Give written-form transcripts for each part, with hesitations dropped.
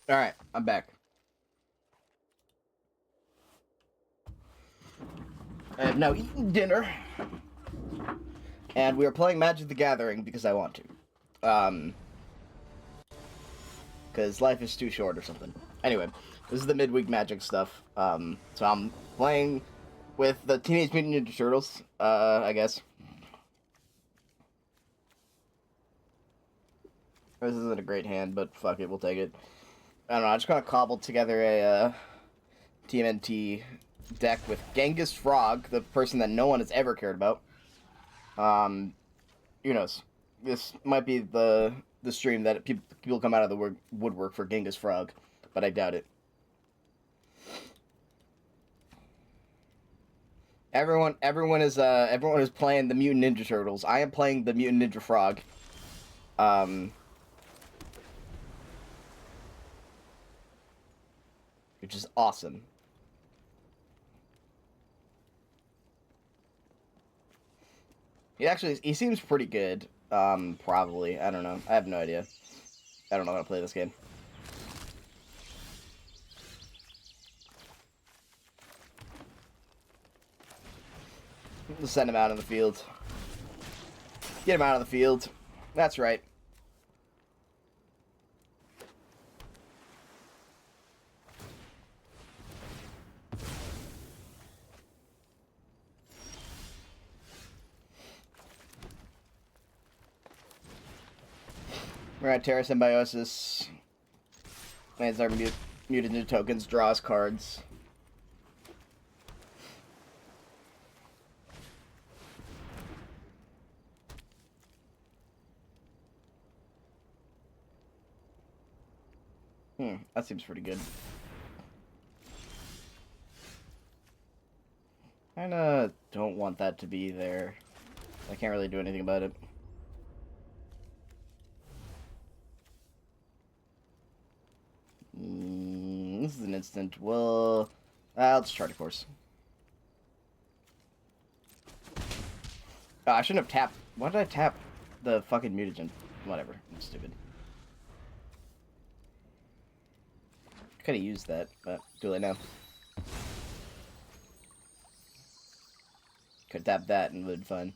Alright, I'm back. I have now eaten dinner. And we are playing Magic the Gathering because I want to. Because life is too short or something. Anyway, this is the midweek Magic stuff. So I'm playing with the Teenage Mutant Ninja Turtles, I guess. This isn't a great hand, but fuck it, we'll take it. I don't know, I just kind of cobbled together a TMNT deck with Genghis Frog, the person that no one has ever cared about. Who knows? This might be the stream that people come out of the woodwork for Genghis Frog, but I doubt it. Everyone is playing the Mutant Ninja Turtles. I am playing the Mutant Ninja Frog. Which is awesome. He seems pretty good. Probably. I don't know. I have no idea. I don't know how to play this game. Let's send him out on the field. Get him out of the field. That's right. We're at Terra Symbiosis. Lands our mutant tokens, draws cards. That seems pretty good. Kinda don't want that to be there. I can't really do anything about it. This is an instant. Well, I'll just chart a course. Oh, I shouldn't have tapped. Why did I tap the fucking mutagen? Whatever. I'm stupid. Could have used that, but too late now. Could tap that and it would be fine.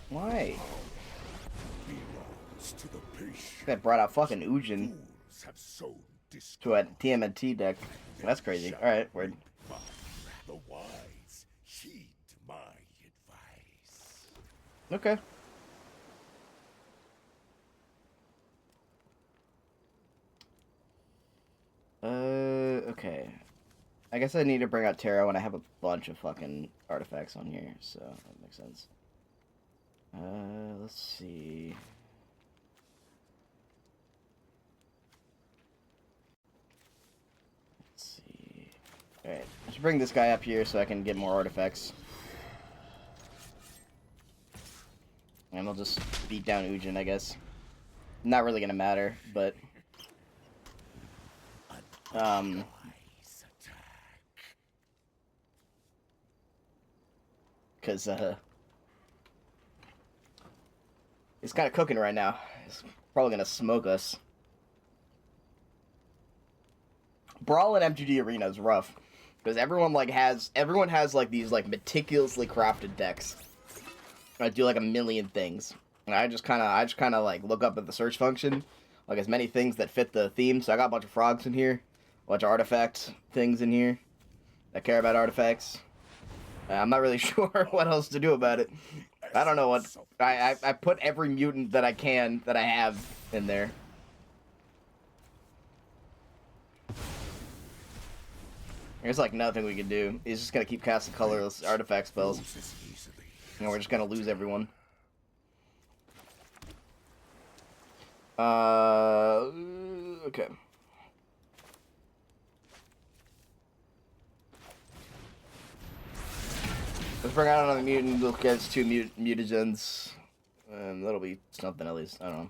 Why? That brought out fucking Ujin to a TMNT deck. That's crazy. Alright, word. The wise heed my advice. Okay. Okay. I guess I need to bring out Terra when I have a bunch of fucking artifacts on here, so that makes sense. Let's see. Let's see. Alright, let's bring this guy up here so I can get more artifacts. And we'll just beat down Ujin, I guess. Not really gonna matter, but... Because, he's kind of cooking right now. He's probably gonna smoke us. Brawl in MGD Arena is rough. Because everyone has like these like meticulously crafted decks. I do like a million things. And I just kinda like look up at the search function, like as many things that fit the theme. So I got a bunch of frogs in here, a bunch of artifact things in here that care about artifacts. I'm not really sure what else to do about it. I don't know what I put every mutant that I can that I have in there. There's like nothing we can do. He's just gonna keep casting colorless artifact spells. And we're just gonna lose everyone. Okay. Let's bring out another mutant. We'll get 2 mutagens. And that'll be something at least. I don't know.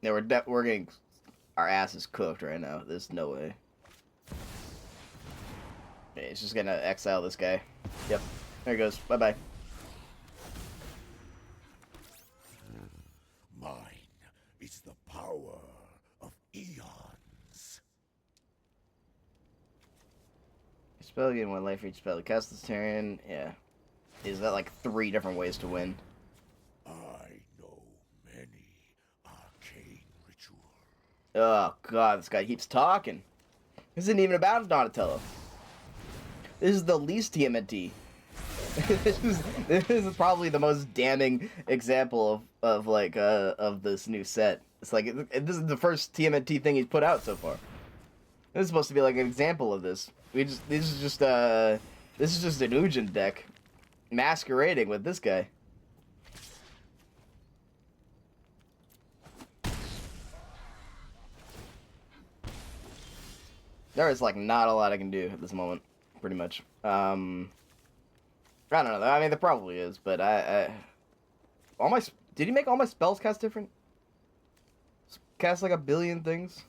Yeah, we're getting... our ass is cooked right now. There's no way. Okay, it's just gonna exile this guy. Yep. There he goes. Bye-bye. Mine is the power of eons. Spell gain 1 life for each spell. Cast this turn. Yeah. Is that like 3 different ways to win? I know many arcane rituals. Oh god, this guy keeps talking. This isn't even about Donatello. This is the least TMNT. this is probably the most damning example of this new set. It's like this is the first TMNT thing he's put out so far. This is supposed to be like an example of this. This is just an Ujin deck masquerading with this guy. There is like not a lot I can do at this moment, pretty much. I don't know. I mean, there probably is, but did he make all my spells cast different? Cast like a billion things.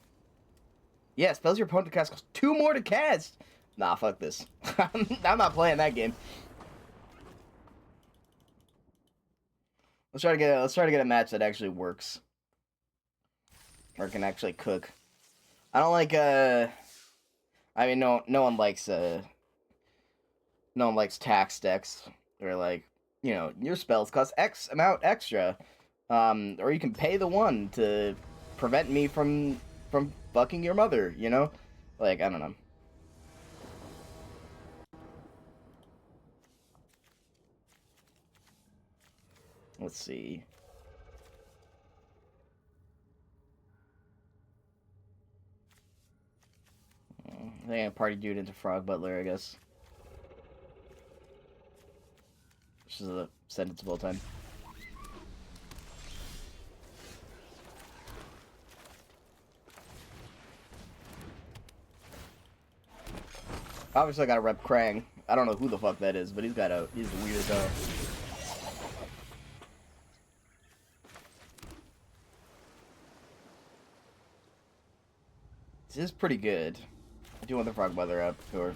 Yeah, spells your opponent cast cost 2 more to cast. Nah, fuck this. I'm not playing that game. Let's try to get a match that actually works, or can actually cook. I don't like I mean, no one likes tax decks, or like, you know, your spells cost X amount extra, or you can pay the 1 to prevent me from fucking your mother, you know, like, I don't know. Let's see. I think I party dude into Frog Butler, I guess. Which is a sentence of all time. Obviously I gotta rep Krang. I don't know who the fuck that is, but he's weird as hell. This is pretty good. I do want the Frog Mother up, sure.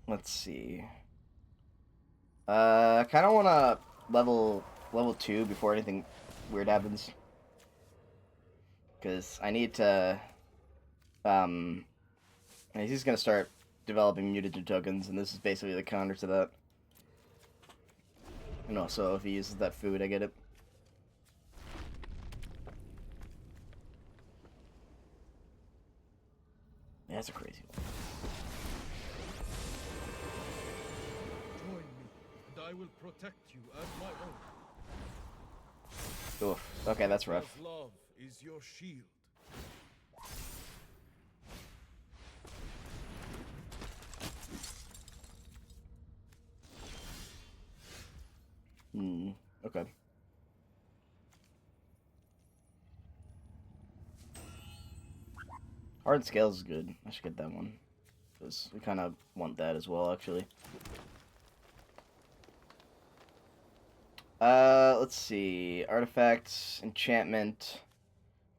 Let's see. I kind of want to level 2 before anything weird happens. Because I need to, and he's just gonna start developing mutagen tokens, and this is basically the counter to that. And also, if he uses that food, I get it. Yeah, that's a crazy one. Join me, and I will protect you as my own. Oof. Okay, that's rough. As love is your shield. Okay. Hard Scales is good. I should get that one. Because we kind of want that as well, actually. Let's see. Artifacts, enchantment,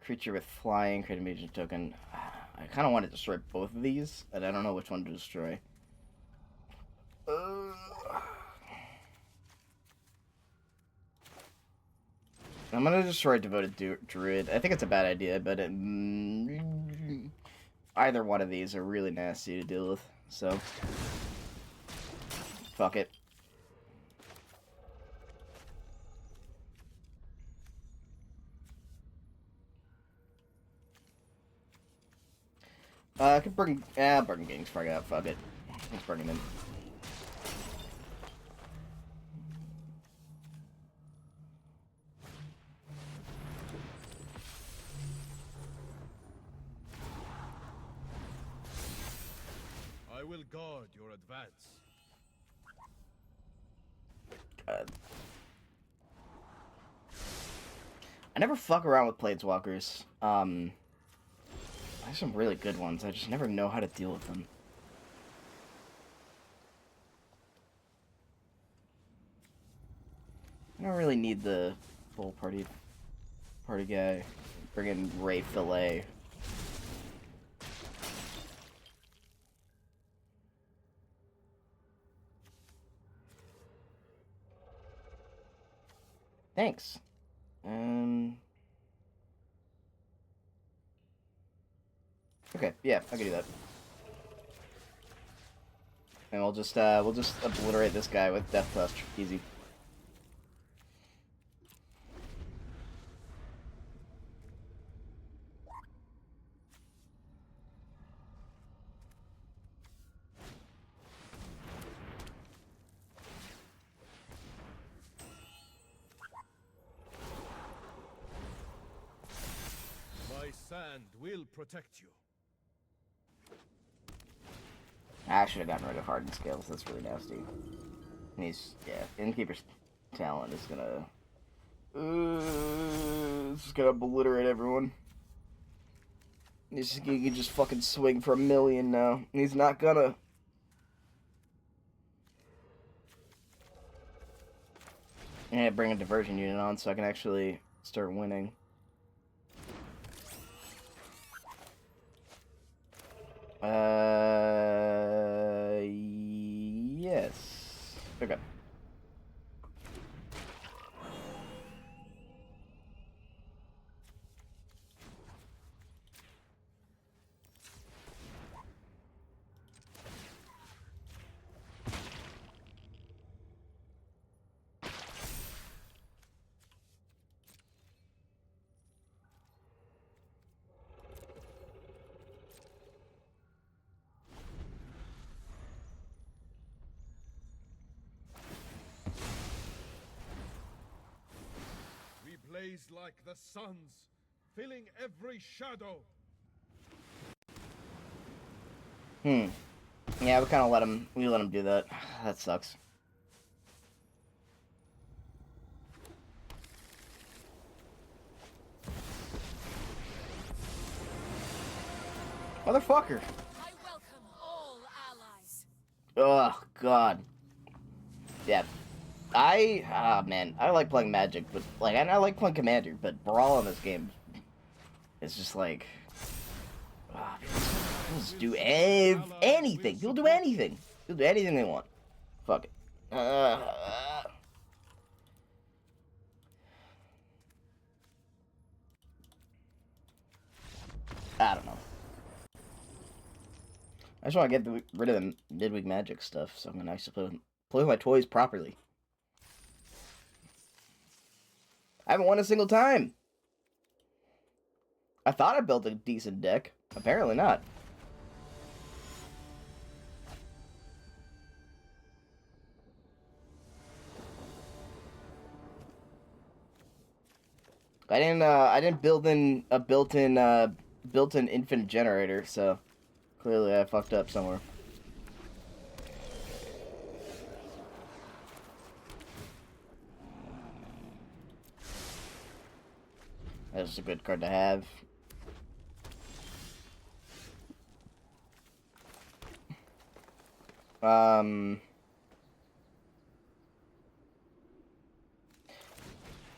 creature with flying, create a major token. I kind of want to destroy both of these, and I don't know which one to destroy. I'm gonna destroy Devoted Druid. I think it's a bad idea, but either one of these are really nasty to deal with, so fuck it. I could bring... Burning Gang's frag out. Fuck it. Let's bring him in. I will guard your advance. I never fuck around with planeswalkers. There's some really good ones. I just never know how to deal with them. I don't really need the full party guy. Bring in Ray Fillet. Thanks. Okay, yeah, I can do that. And we'll just obliterate this guy with Death Touch. Easy. My sand will protect you. I should have gotten rid of Hardened Scales. That's really nasty. And he's, yeah, Innkeeper's talent is gonna... it's just gonna obliterate everyone. He can just fucking swing for 1,000,000 now. He's not gonna. And bring a diversion unit on so I can actually start winning. Yes. Okay. We blaze like the suns, filling every shadow. Yeah, we kind of let him do that. That sucks. Motherfucker. I welcome all allies. Oh, God. Yeah. Man, I like playing Magic, but, like, I like playing Commander, but Brawl in this game is just like... people just do anything. People do anything. People do anything they want. Fuck it. I don't know. I just want to get rid of the midweek Magic stuff, so I'm gonna actually play with my toys properly. I haven't won a single time. I thought I built a decent deck. Apparently not. I didn't build in a built-in infinite generator, so clearly I fucked up somewhere. That's a good card to have.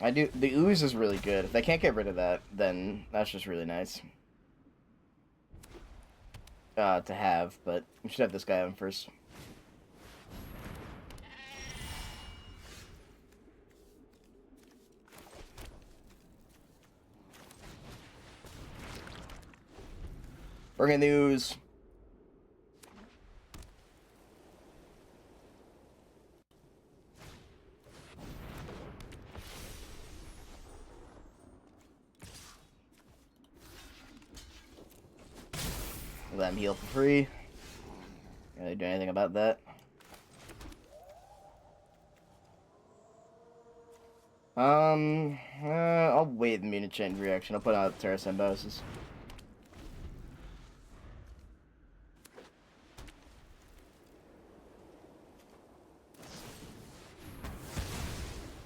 The ooze is really good. If they can't get rid of that, then that's just really nice. To have, but we should have this guy on first. Bring in the ooze. Let him heal for free. Can I do anything about that? I'll wait the Munich chain reaction. I'll put out Terra Symbiosis.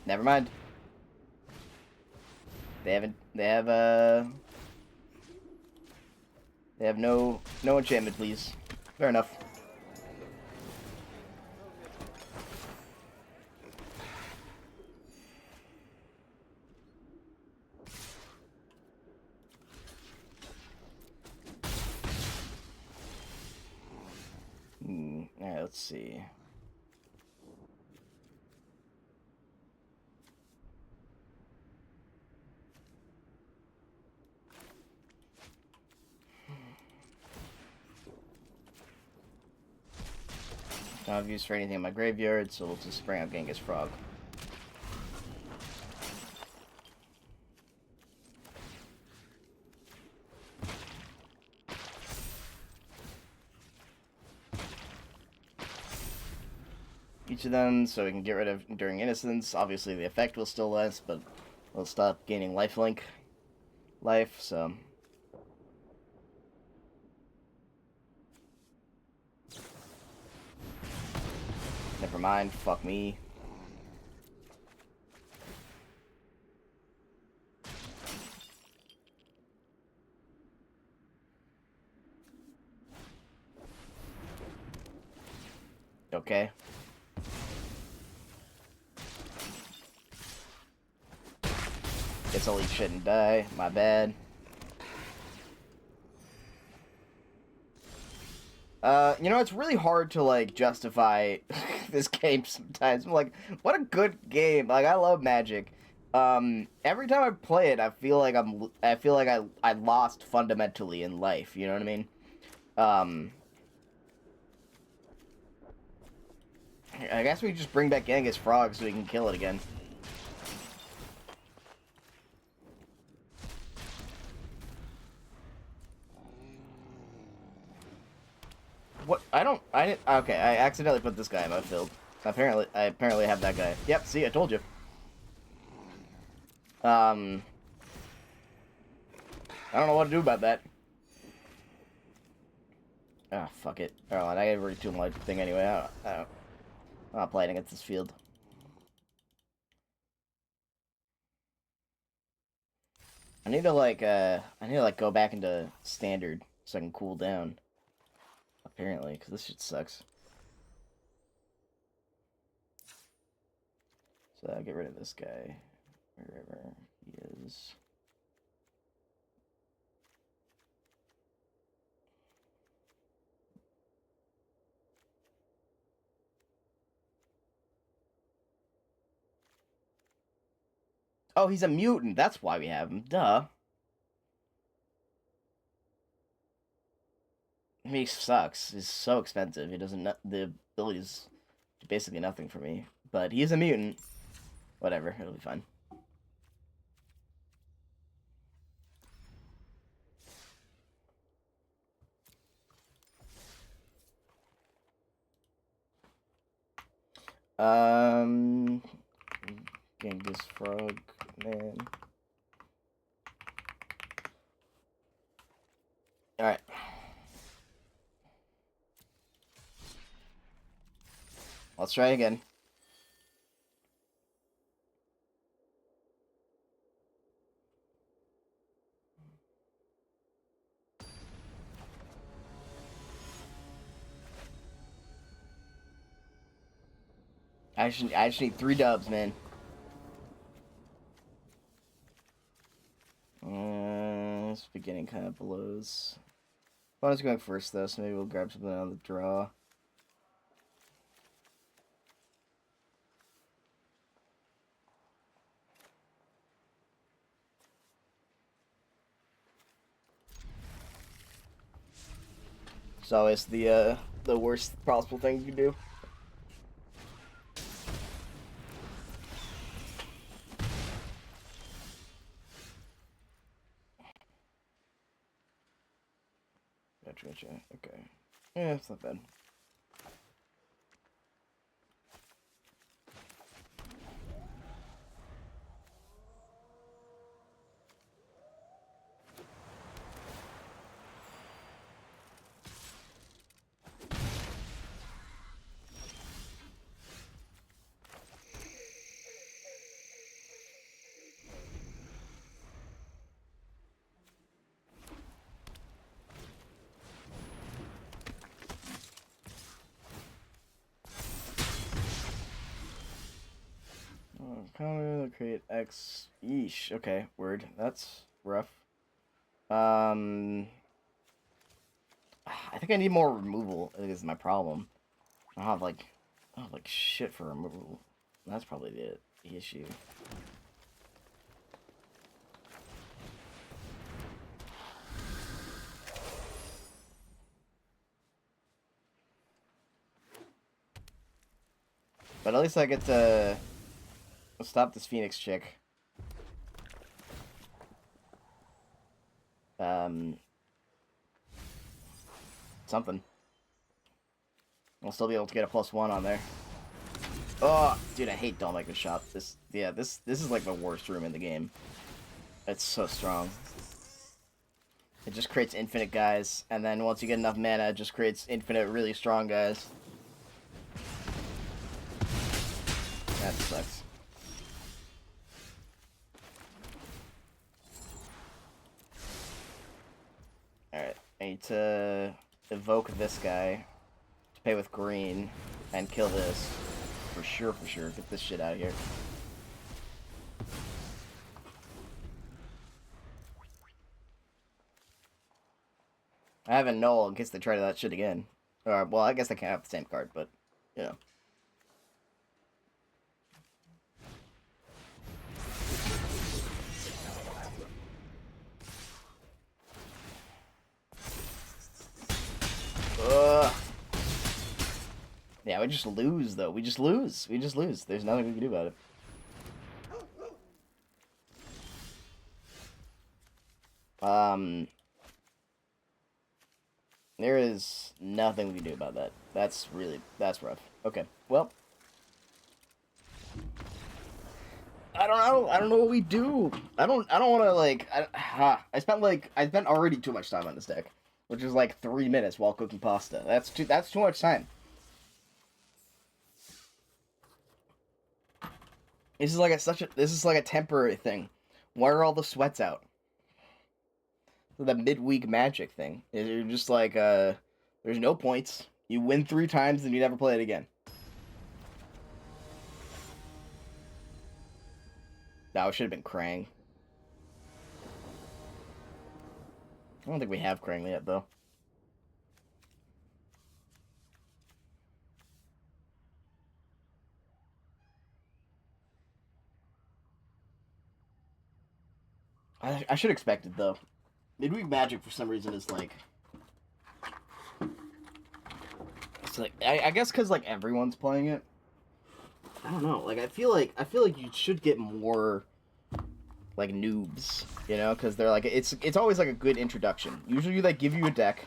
Never mind. They have no enchantment, please. Fair enough. Alright, let's see. Don't have use for anything in my graveyard, so we'll just bring out Genghis Frog. Each of them, so we can get rid of Enduring Innocence. Obviously, the effect will still last, but we'll stop gaining lifelink life, so... Never mind, fuck me. Okay. Guess I'll eat shit and die. My bad. You know, it's really hard to, like, justify this game sometimes. I'm like, what a good game. Like, I love Magic. Every time I play it, I feel like I lost fundamentally in life, you know what I mean? I guess we just bring back Genghis Frog so we can kill it again. What? Okay, I accidentally put this guy in my field. I apparently have that guy. Yep, see, I told you. I don't know what to do about that. Ah, fuck it. Alright, I already tuned my thing anyway. I'm not playing against this field. I need to go back into standard so I can cool down. Apparently, because this shit sucks. So I'll get rid of this guy. Wherever he is. Oh, he's a mutant. That's why we have him. Duh. He sucks. He's so expensive. He doesn't. The ability's basically nothing for me. But he's a mutant. Whatever. It'll be fine. Genghis Frog, man. Alright. Let's try again. I just need 3 dubs, man. This beginning kind of blows. Bonus going first, though, so maybe we'll grab something on the draw. It's always the worst possible thing you can do. Gotcha. Okay. Yeah, it's not bad. Counter create X. Yeesh. Okay, word. That's rough. I think I need more removal. I think this is my problem. I don't have like shit for removal. That's probably the issue. But at least I get to stop this Phoenix chick. Something. I'll still be able to get a +1 on there. Oh, dude, I hate Don't Make Me Shop. This is like the worst room in the game. It's so strong. It just creates infinite guys, and then once you get enough mana, it just creates infinite really strong guys. That sucks. Alright, I need to evoke this guy to pay with green and kill this. For sure, for sure. Get this shit out of here. I have a null in case they try that shit again. Or, well, I guess they can't have the same card, but, you know. Ugh. Yeah, we just lose, though. We just lose. We just lose. There's nothing we can do about it. There is nothing we can do about that. That's rough. Okay, well. I don't know. I don't know what we do. I don't want to, like, I spent already too much time on this deck. Which is like 3 minutes while cooking pasta. That's too much time. This is like a temporary thing. Why are all the sweats out? The midweek magic thing. You're just like, there's no points. You win 3 times and you never play it again. No, it should have been Krang. I don't think we have Krang yet, though. I should expect it, though. Midweek Magic, for some reason, is like... It's like... I guess because, like, everyone's playing it. I don't know. Like, I feel like you should get more... like, noobs, you know? Because they're like... It's always, like, a good introduction. Usually they give you a deck.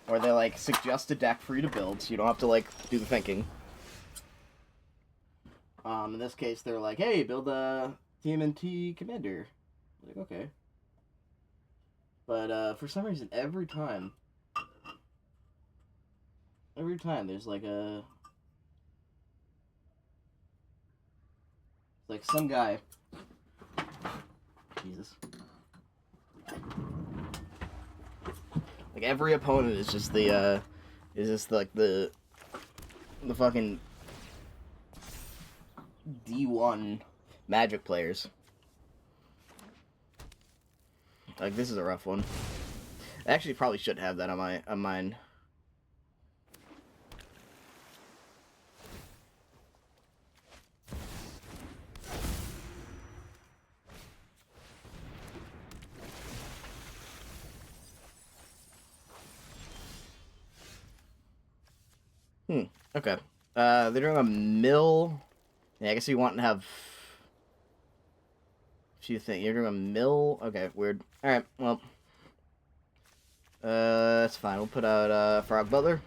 Or they, like, suggest a deck for you to build, so you don't have to, like, do the thinking. In this case, they're like, hey, build a TMNT Commander. Like, okay. But, for some reason, every time there's, like, like, some guy... Jesus. Like, every opponent is just like, the fucking D1 Magic players. Like, this is a rough one. I actually probably should have that on mine. Okay. They're doing a mill. Yeah, I guess you want to have... Few things. You're doing a mill? Okay, weird. Alright, well. That's fine. We'll put out, Frog Butler.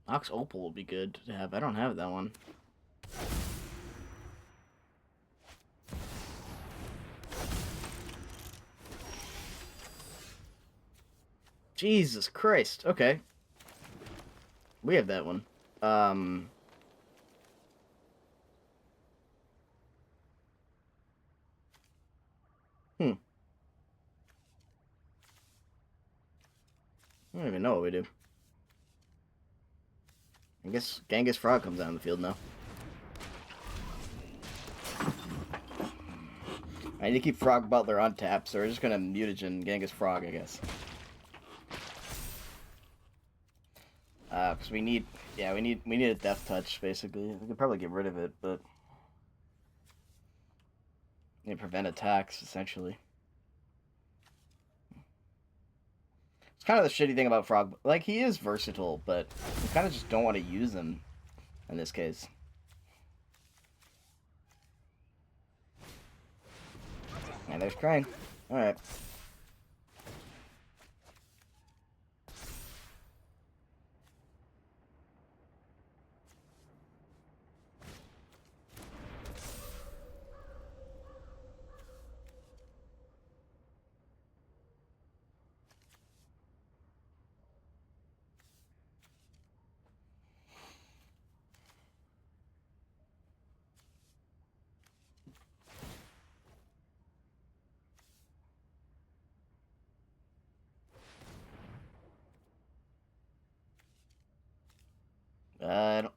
Ox Opal would be good to have. I don't have that one. Jesus Christ. Okay. We have that one. Hmm. I don't even know what we do. I guess Genghis Frog comes out on the field now. I need to keep Frog Butler on tap, so we're just gonna mutagen Genghis Frog, I guess. Because we need a death touch, basically. We could probably get rid of it, but we need to prevent attacks, essentially. It's kind of the shitty thing about Frog. Like, he is versatile, but we kind of just don't want to use him in this case. And there's Crane. Alright.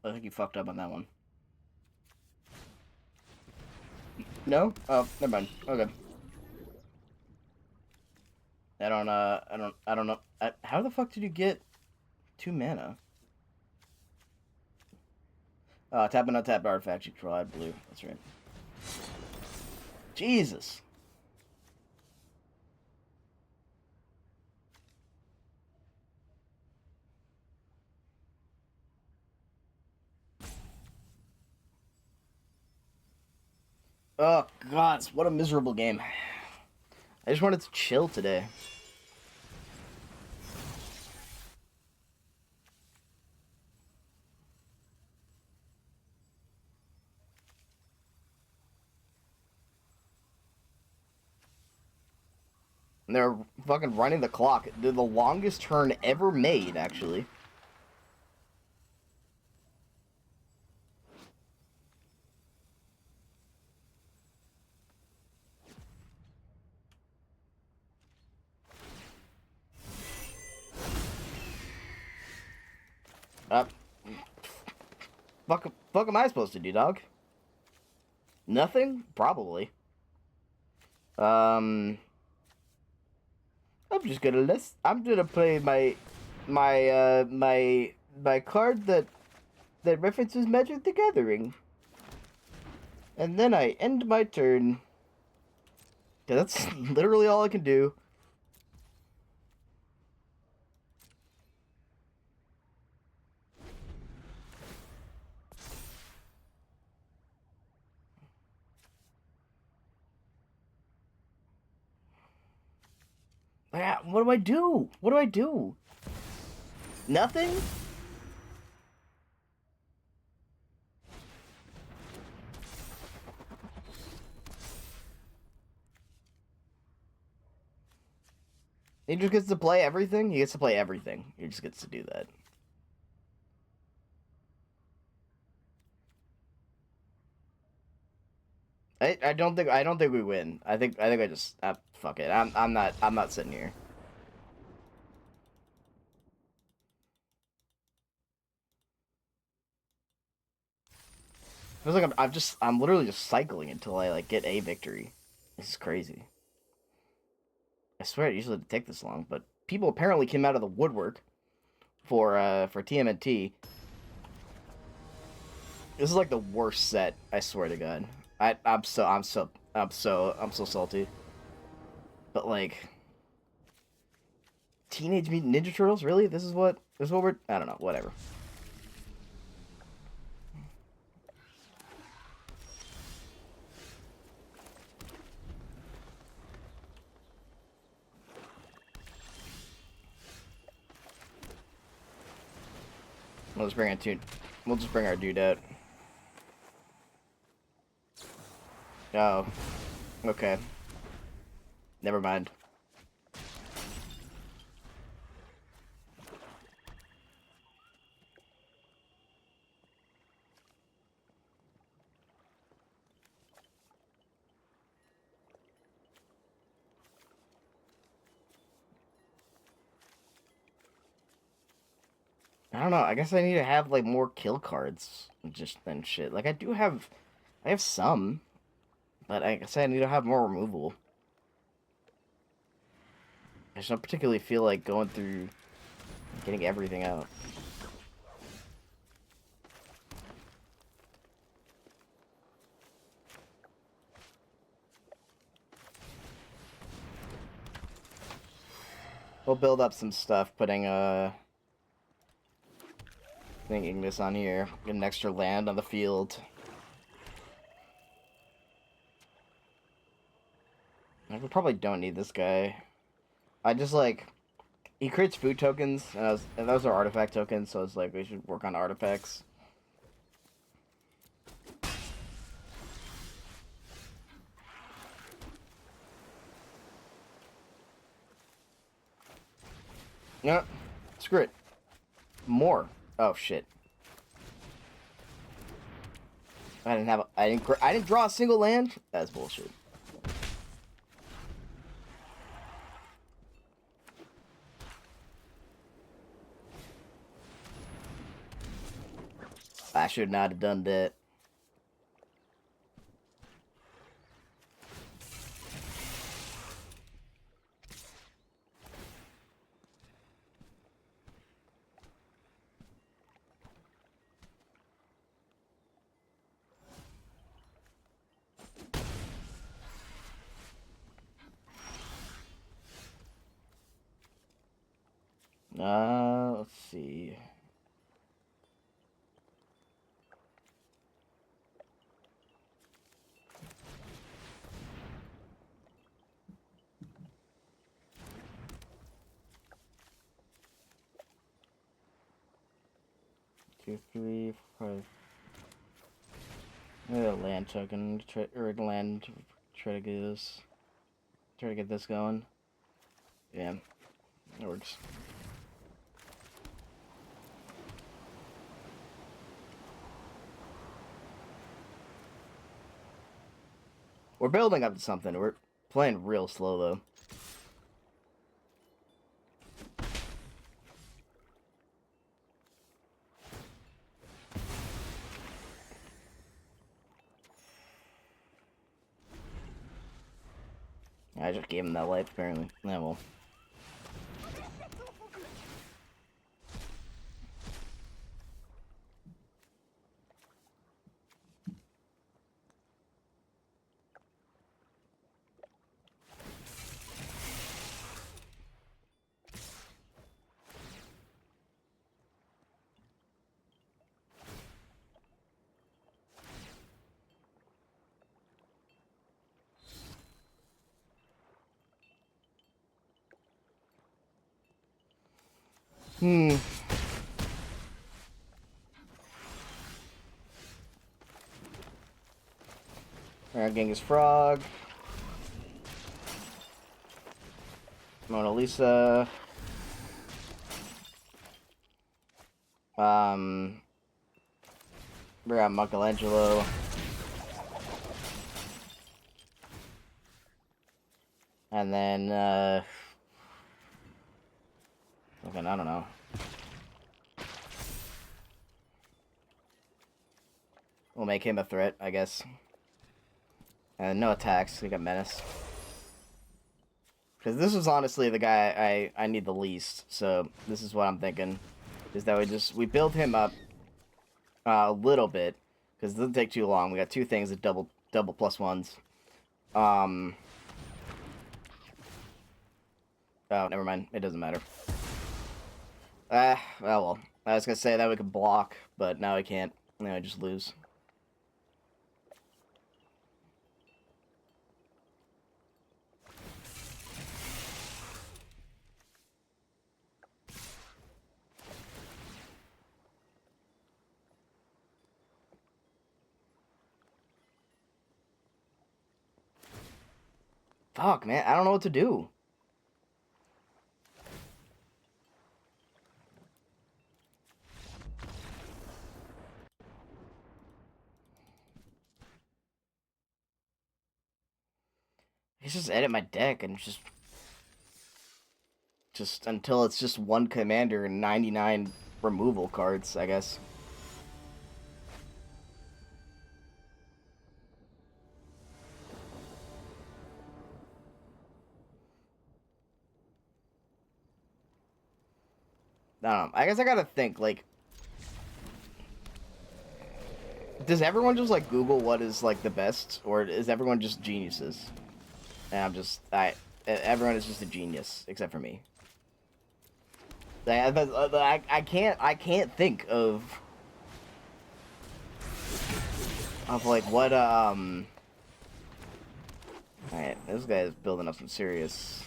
I think you fucked up on that one. No? Oh, never mind. Okay. I don't know. How the fuck did you get 2 mana? Tap and untap artifact you control. I had blue. That's right. Jesus. Oh, God. What a miserable game. I just wanted to chill today. And they're fucking running the clock. They're the longest turn ever made, actually. Uh, fuck am I supposed to do, dog? Nothing? Probably. I'm just gonna I'm gonna play my card that references Magic the Gathering. And then I end my turn. Yeah, that's literally all I can do. What do I do? What do I do? Nothing? He just gets to play everything? He gets to play everything. He just gets to do that. I don't think we win. I think I just fuck it. I'm not sitting here. Feels like I'm literally just cycling until I like get a victory. This is crazy. I swear it usually didn't take this long, but people apparently came out of the woodwork for TMNT. This is like the worst set, I swear to God. I'm so salty. But like Teenage Mutant Ninja Turtles, really? This is what we're I don't know, whatever. We'll just bring our dude out. Oh. Okay. Never mind. I don't know. I guess I need to have like more kill cards just than shit. Like I have some, but I guess I need to have more removal. I just don't particularly feel like going through getting everything out. We'll build up some stuff, putting thinking this on here. Get an extra land on the field. We probably don't need this guy. I just like he creates food tokens, and those are artifact tokens, so it's like we should work on artifacts. No, screw it. More. Oh shit. I didn't draw a single land. That's bullshit. I should not have done that. Let's see. Two, three, five. Maybe a land token, or land. Try to get this. Try to get this going. Yeah, that works. We're building up to something. We're playing real slow though. I just gave him that life, apparently. Yeah, well. Alright, Genghis Frog. Mona Lisa. We got Michelangelo. And then, okay, I don't know. We'll make him a threat, I guess. And no attacks, we got Menace. Because this was honestly the guy I need the least, so this is what I'm thinking. Is that we build him up a little bit, because it doesn't take too long. We got two things that double +1s. Oh, never mind. It doesn't matter. Well. I was gonna say that we could block, but now I can't. Now I just lose. Fuck, man. I don't know what to do. I just edit my deck and just until it's just one commander and 99 removal cards, I guess. I don't know. I guess I gotta think, like, does everyone just, like, Google what is, like, the best? Or is everyone just geniuses? And everyone is just a genius, except for me. I can't think of like, what, Alright, this guy is building up some serious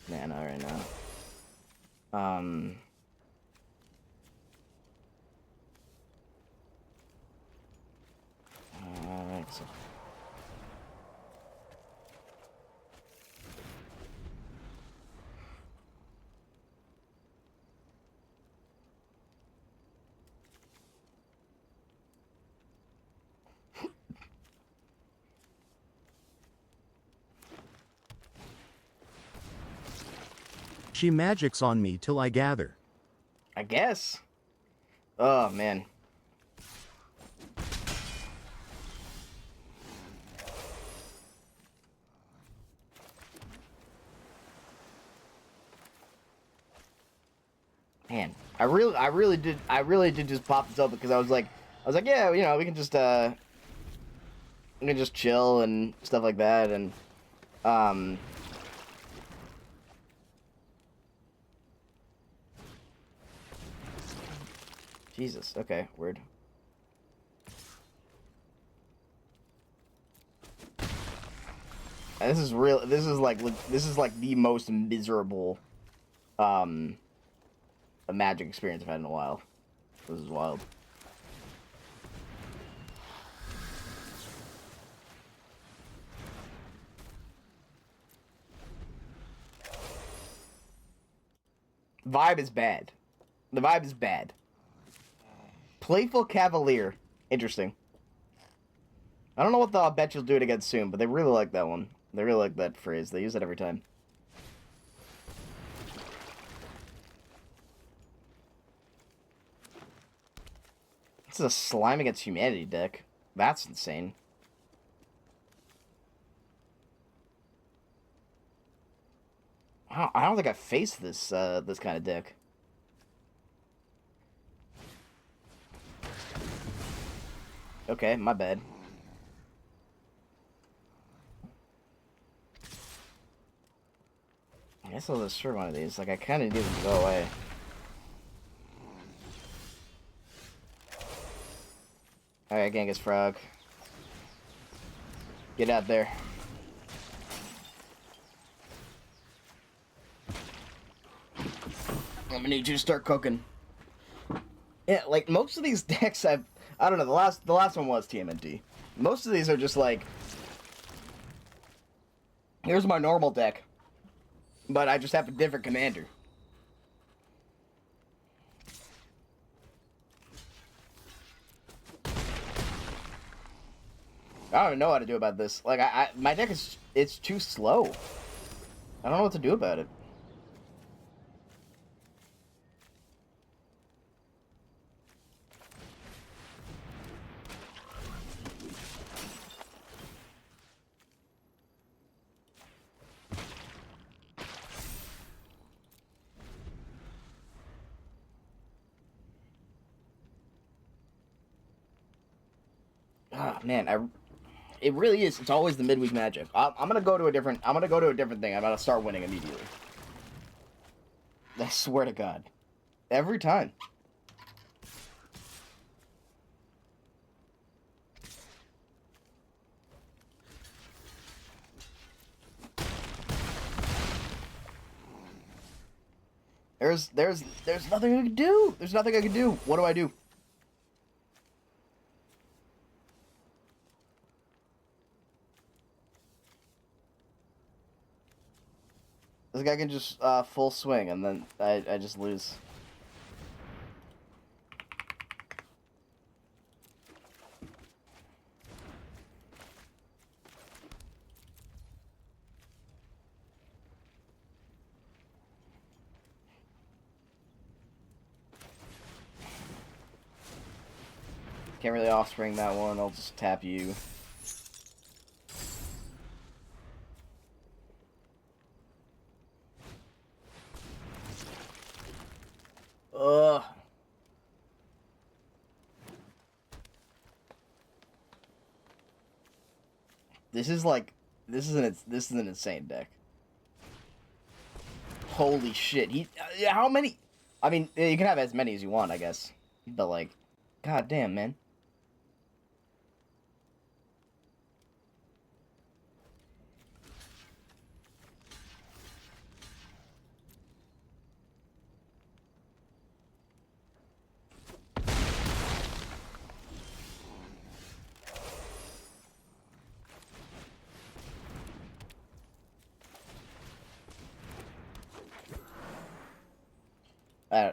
mana right now. Alright, so... She magics on me till I gather. I guess. Oh, man. Man, I really did just pop this up because I was like, yeah, you know, we can just chill and stuff like that, and Jesus, okay, weird. And this is real. This is like the most miserable a Magic experience I've had in a while. This is wild. Vibe is bad. The vibe is bad. Playful Cavalier. Interesting. I don't know what the bet you'll do it again soon, but they really like that one. They really like that phrase. They use it every time. This is a Slime Against Humanity deck. That's insane. I don't think I faced this this kind of deck. Okay, my bad. I guess I'll destroy one of these. Like, I kind of need them to go away. Alright, Genghis Frog. Get out there. I'm gonna need you to start cooking. Yeah, like, most of these decks I don't know, the last one was TMNT. Most of these are just like, here's my normal deck, but I just have a different commander. I don't even know how to do about this. Like, my deck is, it's too slow. I don't know what to do about it. Ah, man, it really is. It's always the midweek Magic. I'm gonna go to a different. I'm gonna go to a different thing. I'm gonna start winning immediately. I swear to God, every time. There's nothing I can do. There's nothing I can do. What do I do? This guy can just full swing, and then I just lose. Can't really offspring that one. I'll just tap you. Ugh. This is an insane deck. Holy shit. How many? I mean, you can have as many as you want, I guess. But like, god damn, man.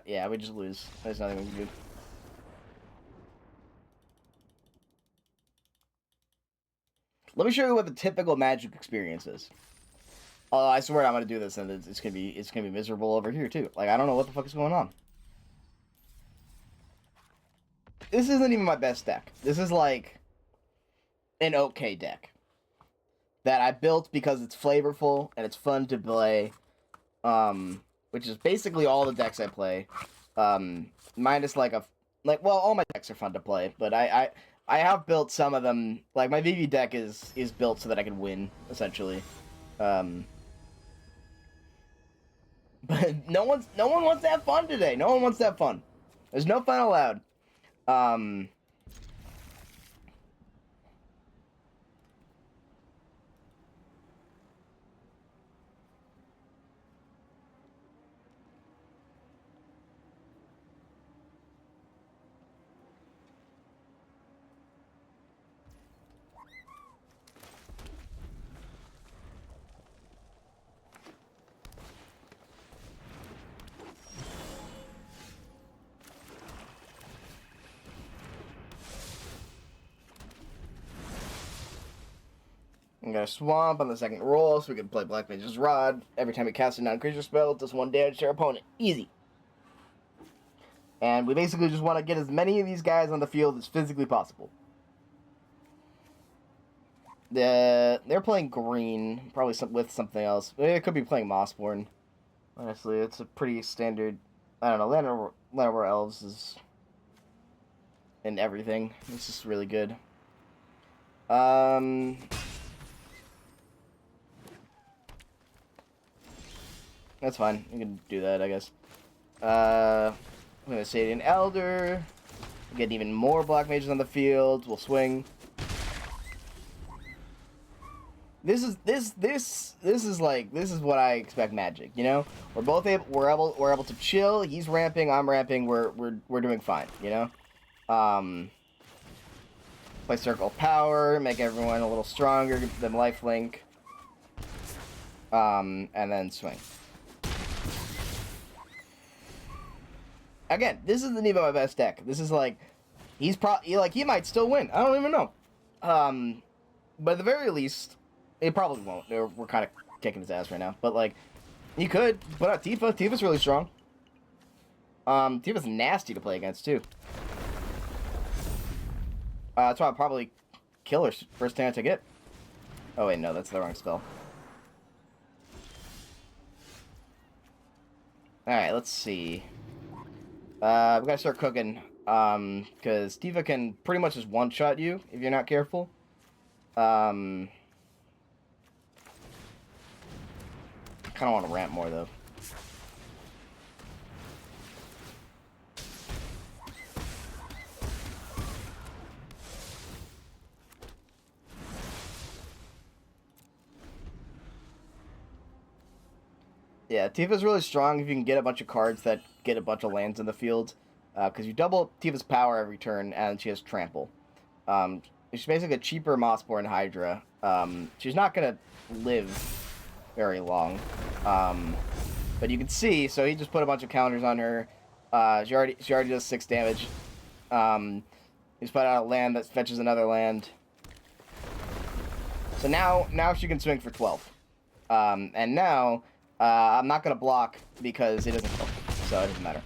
Yeah, we just lose. There's nothing we can do. Let me show you what the typical Magic experience is. Oh, I swear I'm gonna do this, and it's gonna be miserable over here too. Like, I don't know what the fuck is going on. This isn't even my best deck. This is like an okay deck that I built because it's flavorful and it's fun to play. Which is basically all the decks I play. Minus well, all my decks are fun to play, but I have built some of them. Like, my VV deck is built so that I can win, essentially. But no one wants to have fun today. No one wants to have fun. There's no fun allowed. I'm gonna swamp on the second roll so we can play Black Mage's Rod. Every time we cast a non-creature spell, it does 1 damage to our opponent. Easy. And we basically just want to get as many of these guys on the field as physically possible. They're playing green, probably with something else. They could be playing Mossborn. Honestly, it's a pretty standard. I don't know. Llanowar Elves is in everything. It's just really good. That's fine. You can do that, I guess. I'm gonna say an Elder. Get even more Black Mages on the field. We'll swing. This is what I expect Magic. You know, we're able to chill. He's ramping. I'm ramping. We're doing fine. You know. Play Circle of Power. Make everyone a little stronger. Give them lifelink. And then swing. Again, this isn't even my best deck. This is like, he might still win. I don't even know. But at the very least, it probably won't. We're kind of kicking his ass right now. But like, he could put out Tifa. Tifa's really strong. Tifa's nasty to play against too. That's why I'll probably kill her first chance I get. Oh wait, no, that's the wrong spell. Alright, let's see. We gotta start cooking, because Tifa can pretty much just one-shot you if you're not careful. Kinda want to ramp more, though. Yeah, Tifa's really strong if you can get a bunch of cards that get a bunch of lands in the field. Because you double Tifa's power every turn, and she has Trample. She's basically a cheaper Mossborn Hydra. She's not going to live very long. But you can see, so he just put a bunch of counters on her. She already does 6 damage. He's put out a land that fetches another land. So now she can swing for 12. And now... I'm not going to block because it doesn't kill, so it doesn't matter.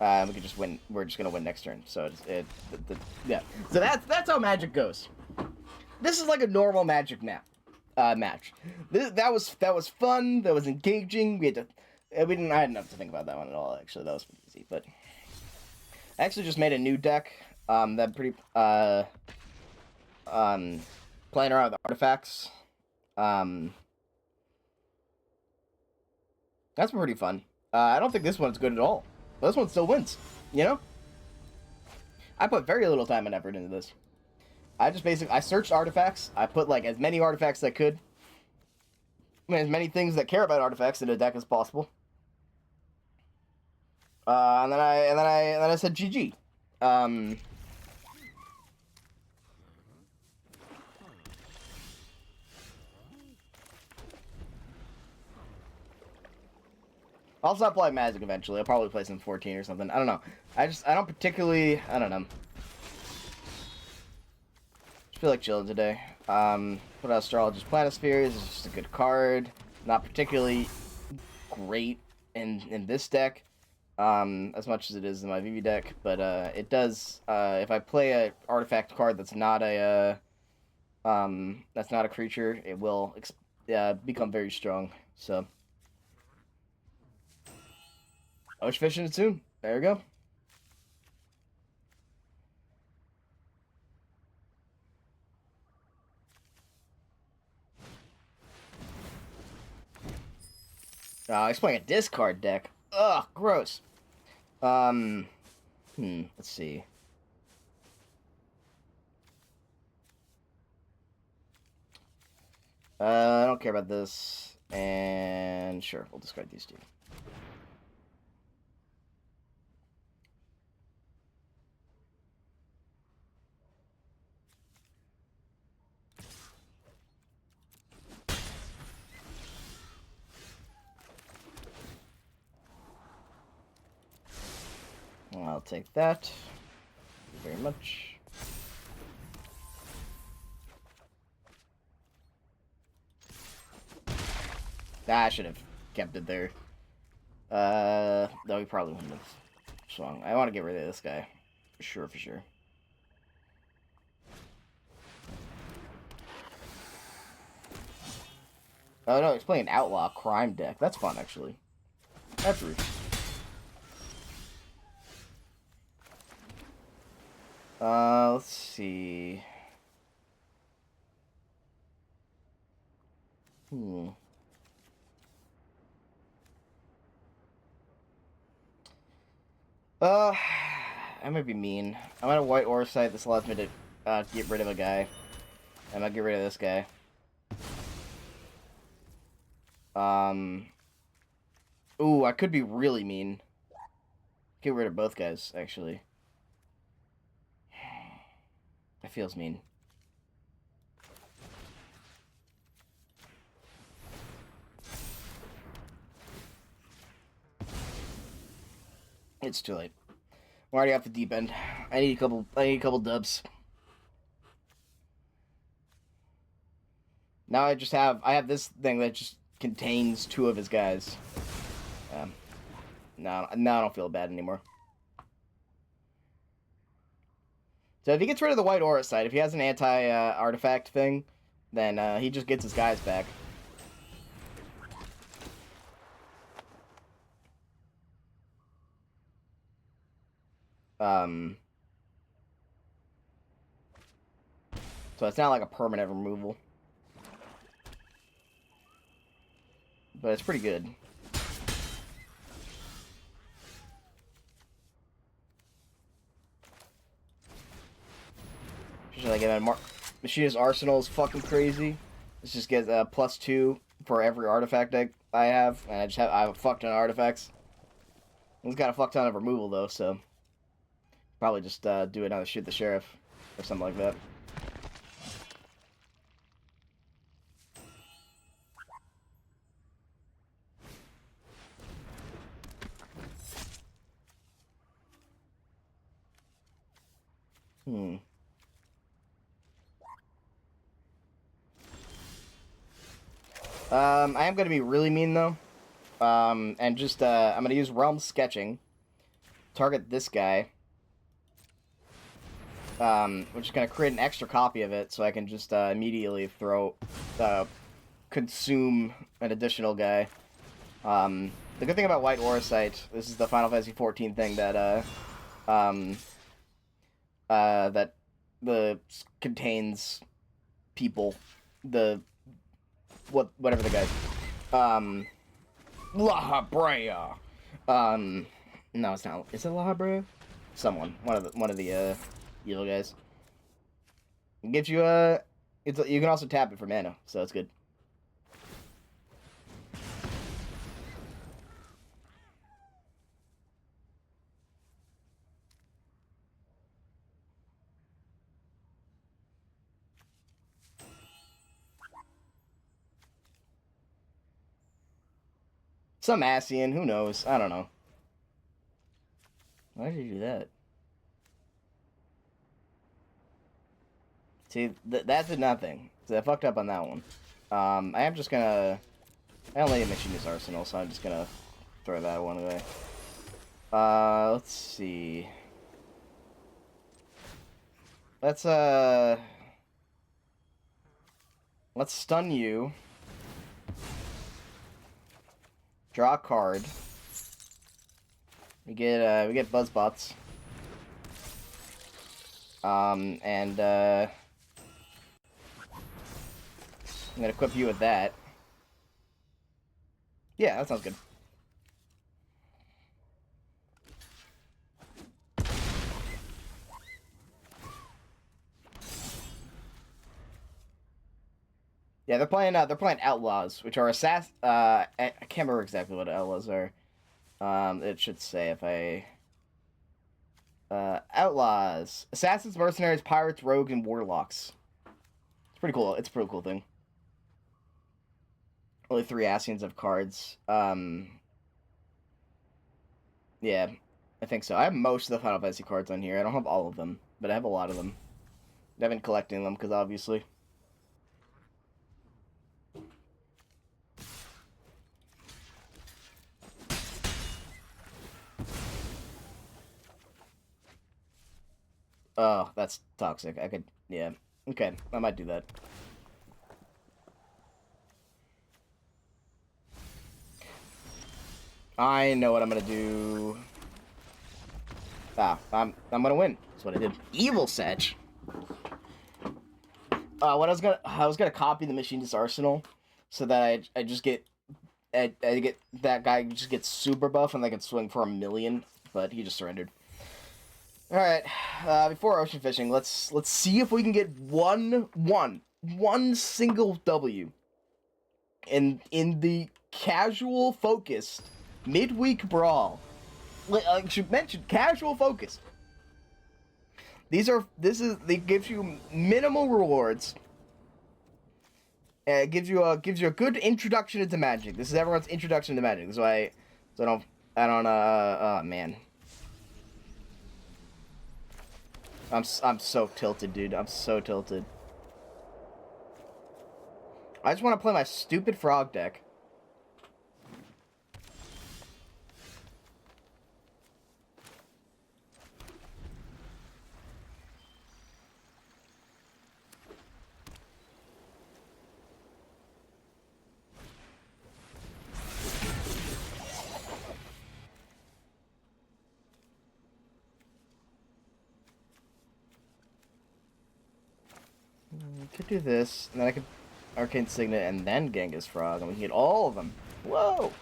We could just win. We're just gonna win next turn. So yeah. So that's how Magic goes. This is like a normal Magic match. That was fun. That was engaging. We had to. I hadn't enough to think about that one at all. Actually, that was pretty easy. But I actually just made a new deck. That pretty playing around with artifacts. That's pretty fun. I don't think this one's good at all. But this one still wins. You know? I put very little time and effort into this. I searched artifacts. I put like as many artifacts as I could. I mean, as many things that care about artifacts in a deck as possible. And then I said GG. I'll stop playing Magic eventually. I'll probably play some 14 or something. I don't know. I don't particularly... I don't know. Just feel like chilling today. Put out Astrologist Planispheres. It's just a good card. Not particularly great in this deck. As much as it is in my VV deck. But it does... if I play an artifact card that's not a creature, it will become very strong. So... Ocean fishing it soon. There we go. He's playing a discard deck. Ugh, gross. Let's see. I don't care about this. And sure, we'll discard these two. I'll take that. Thank you very much. I should have kept it there. No, we probably wouldn't have swung. I want to get rid of this guy. For sure. Oh no, he's playing Outlaw Crime deck. That's fun, actually. That's rude. Let's see. I might be mean. I'm at a white ore site. This allows me to get rid of a guy. I'm gonna get rid of this guy. Ooh, I could be really mean. Get rid of both guys, actually. That feels mean. It's too late. I'm already off the deep end. I need a couple dubs. Now I have this thing that just contains two of his guys. Now I don't feel bad anymore. So if he gets rid of the white aura site, if he has an anti-artifact thing, then he just gets his guys back. So it's not like a permanent removal. But it's pretty good. Should I get a Machinist Arsenal is fucking crazy. This just gets a +2 for every artifact deck I have, and I have a fuck ton of artifacts. It's got a fuck ton of removal though, so probably just do another shoot the sheriff or something like that. I am going to be really mean, though. And just, I'm going to use Realm Sketching. target this guy. Which is going to create an extra copy of it, so I can just immediately consume an additional guy. The good thing about White Orosite, this is the Final Fantasy XIV thing that contains people, whatever the guy, La Habrea. No, it's not. Is it La Habrea? Someone, one of the evil guys. It gives you you can also tap it for mana, so it's good. Some Ascian, who knows? I don't know. Why did you do that? See, that did nothing. So I fucked up on that one. I am just gonna... I don't let him mention his arsenal, so I'm just gonna throw that one away. Let's see. Let's stun you. Draw a card. We get Buzzbots. And I'm gonna equip you with that. Yeah, that sounds good. Yeah, they're playing Outlaws, which are I can't remember exactly what Outlaws are. It should say if I Outlaws. Assassins, mercenaries, pirates, rogues, and warlocks. It's pretty cool. It's a pretty cool thing. Only 3 Ascians of cards. Yeah, I think so. I have most of the Final Fantasy cards on here. I don't have all of them, but I have a lot of them. I've been collecting them, because obviously. Oh, that's toxic. I could... Yeah. Okay, I might do that. I know what I'm gonna do. I'm gonna win. That's what I did. Evil Setch. I was gonna copy the Machinist Arsenal, so that I just get I get that guy just gets super buff and I can swing for 1,000,000, but he just surrendered. All right, before ocean fishing, let's see if we can get one single W in the casual focused midweek brawl. Like I should mention, casual focus. They gives you minimal rewards. It gives you a good introduction into Magic. This is everyone's introduction to Magic. That's why I don't oh man. I'm so tilted, dude. I'm so tilted. I just want to play my stupid frog deck. I could do this, and then I could Arcane Signet and then Genghis Frog, and we can get all of them. Whoa!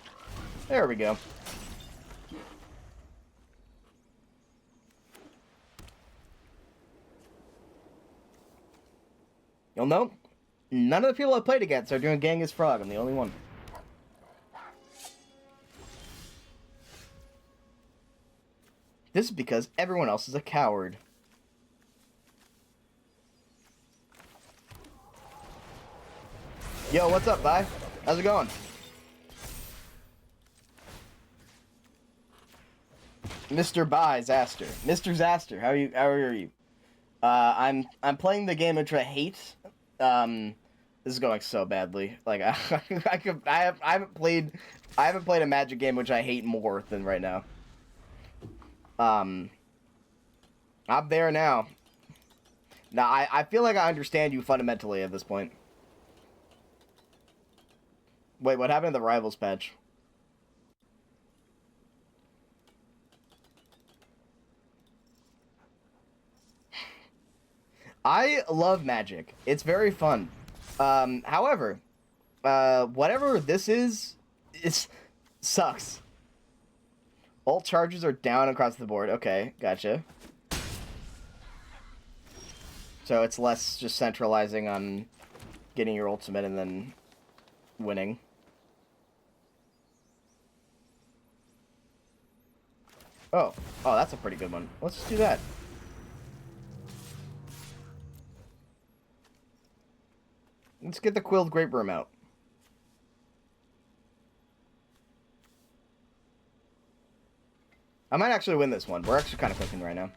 There we go. You'll note, none of the people I played against are doing Genghis Frog. I'm the only one. This is because everyone else is a coward. Yo, what's up, bye? How's it going? Mr. Bye Zaster. Mr. Zaster, how are you? I'm playing the game which I hate. This is going so badly. Like I haven't played a Magic game which I hate more than right now. I'm there now. Now, I feel like I understand you fundamentally at this point. Wait, what happened to the Rivals patch? I love Magic. It's very fun. However, whatever this is, it sucks. Ult charges are down across the board. Okay, gotcha. So it's less just centralizing on getting your ultimate and then winning. Oh, that's a pretty good one. Let's just do that. Let's get the Quilled Grape Worm out. I might actually win this one. We're actually kind of cooking right now.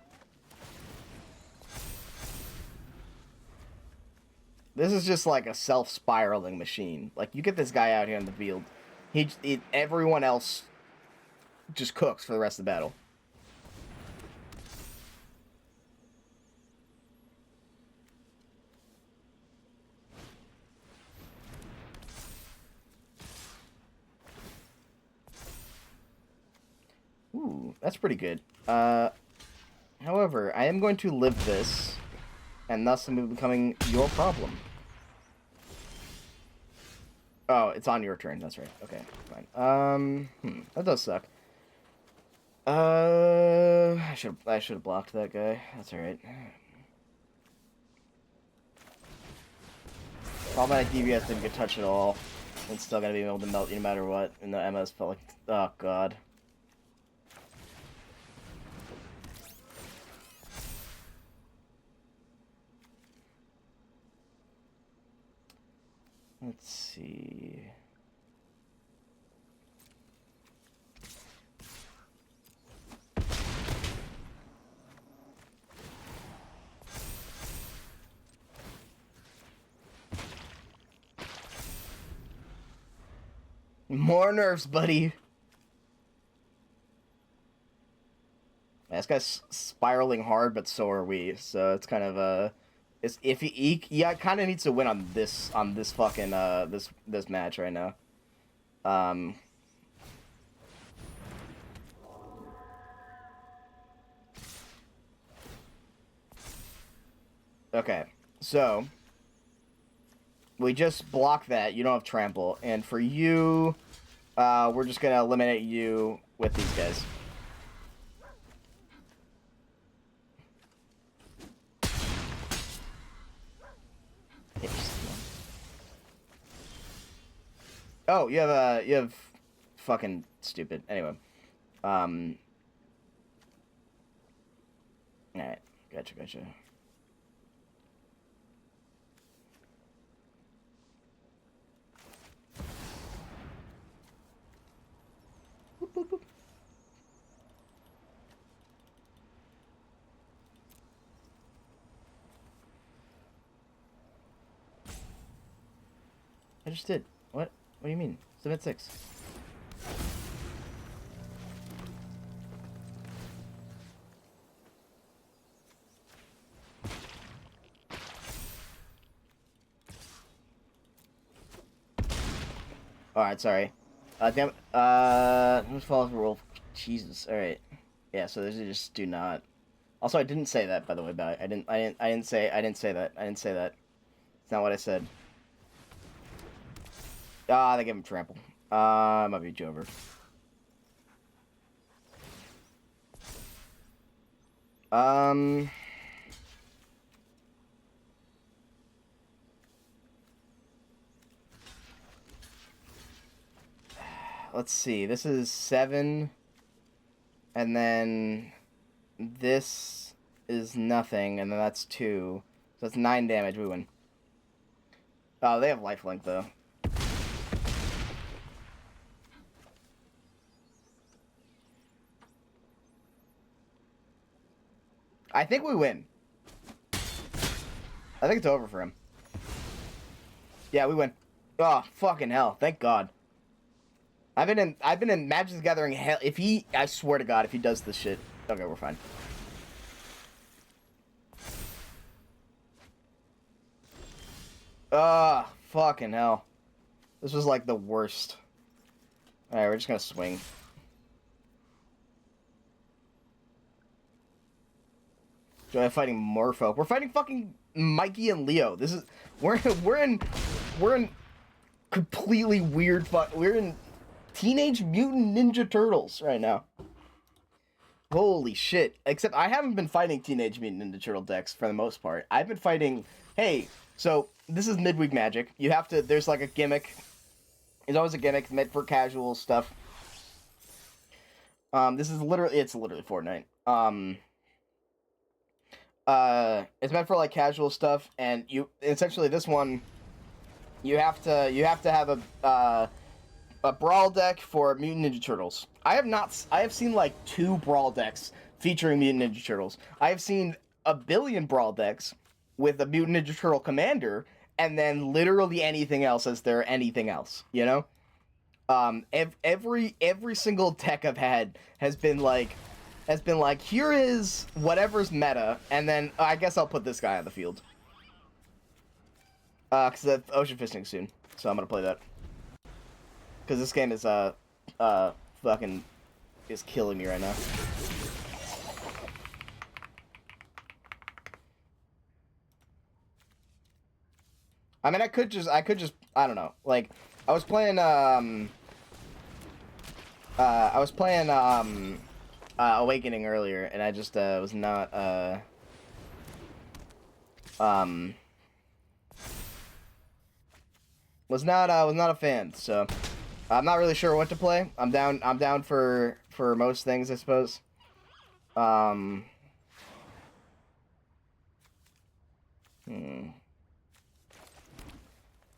This is just like a self-spiraling machine. Like, you get this guy out here in the field. Everyone else just cooks for the rest of the battle. Ooh, that's pretty good. However, I am going to live this, and thus I'm becoming your problem. Oh, it's on your turn. That's right. Okay, fine. That does suck. I should have blocked that guy. That's all right. Problematic DBS didn't get touched at all. It's still gonna be able to melt you no matter what. And the MS felt like, oh god. Let's see. More nerfs, buddy. This guy's spiraling hard, but so are we. So it's kind of it's if he kind of needs to win on this fucking this match right now. Okay, so we just block that. You don't have trample, and for you, we're just gonna eliminate you with these guys. Oh, you have fucking stupid. Anyway, all right, gotcha. Boop, boop, boop. I just did. What? What do you mean? 7-6. Alright, sorry. Damn it. Who's follows the rule? Jesus. Alright. Yeah, so those just do not. Also, I didn't say that, by the way, but I didn't say that. It's not what I said. Ah, they gave him trample. Might be Jover. Let's see. This is 7, and then this is nothing, and then that's 2. So that's 9 damage. We win. Oh, they have lifelink though. I think we win. I think it's over for him. Yeah, we win. Oh, fucking hell. Thank God. I've been in Magic the Gathering hell. I swear to God, if he does this shit, Okay, we're fine. Fucking hell. This was like the worst. Alright, we're just gonna swing. Joy fighting Morpho. We're fighting fucking Mikey and Leo. This is we're in completely weird we're in Teenage Mutant Ninja Turtles right now. Holy shit. Except I haven't been fighting Teenage Mutant Ninja Turtle decks for the most part. I've been fighting, hey, so this is midweek magic. You have to, there's like a gimmick. There's always a gimmick meant for casual stuff. This is literally, it's literally Fortnite. It's meant for like casual stuff, and you essentially this one, you have to have a brawl deck for Mutant Ninja Turtles. I have seen like 2 brawl decks featuring Mutant Ninja Turtles. I have seen a billion brawl decks with a Mutant Ninja Turtle commander, and then literally anything else as their anything else, you know? Every single deck I've had has been like, here is whatever's meta, and then I guess I'll put this guy on the field. Because that's Ocean Fisting soon, so I'm gonna play that. Because this game is, fucking, is killing me right now. I mean, I could just, I don't know, like, I was playing, Awakening earlier, and I just, was not, was not a fan, so I'm not really sure what to play. I'm down for most things, I suppose. I'm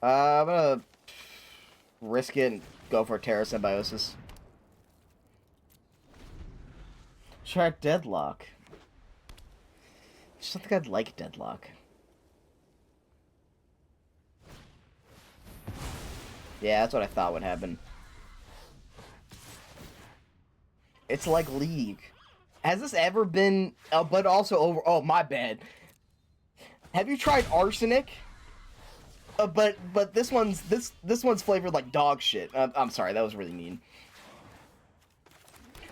gonna risk it and go for Terra Symbiosis. Try Deadlock. I just don't think I'd like Deadlock. Yeah, that's what I thought would happen. It's like League. Has this ever been... Oh, but also over... Oh, my bad. Have you tried Arsenic? But this one's flavored like dog shit. I'm sorry, that was really mean.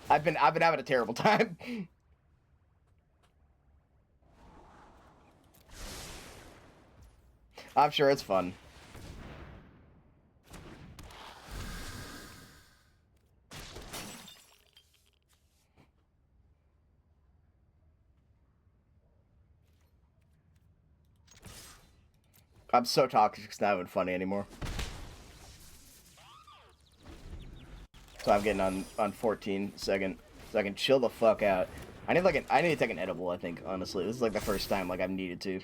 I've been having a terrible time. I'm sure it's fun. I'm so toxic, it's not even funny anymore. So I'm getting on 14 second, so I can chill the fuck out. I need to take an edible, I think, honestly. This is like the first time like I've needed to.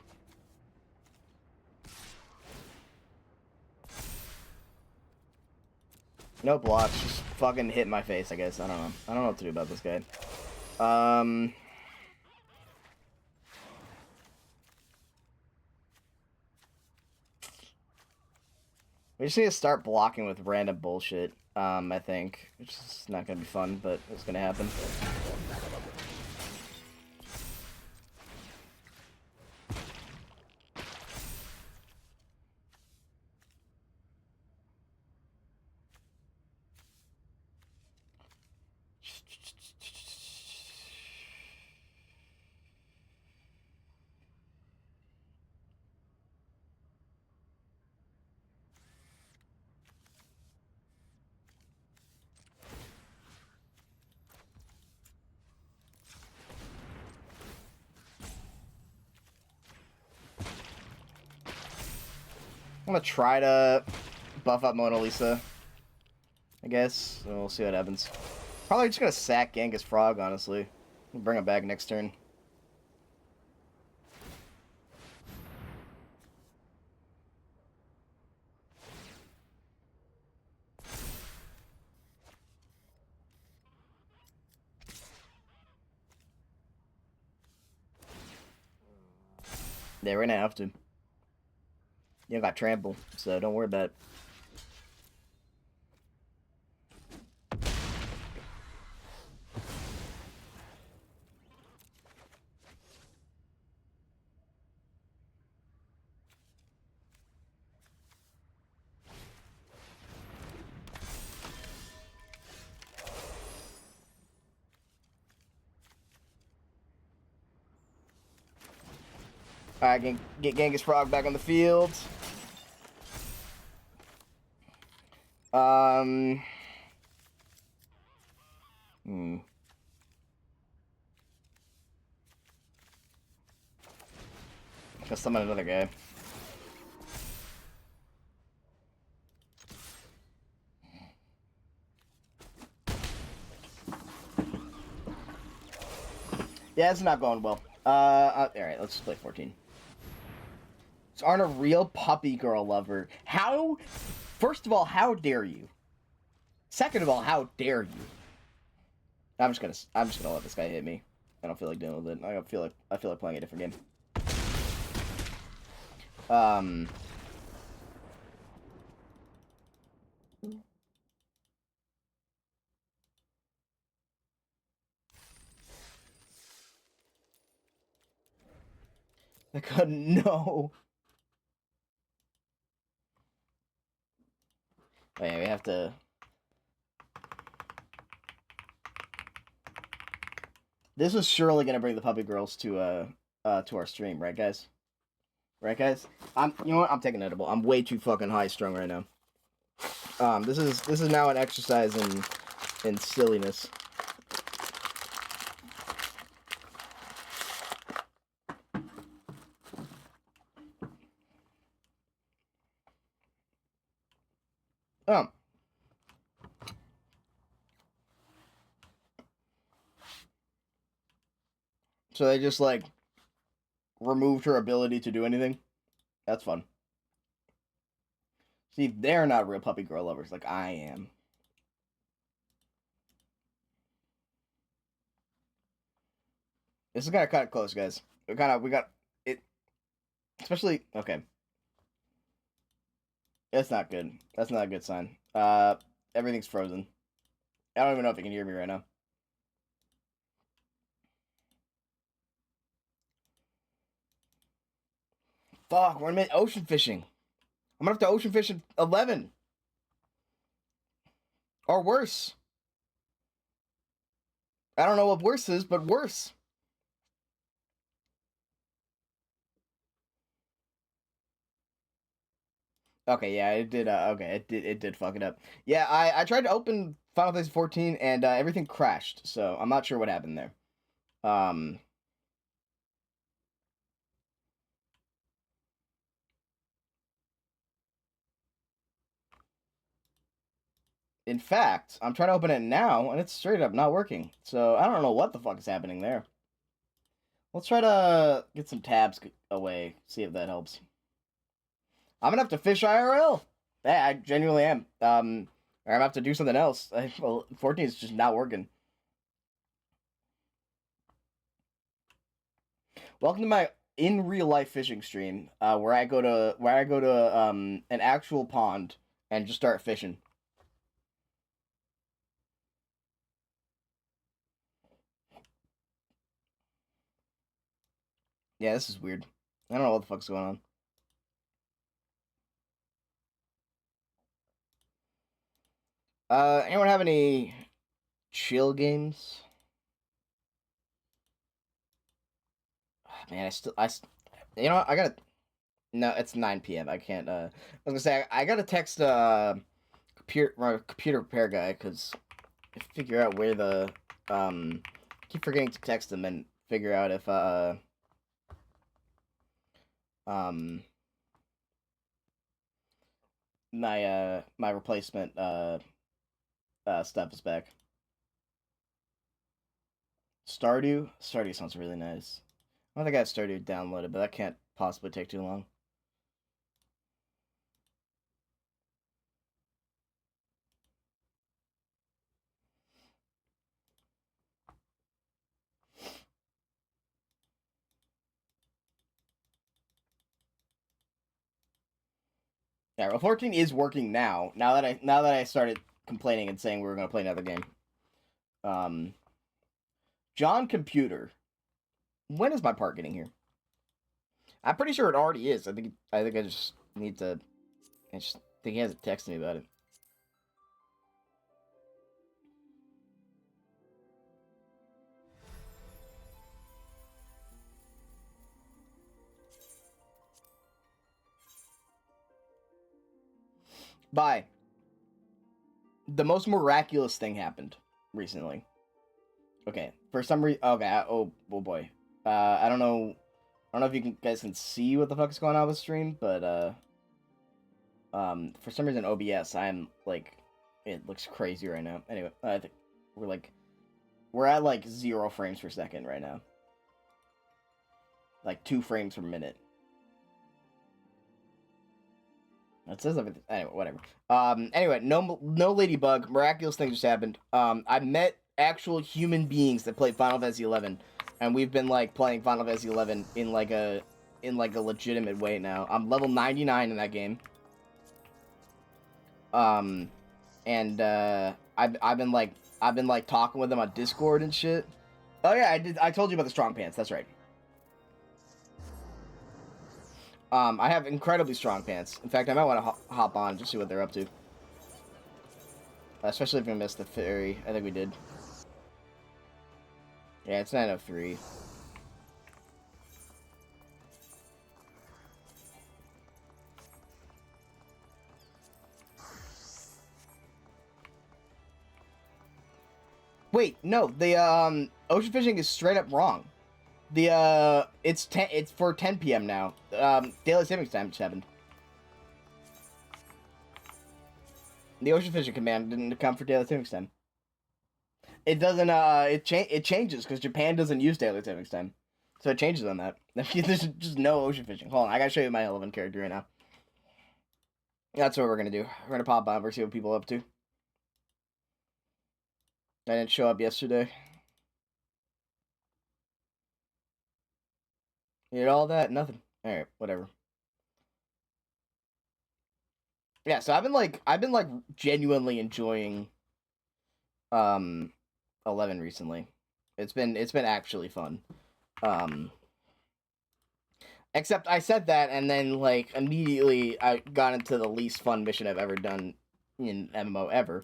No blocks, just fucking hit my face, I guess. I don't know. I don't know what to do about this guy. We just need to start blocking with random bullshit, I think. Which is not gonna be fun, but it's gonna happen. I'm gonna try to buff up Mona Lisa, I guess. So we'll see what happens. Probably just gonna sack Genghis Frog, honestly. We'll bring him back next turn. Yeah, we're gonna have to. You got trample, so don't worry about it. Alright, get Genghis Frog back on the field. Just summon another guy. Yeah, it's not going well. Alright, let's just play 14. These aren't a real puppy girl lover. How? First of all, how dare you? Second of all, how dare you? I'm just gonna let this guy hit me. I don't feel like dealing with it. I feel like playing a different game. I couldn't know. Oh, yeah, we have to. This was surely gonna bring the puppy girls to our stream, right, guys? Right, guys? You know what? I'm taking edible. I'm way too fucking high strung right now. This is now an exercise in silliness. So they just like removed her ability to do anything. That's fun. See, they're not real puppy girl lovers like I am. This is kind of close, guys. We got it, especially okay. That's not good. That's not a good sign. Everything's frozen. I don't even know if you can hear me right now. Fuck, we're in ocean fishing. I'm gonna have to ocean fish at 11. Or worse. I don't know what worse is, but worse. Okay, yeah, it did. Okay, it did fuck it up. Yeah, I tried to open Final Fantasy 14 and everything crashed. So I'm not sure what happened there. In fact, I'm trying to open it now and it's straight up not working. So I don't know what the fuck is happening there. Let's try to get some tabs away. See if that helps. I'm gonna have to fish IRL. Yeah, I genuinely am. Or I'm gonna have to do something else. Well, 14 is just not working. Welcome to my in real life fishing stream, where I go to an actual pond and just start fishing. Yeah, this is weird. I don't know what the fuck's going on. Anyone have any chill games? Man, you know what? I gotta. No, it's 9 p.m. I can't. I was gonna say I gotta text computer repair guy because figure out where the keep forgetting to text him and figure out if my replacement stuff is back. Stardew sounds really nice. I don't think I have Stardew downloaded, but that can't possibly take too long. Yeah, well, 14 is working now. Now that I started complaining and saying we were gonna play another game. John Computer. When is my part getting here? I'm pretty sure it already is. I think I just need to. I just think he hasn't texted me about it. Bye. The most miraculous thing happened recently. Okay, for some reason, okay, oh boy. I don't know if you guys can see what the fuck is going on with stream, but for some reason OBS, I'm like, it looks crazy right now. Anyway, I think we're at like 0 frames per second right now, like 2 frames per minute. That says everything. Anyway, whatever. Anyway, no ladybug. Miraculous thing just happened. I met actual human beings that play Final Fantasy 11, and we've been like playing Final Fantasy 11 in like a legitimate way now. I'm level 99 in that game. And I've been like talking with them on Discord and shit. Oh yeah, I told you about the strong pants. That's right. I have incredibly strong pants. In fact, I might want to hop on and just see what they're up to. Especially if we missed the ferry. I think we did. Yeah, it's 9:03. Wait, no, the ocean fishing is straight up wrong. The it's for 10 p.m. now. Daylight savings time 7. The ocean fishing command didn't come for daylight savings time. It doesn't it changes because Japan doesn't use daylight savings time. So it changes on that. There's just no ocean fishing. Hold on, I gotta show you my 11 character right now. That's what we're gonna do. We're gonna pop over, see what people are up to. I didn't show up yesterday. You did all that? Nothing. Alright, whatever. Yeah, so I've been like genuinely enjoying 11 recently. It's been actually fun. Except I said that and then like immediately I got into the least fun mission I've ever done in MMO ever.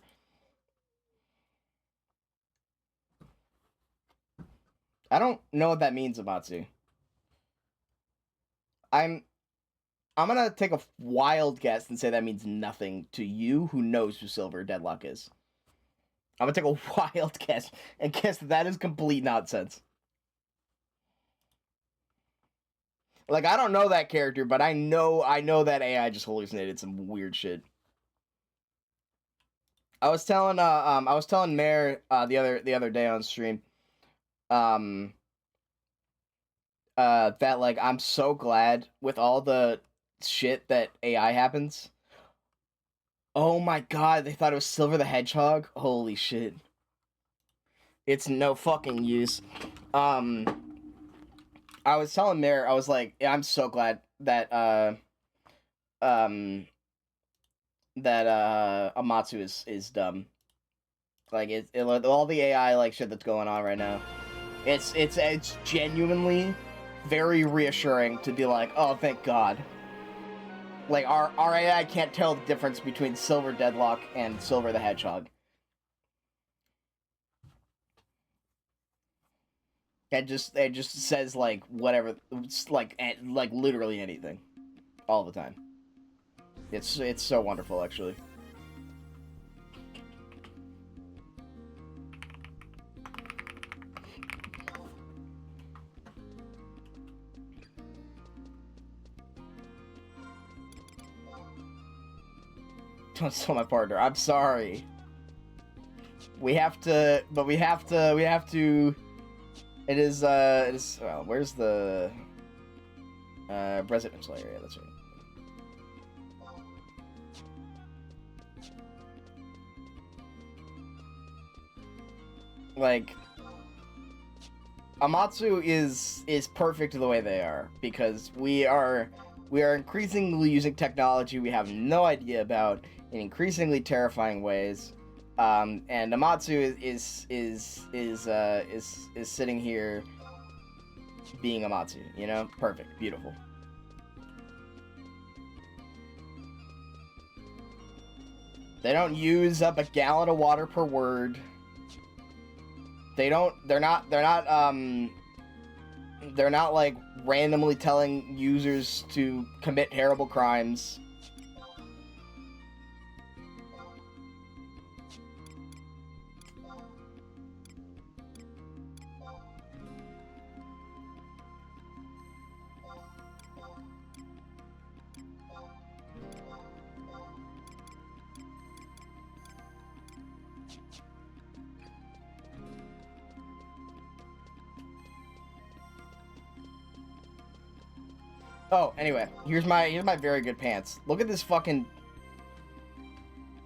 I don't know what that means, Amatsu. I'm gonna take a wild guess and say that means nothing to you who knows who Silver Deadlock is. I'm gonna take a wild guess and guess that is complete nonsense. Like, I don't know that character, but I know that AI just hallucinated some weird shit. I was telling Mare the other day on stream that like I'm so glad with all the shit that AI happens. Oh my god, they thought it was Silver the Hedgehog? Holy shit. It's no fucking use. I was telling Mare, I was like, yeah, I'm so glad that Amatsu is dumb. Like it all the AI like shit that's going on right now. It's genuinely very reassuring to be like, oh, thank God. Like our AI can't tell the difference between Silver Deadlock and Silver the Hedgehog. It just says like whatever, like literally anything, all the time. It's so wonderful, actually. Don't tell my partner. I'm sorry. We have to. It is, well, where's the, residential area, that's right. Like, Amatsu is perfect the way they are, because we are increasingly using technology we have no idea about in increasingly terrifying ways. And Amatsu is sitting here being Amatsu, you know? Perfect. Beautiful. They don't use up a gallon of water per word. They're not like randomly telling users to commit terrible crimes. Oh, anyway, here's my very good pants. Look at this fucking.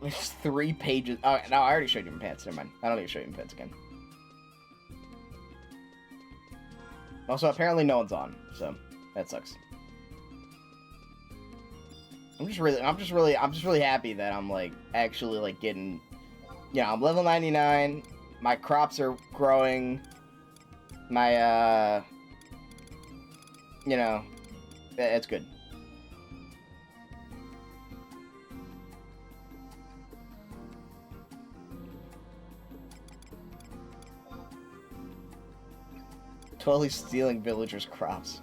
It's 3 pages. Oh no, I already showed you my pants. Never mind. I don't need to show you my pants again. Also, apparently no one's on, so that sucks. I'm just really happy that I'm like actually like getting. Yeah, I'm level 99. My crops are growing. My you know, it's good. Totally stealing villagers' crops.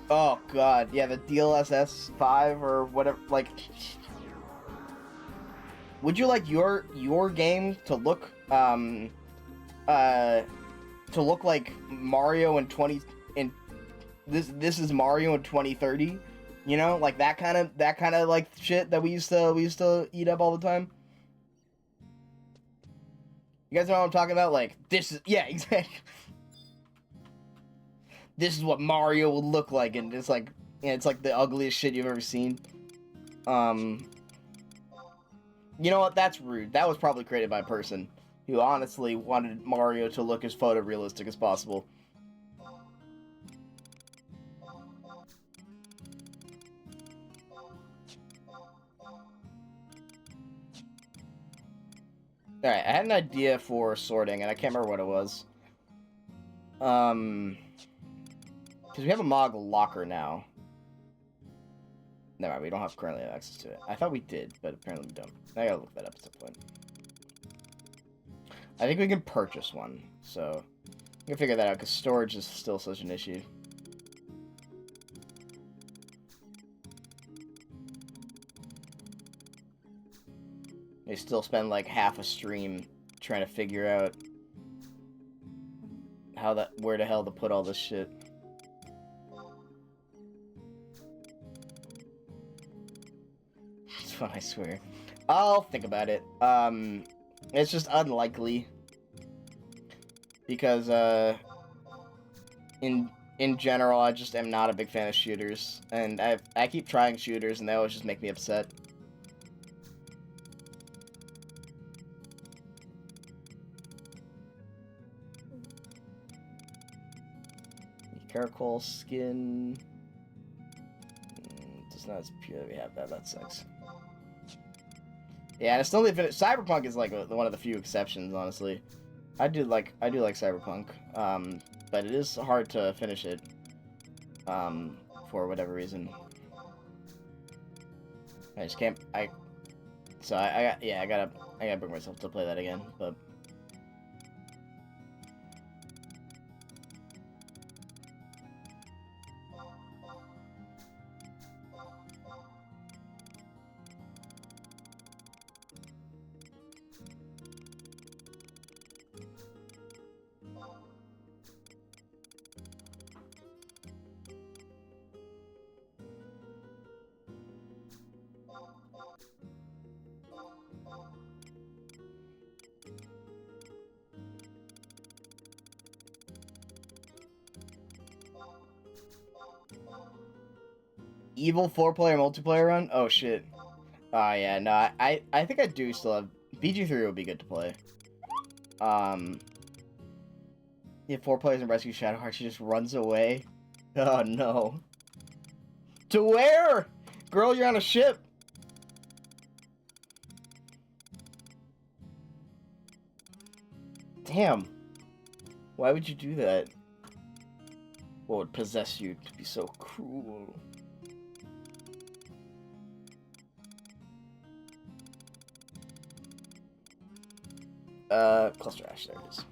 Oh god, yeah, the DLSS 5 or whatever, like... Would you like your game to look, like Mario in this is Mario in 2030? You know, like that kind of like shit that we used to eat up all the time? You guys know what I'm talking about? Like, this is... Yeah, exactly. This is what Mario would look like, and it's like... Yeah, it's like the ugliest shit you've ever seen. You know what? That's rude. That was probably created by a person who honestly wanted Mario to look as photorealistic as possible. Alright, I had an idea for sorting, and I can't remember what it was. Because we have a Mog locker now. Never mind, we don't currently have access to it. I thought we did, but apparently we don't. I gotta look that up at some point. I think we can purchase one, so... we can figure that out, because storage is still such an issue. They still spend like half a stream trying to figure out where the hell to put all this shit. It's fun, I swear. I'll think about it. It's just unlikely because in general, I just am not a big fan of shooters, and I keep trying shooters, and they always just make me upset. Caracol skin does not appear we have that. That sucks. Yeah, and I still need to finish. Cyberpunk is like one of the few exceptions, honestly. I do like Cyberpunk, but it is hard to finish it for whatever reason. I just can't. I gotta bring myself to play that again, but. Evil 4-player multiplayer run? Oh shit. Oh yeah, no, I think I do still have... BG3 would be good to play. Yeah, 4 players in Rescue Shadowheart, she just runs away. Oh no. To where? Girl, you're on a ship. Damn. Why would you do that? What would possess you to be so cruel? Cluster Ash, there it is.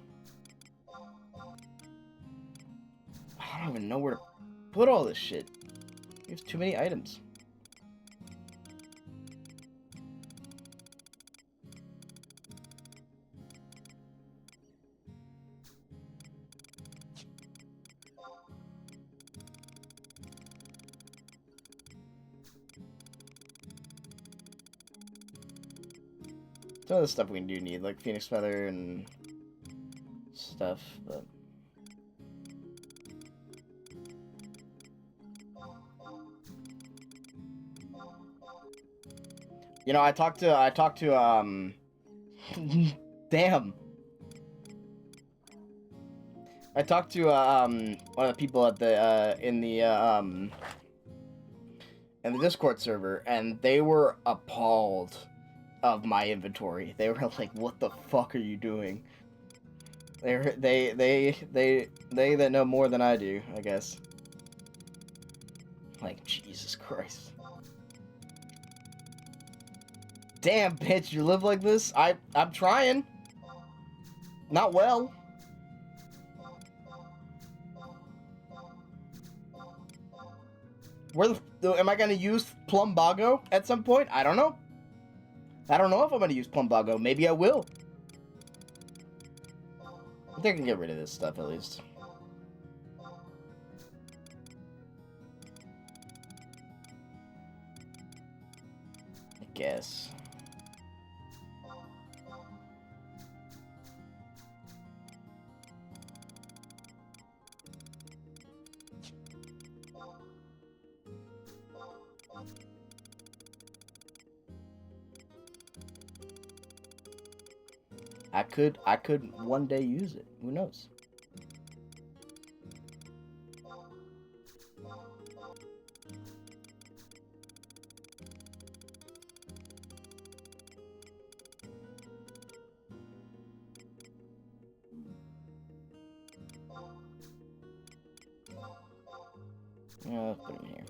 I don't even know where to put all this shit. We have too many items. Some of the stuff we do need, like Phoenix Feather and stuff, but... You know, I talked to damn. I talked to one of the people at the in the Discord server, and they were appalled of my inventory. They were like, "What the fuck are you doing?" They that know more than I do, I guess. Like, Jesus Christ. Damn, bitch, you live like this? I'm trying. Not well. Where the am I gonna use Plumbago at some point? I don't know. I don't know if I'm gonna use Plumbago. Maybe I will. I think I can get rid of this stuff at least. I guess. I could one day use it. Who knows? Yeah, let's put him here.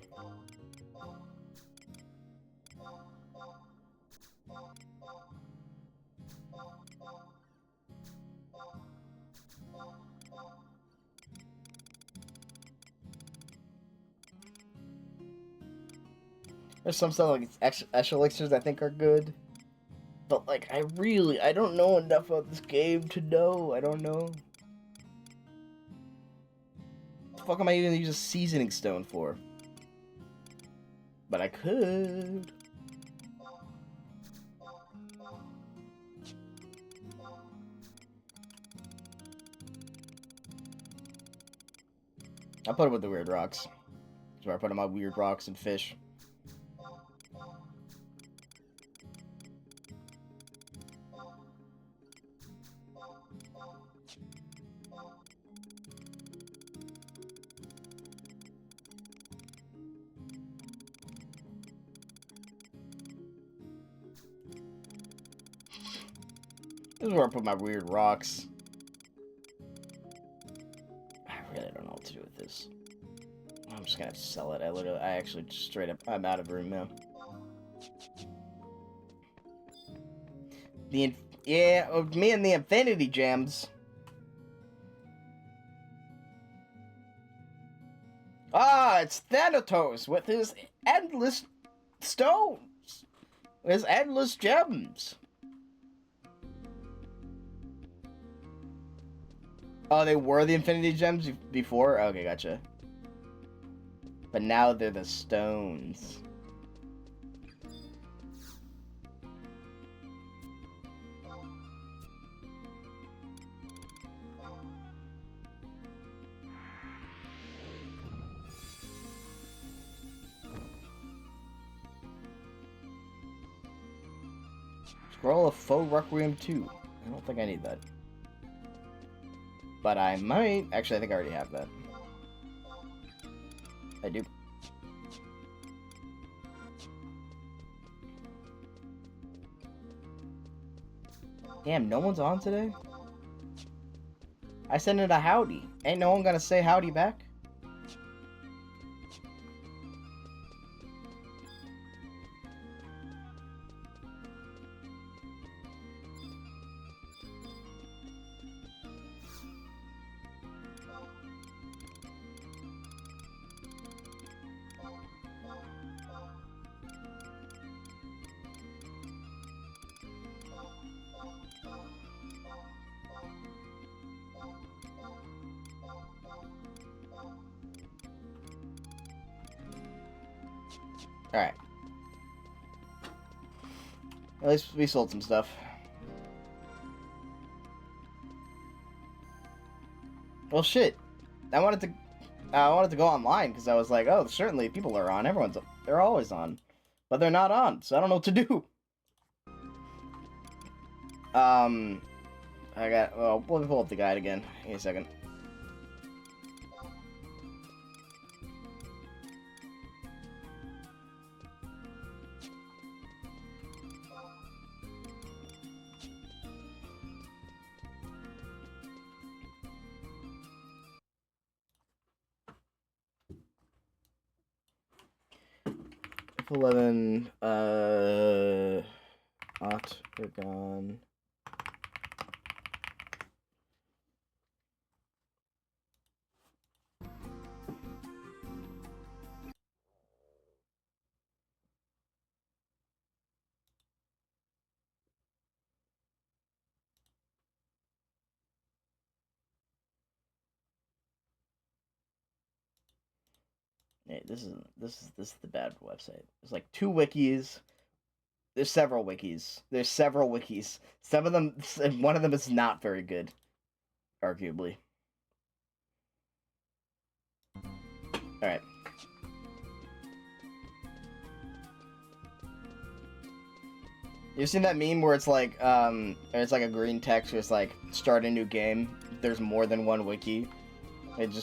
There's some stuff like extra elixirs I think are good. But like I don't know enough about this game to know. I don't know. What the fuck am I even gonna use a seasoning stone for? But I could. I'll put it with the weird rocks. That's where I put in my weird rocks and fish. This is where I put my weird rocks. I really don't know what to do with this. I'm just gonna have to sell it. I actually just straight up, I'm out of room now. Me and the Infinity Gems. Ah, it's Thanatos with his endless stones. His endless gems. Oh, they were the Infinity Gems before? Okay, gotcha. But now they're the stones. Scroll of Faux Requiem 2. I don't think I need that. But I might. Actually, I think I already have that. I do. Damn, no one's on today? I sent it a howdy. Ain't no one gonna say howdy back? Alright. At least we sold some stuff. Well, shit. I wanted to go online because I was like, oh, certainly people are on. They're always on. But they're not on, so I don't know what to do. I got. Well, let me pull up the guide again. Give me a second. F11. Octagon. Hey, this is the bad website. There's like 2 wikis. There's several wikis. There's several wikis. Some of them, one of them is not very good, arguably. All right. You seen that meme where it's like a green text where it's like start a new game. There's more than one wiki. It's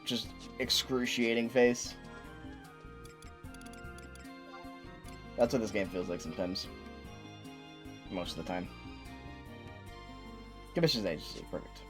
just excruciating face. That's what this game feels like sometimes. Most of the time. Commissions Agency, perfect.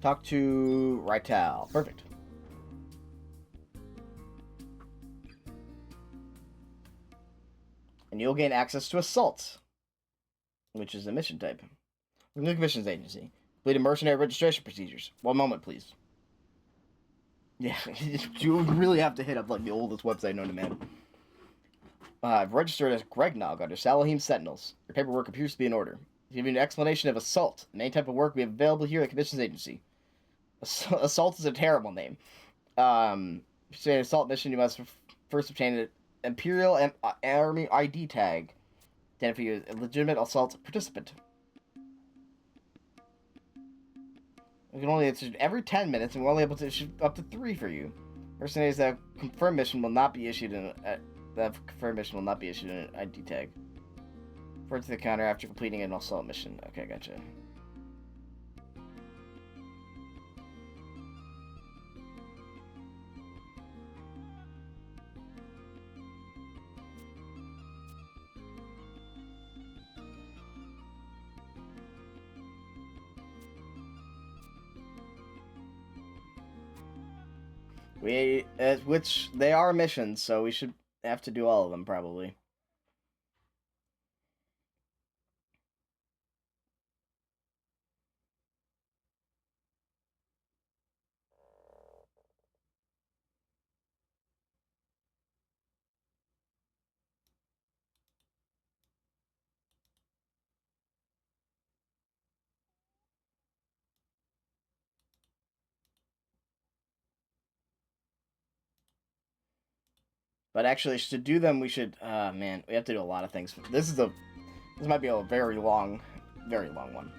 Talk to Rytal. Perfect. And you'll gain access to Assault, which is a mission type. New Commissions Agency. Completed mercenary registration procedures. 1 moment, please. Yeah, you really have to hit up like the oldest website known to man. I've registered as Greg Nog under Salahim Sentinels. Your paperwork appears to be in order. To give you an explanation of Assault, the main type of work we have available here at the Commissions Agency. Assault is a terrible name. To say an assault mission, you must first obtain an Imperial Army ID tag to identify you as a legitimate assault participant. We can only issue every 10 minutes, and we're only able to issue up to 3 for you. Mercenaries that confirmed mission will not be issued an ID tag. Refer to the counter after completing an assault mission. Okay, gotcha. Which they are missions, so we should have to do all of them, probably. But actually, to do them, we should. Man, we have to do a lot of things. This might be a very long one.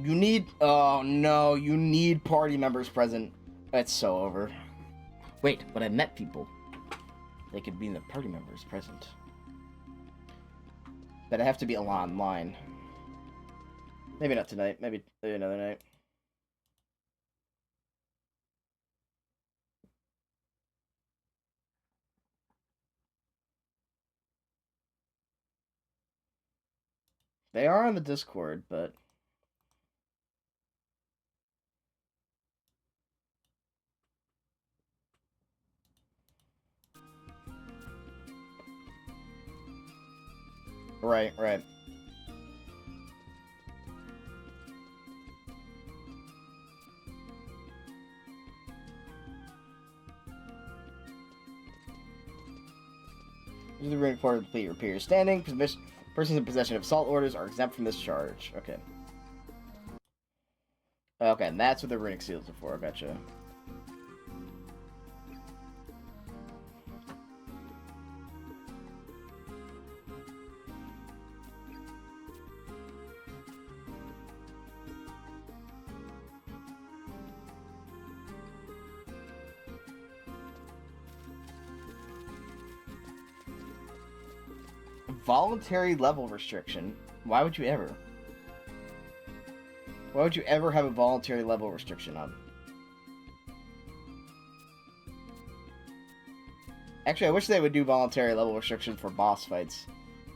You need. Oh no, you need party members present. It's so over. Wait, but I met people. They could be the party members present. But I have to be online. Maybe not tonight. Maybe another night. They are on the Discord, but... Right. reported complete repair standing. Persons in possession of assault orders are exempt from this charge. Okay. Okay, and that's what the runic seals are for. Gotcha. Voluntary level restriction. Why would you ever? Why would you ever have a voluntary level restriction on? Actually, I wish they would do voluntary level restrictions for boss fights.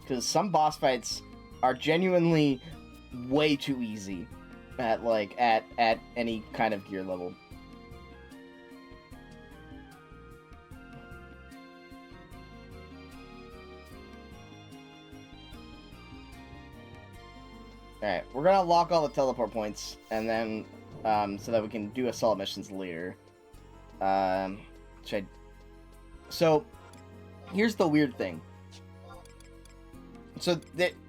Because some boss fights are genuinely way too easy at, like, at any kind of gear level. Alright, we're gonna lock all the teleport points, and then, so that we can do assault missions later. So, here's the weird thing. So,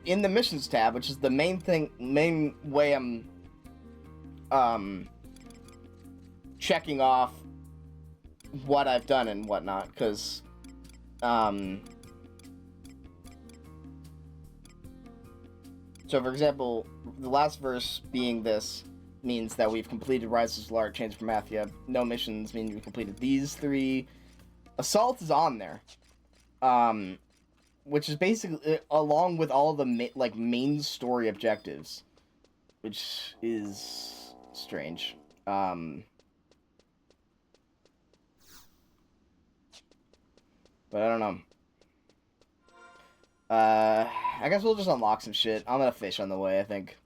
in the missions tab, which is the main way I'm, checking off what I've done and whatnot, because, so, for example, the last verse being this means that we've completed Rise of Solar, Chains for Mafia. No missions mean we've completed these 3. Assault is on there. Which is basically along with all the main story objectives. Which is strange. But I don't know. I guess we'll just unlock some shit. I'm gonna fish on the way, I think.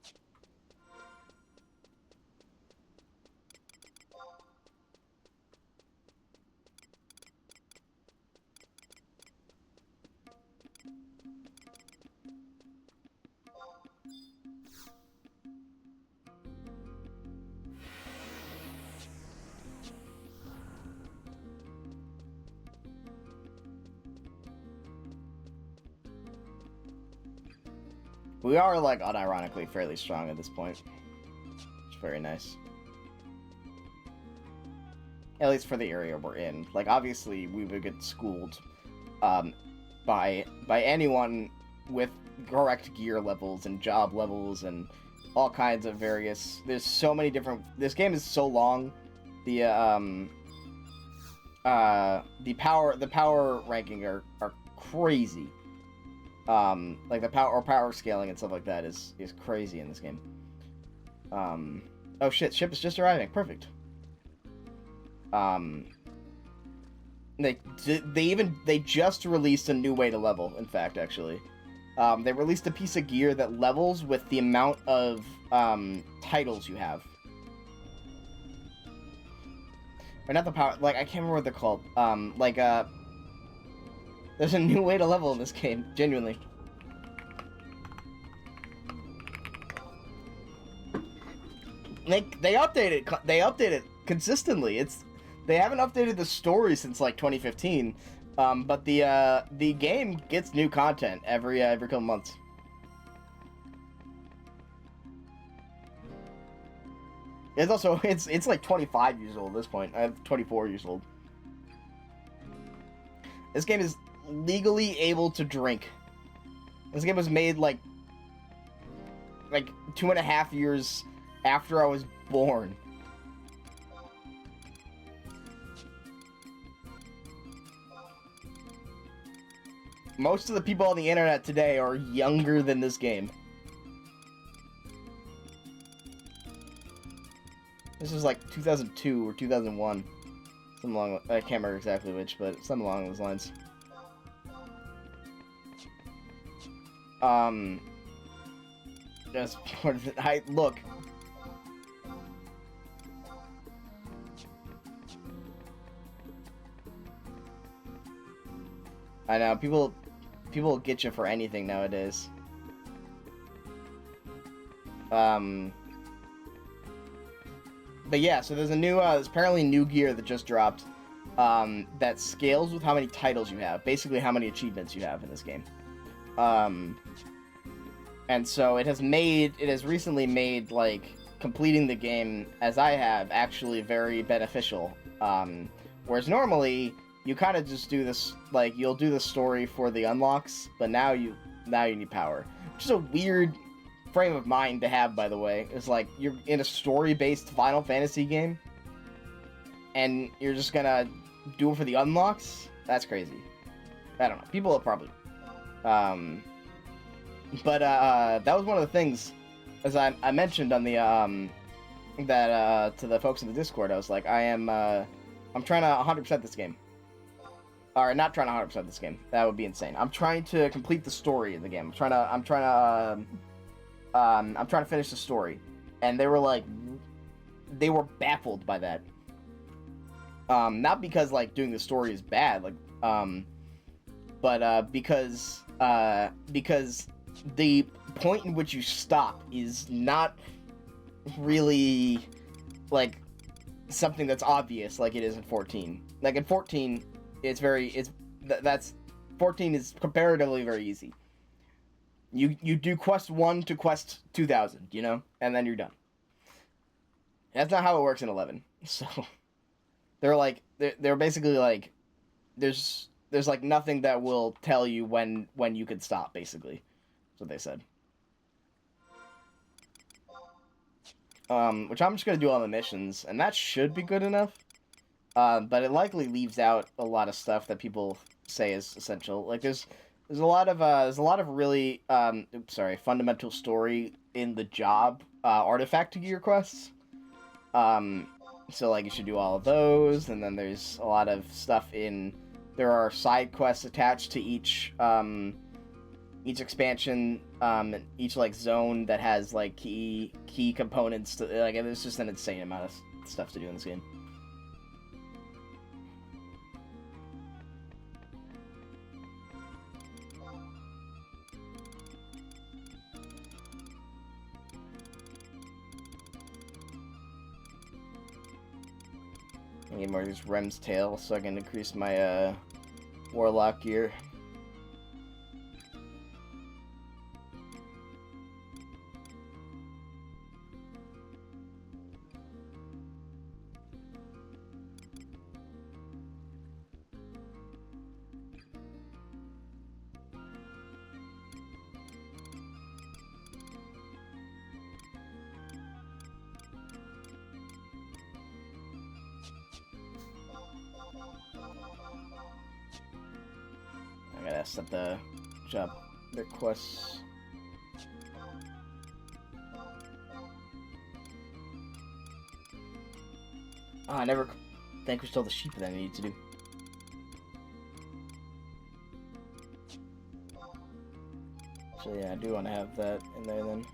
We are, like, unironically fairly strong at this point. It's very nice. At least for the area we're in. Like, obviously, we would get schooled by anyone with correct gear levels and job levels and all kinds of various... There's so many different... This game is so long. The power ranking are crazy. Like the power scaling and stuff like that is crazy in this game. Oh shit, ship is just arriving. Perfect. They just released a new way to level, in fact, actually. They released a piece of gear that levels with the amount of titles you have. Or not the power, like, I can't remember what they're called. There's a new way to level in this game, genuinely. They update it consistently. They haven't updated the story since like 2015, but the game gets new content every couple months. It's also it's like 25 years old at this point. I'm 24 years old. This game is legally able to drink. This game was made like 2.5 years after I was born. Most of the people on the internet today are younger than this game. This was like 2002 or 2001. Something along, I can't remember exactly which, but something along those lines. Just look. I know people will get you for anything nowadays. But yeah, so there's a new, there's apparently new gear that just dropped. that scales with how many titles you have, basically how many achievements you have in this game. And so it has recently made, like, completing the game, as I have, actually very beneficial. Whereas normally, you kind of just do this, like, you'll do the story for the unlocks, but now you need power. Which is a weird frame of mind to have, by the way. It's like, you're in a story-based Final Fantasy game, and you're just gonna do it for the unlocks? That's crazy. I don't know. People are probably... But that was one of the things, as I mentioned on the to the folks in the Discord. I was like, I'm trying to 100% this game, or not trying to 100% this game. That would be insane. I'm trying to complete the story of the game. I'm trying to finish the story, and they were baffled by that. Not because like doing the story is bad, like but because the point in which you stop is not really, like, something that's obvious like it is in 14. Like, in 14, 14 is comparatively very easy. You do quest 1 to quest 2000, you know? And then you're done. That's not how it works in 11. So, they're basically, like, there's like, nothing that will tell you when you can stop, basically. What they said. Which I'm just gonna do all the missions, and that should be good enough. But it likely leaves out a lot of stuff that people say is essential. Like there's a lot of really fundamental story in the job artifact gear quests. So like you should do all of those, and then there's a lot of stuff there are side quests attached to each expansion, each like zone that has like key components to, like, there's just an insane amount of stuff to do in this game. I need more of this Rem's Tail so I can increase my Warlock gear. I gotta set the job requests. Oh, I never vanquished all the sheep that I needed to do. So yeah, I do want to have that in there then.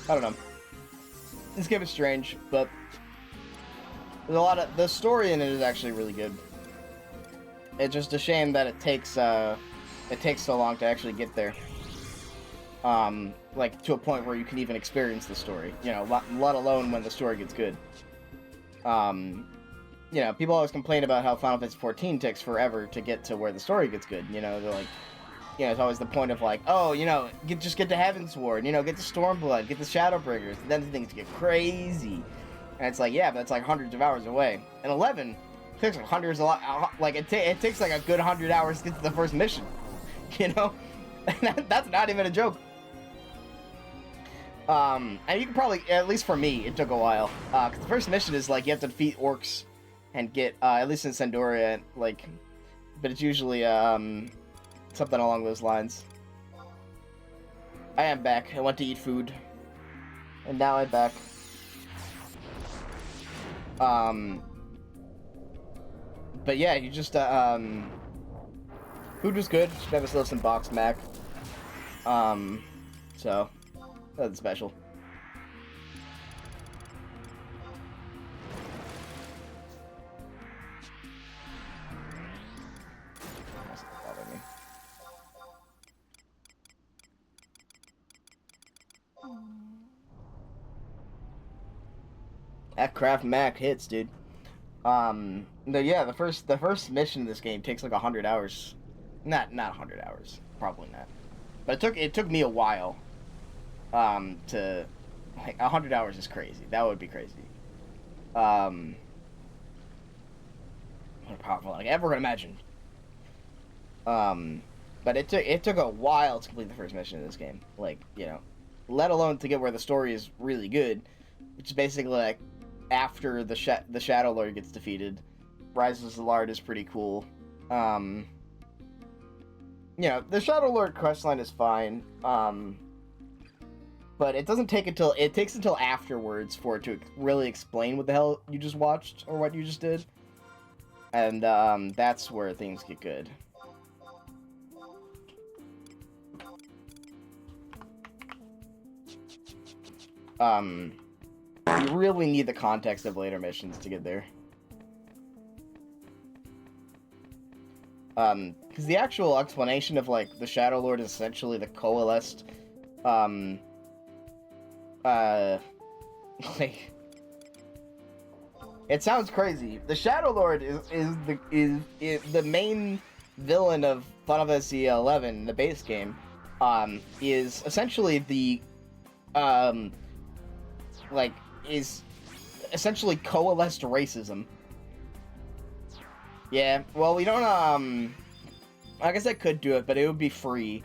I don't know. This game is strange, but there's the story in it is actually really good. It's just a shame that it takes so long to actually get there. Like to a point where you can even experience the story, you know, let alone when the story gets good. You know, people always complain about how Final Fantasy XIV takes forever to get to where the story gets good. You know, they're like, you know, it's always the point of like, oh, you know, just get the Heavensward, you know, get the Stormblood, get the Shadowbringers, and then things get crazy. And it's like, yeah, but it's like hundreds of hours away. And 11 takes like hundreds a lot, like it takes like a good 100 hours to get to the first mission, you know? And that's not even a joke. And you can probably, at least for me, it took a while. Cause the first mission is like, you have to defeat orcs and get, at least in Sandoria, like, but it's usually, something along those lines. I am back. I went to eat food. And now I'm back. But yeah, you just, food was good. Just got myself some boxed mac. So, nothing special. That's not bothering me. That Kraft Mac hits, dude. No, yeah, the first mission in this game takes like 100 hours. Not 100 hours, probably not. But it took me a while. To like 100 hours is crazy. That would be crazy. What a powerful like ever imagine. But it took a while to complete the first mission in this game. Like, you know, let alone to get where the story is really good, which is basically like after the Shadow Lord gets defeated. Rises the Lord is pretty cool. You know, the Shadow Lord questline is fine. But it takes until afterwards for it to really explain what the hell you just watched or what you just did. And that's where things get good. You really need the context of later missions to get there. Because the actual explanation of, like, the Shadow Lord is essentially the coalesced, like, it sounds crazy. The Shadow Lord is the main villain of Final Fantasy XI, the base game, is essentially the, like, is essentially coalesced racism. Yeah, well, we don't, I guess I could do it, but it would be free.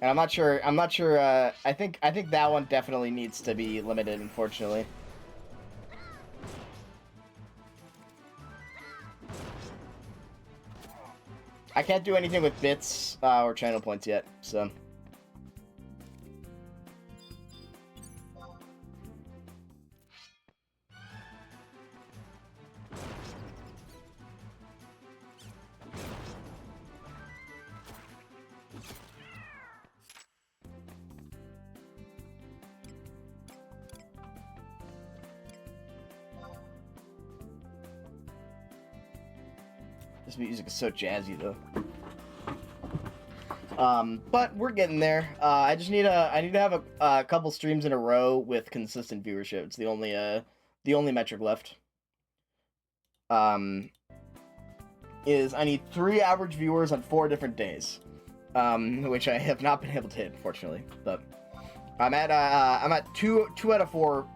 And I'm not sure, I think that one definitely needs to be limited, unfortunately. I can't do anything with bits, or channel points yet, so... This music is so jazzy, though. But we're getting there. I just need to have a couple streams in a row with consistent viewership. It's the only metric left. Is I need 3 average viewers on 4 different days, which I have not been able to hit, unfortunately. But I'm at 2 out of 4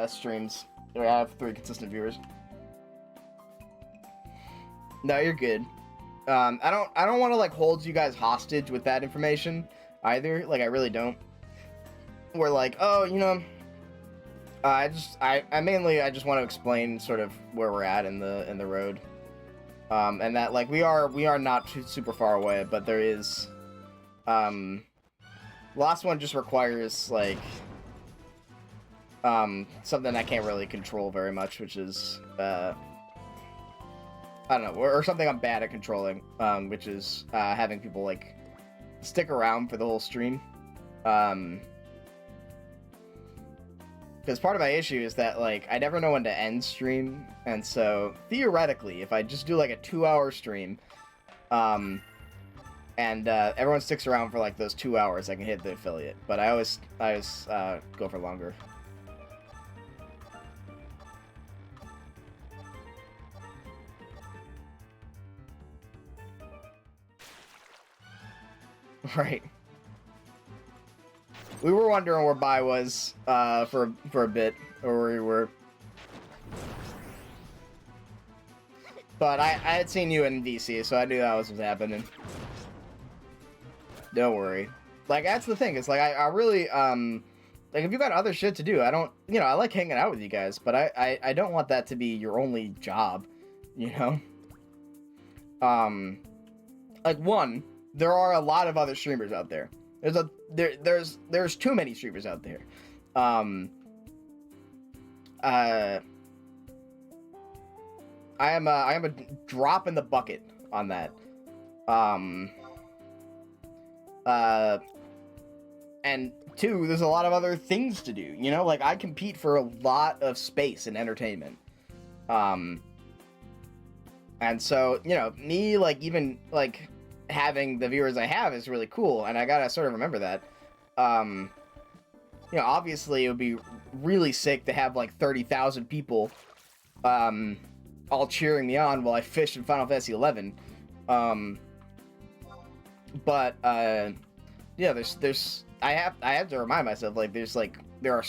streams where I have 3 consistent viewers. No, you're good. I don't want to, like, hold you guys hostage with that information either. Like, I really don't. We're like, oh, you know, I mainly just want to explain sort of where we're at in the road. And that, like, we are not too super far away, but there is, the last one just requires, like, something I can't really control very much, which is, I don't know, or something I'm bad at controlling, which is, having people, like, stick around for the whole stream. Because part of my issue is that, like, I never know when to end stream, and so, theoretically, if I just do, like, a 2-hour stream, and, everyone sticks around for, like, those 2 hours, I can hit the affiliate, but I always go for longer. Right. We were wondering where Bai was for a bit, or where we were. But I had seen you in VC, so I knew that was happening. Don't worry. Like, that's the thing. It's like, I really, like, if you got other shit to do, I don't, you know, I like hanging out with you guys, but I don't want that to be your only job, you know? Like, one, there are a lot of other streamers out there. There's too many streamers out there. I am a drop in the bucket on that. And two, there's a lot of other things to do, you know? Like, I compete for a lot of space in entertainment. And so, you know, me, like, even, like, having the viewers I have is really cool, and I gotta sort of remember that. You know, obviously, it would be really sick to have, like, 30,000 people, all cheering me on while I fish in Final Fantasy XI. But, yeah, I have to remind myself, like, there are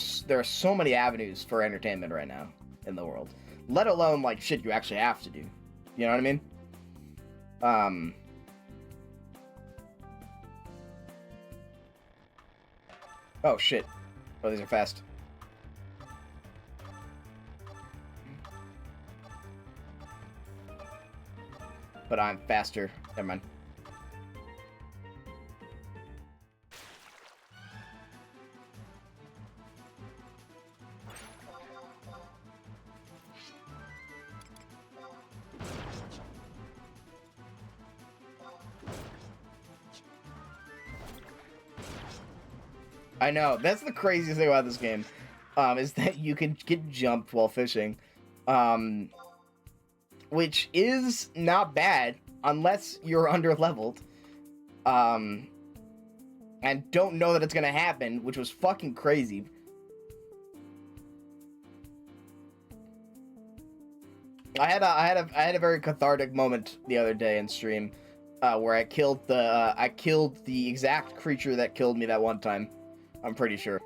so many avenues for entertainment right now in the world, let alone, like, shit you actually have to do. You know what I mean? Oh, shit. Oh, these are fast. But I'm faster. Never mind. I know, that's the craziest thing about this game, is that you can get jumped while fishing, which is not bad, unless you're under-leveled, and don't know that it's gonna happen, which was fucking crazy. I had a very cathartic moment the other day in stream, where I killed the exact creature that killed me that one time. I'm pretty sure.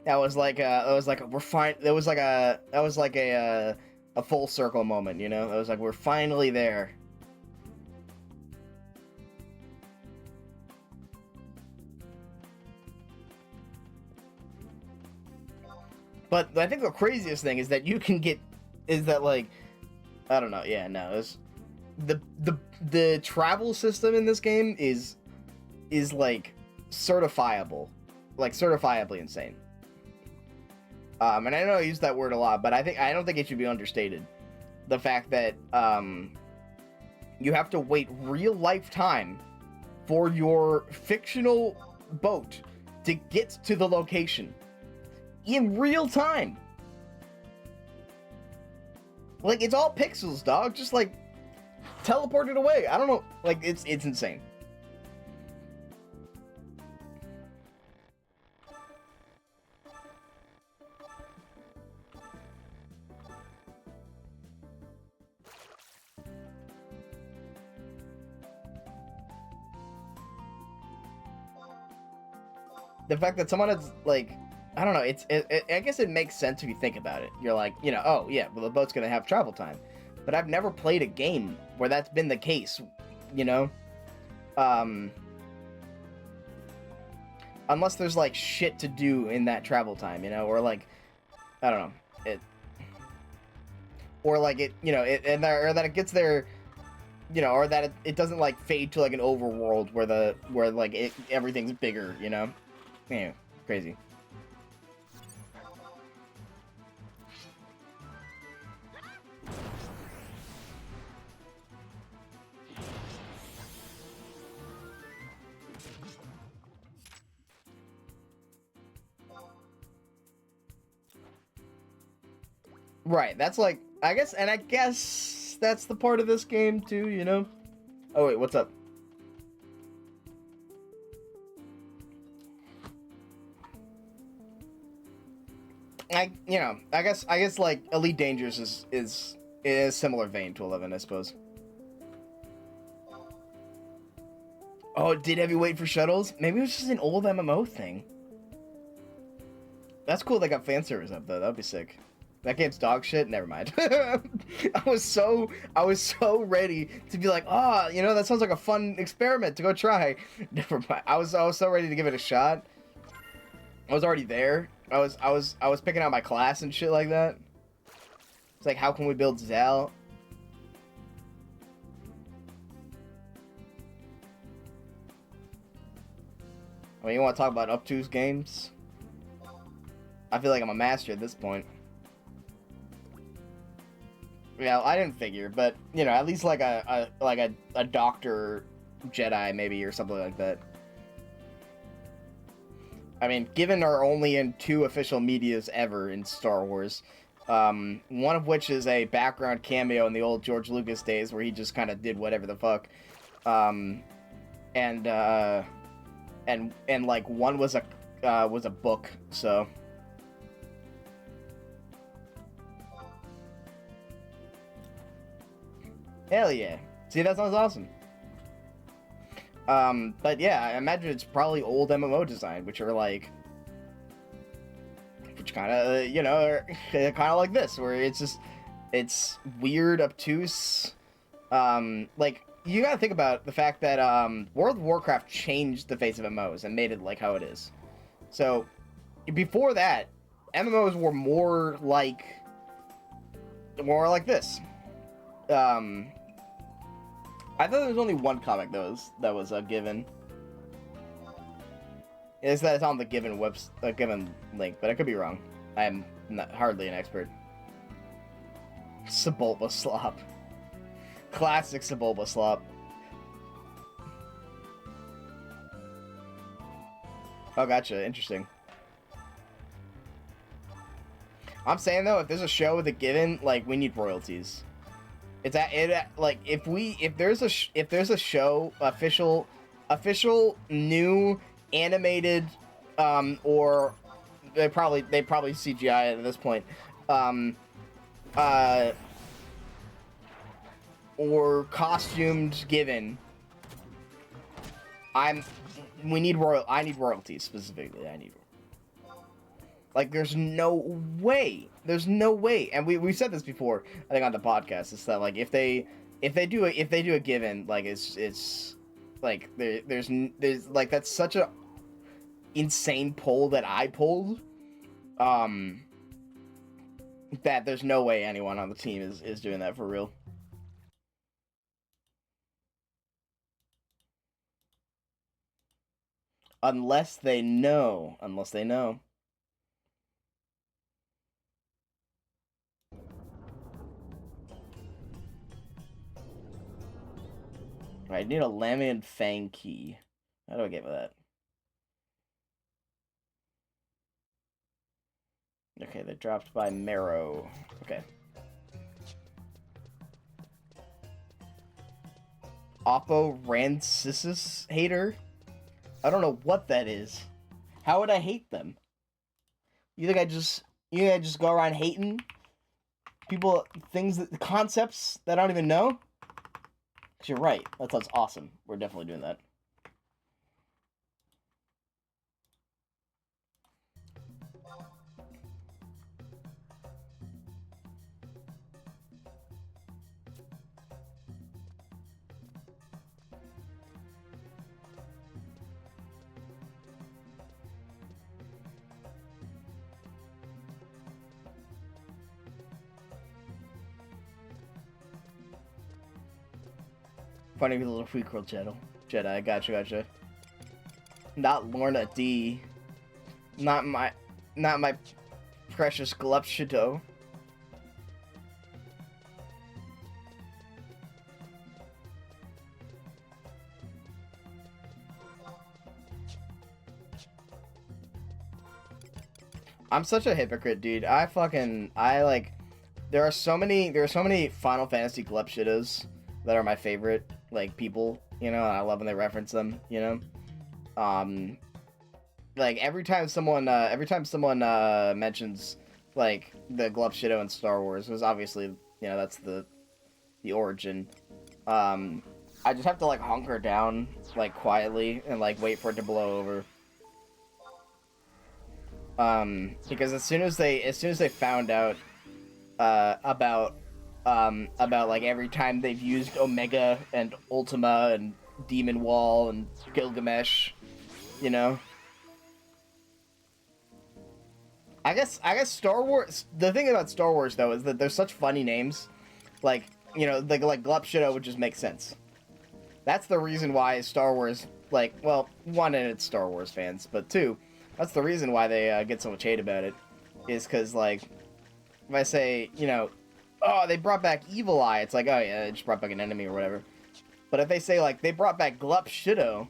That was like we're fine. That was like a full circle moment, you know. It was like we're finally there. But I think the craziest thing is that you can get like, I don't know. Yeah, no, it's the travel system in this game is like certifiable, like certifiably insane. And I know I use that word a lot, but I don't think it should be understated. The fact that you have to wait real life time for your fictional boat to get to the location in real time. Like, it's all pixels, dog. Just like teleport it away. I don't know. Like, it's insane. The fact that someone has, like, I don't know, I guess it makes sense if you think about it. You're like, you know, oh, yeah, well, the boat's gonna have travel time. But I've never played a game where that's been the case, you know? Unless there's, like, shit to do in that travel time, you know? Or, like, I don't know, or, like, it, you know, or that it gets there, you know, or that it doesn't, like, fade to, like, an overworld where like, everything's bigger, you know? Yeah, crazy. Right, that's like, I guess that's the part of this game too, you know? Oh wait, what's up? I guess like Elite Dangerous is similar vein to 11, I suppose. Oh, did Heavyweight for shuttles? Maybe it was just an old MMO thing. That's cool they got fan service up though. That'd be sick. That game's dog shit. Never mind. I was so ready to be like, oh, you know, that sounds like a fun experiment to go try. Never mind. I was so ready to give it a shot. I was already there. I was picking out my class and shit like that. It's like, how can we build Zal? I mean, you want to talk about obtuse games? I feel like I'm a master at this point. Yeah, I didn't figure, but you know, at least like a doctor Jedi maybe or something like that. I mean, given our only in 2 official medias ever in Star Wars, one of which is a background cameo in the old George Lucas days where he just kind of did whatever the fuck, and like one was a book, so. Hell yeah. See, that sounds awesome. But yeah, I imagine it's probably old MMO design, which are like, which kind of, you know, are kind of like this, where it's weird, obtuse. Like, you gotta think about the fact that, World of Warcraft changed the face of MMOs and made it like how it is. So, before that, MMOs were more like this. I thought there was only one comic that was given. Is that it's on the given given link, but I could be wrong. I am hardly an expert. Sebulba slop. Classic Sebulba slop. Oh, gotcha. Interesting. I'm saying though, if there's a show with a given, like, we need royalties. It's like if there's a show official new animated or they probably CGI at this point or costumed given, I need royalties specifically. Like, there's no way, and we said this before, I think on the podcast, is that like if they do a given, like it's like there's like, that's such a insane poll that I pulled, that there's no way anyone on the team is doing that for real. Unless they know. I need a Lamian Fang key. How do I get that? Okay, they're dropped by Marrow. Okay. Oppo Rancisis hater? I don't know what that is. How would I hate them? You think I just go around hating people, concepts that I don't even know? 'Cause you're right. That sounds awesome. We're definitely doing that. Funny little prequel Jedi. Gotcha. Not Lorna D. Not my precious Glupshido. I'm such a hypocrite, dude. There are so many Final Fantasy Glupshidos that are my favorite, like, people, you know, and I love when they reference them, you know. Like, every time someone mentions, like, the Glupshido in Star Wars, because obviously, you know, that's the origin. I just have to like hunker down like quietly and like wait for it to blow over. Because as soon as they found out about like every time they've used Omega and Ultima and Demon Wall and Gilgamesh, you know. I guess Star Wars. The thing about Star Wars though is that there's such funny names, like you know, like Glup Shido would just make sense. That's the reason why Star Wars, like, well, one, and it's Star Wars fans, but two, that's the reason why they get so much hate about it, is because like, if I say, you know, oh, they brought back Evil Eye, it's like, oh yeah, they just brought back an enemy or whatever. But if they say like they brought back Glup Shido,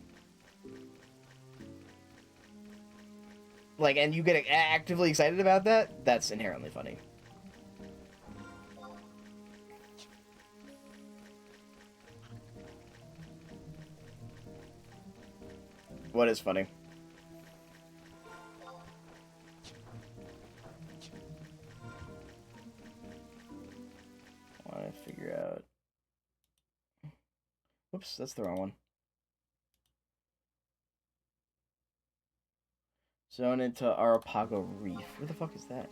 like, and you get actively excited about that, that's inherently funny. What is funny? I want to figure out. Whoops, that's the wrong one. Zone into Arapago Reef. Where the fuck is that?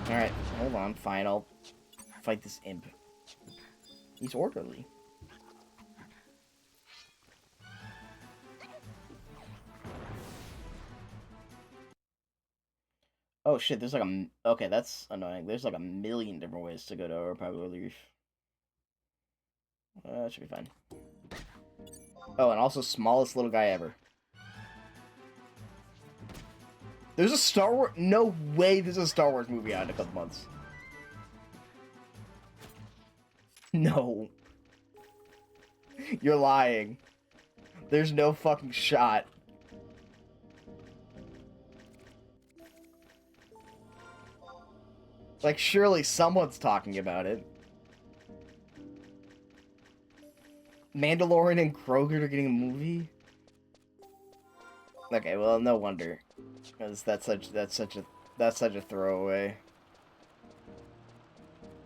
Alright, hold on, fine, I'll fight this imp. He's orderly. Oh shit, there's like a... Okay, that's annoying. There's like a million different ways to go to Arapago Reef. That should be fine. Oh, and also smallest little guy ever. There's a Star Wars... No way there's a Star Wars movie out in a couple months. No. You're lying. There's no fucking shot. Like, surely someone's talking about it. Mandalorian and Grogu are getting a movie? Okay, well, no wonder. Because that's such a throwaway.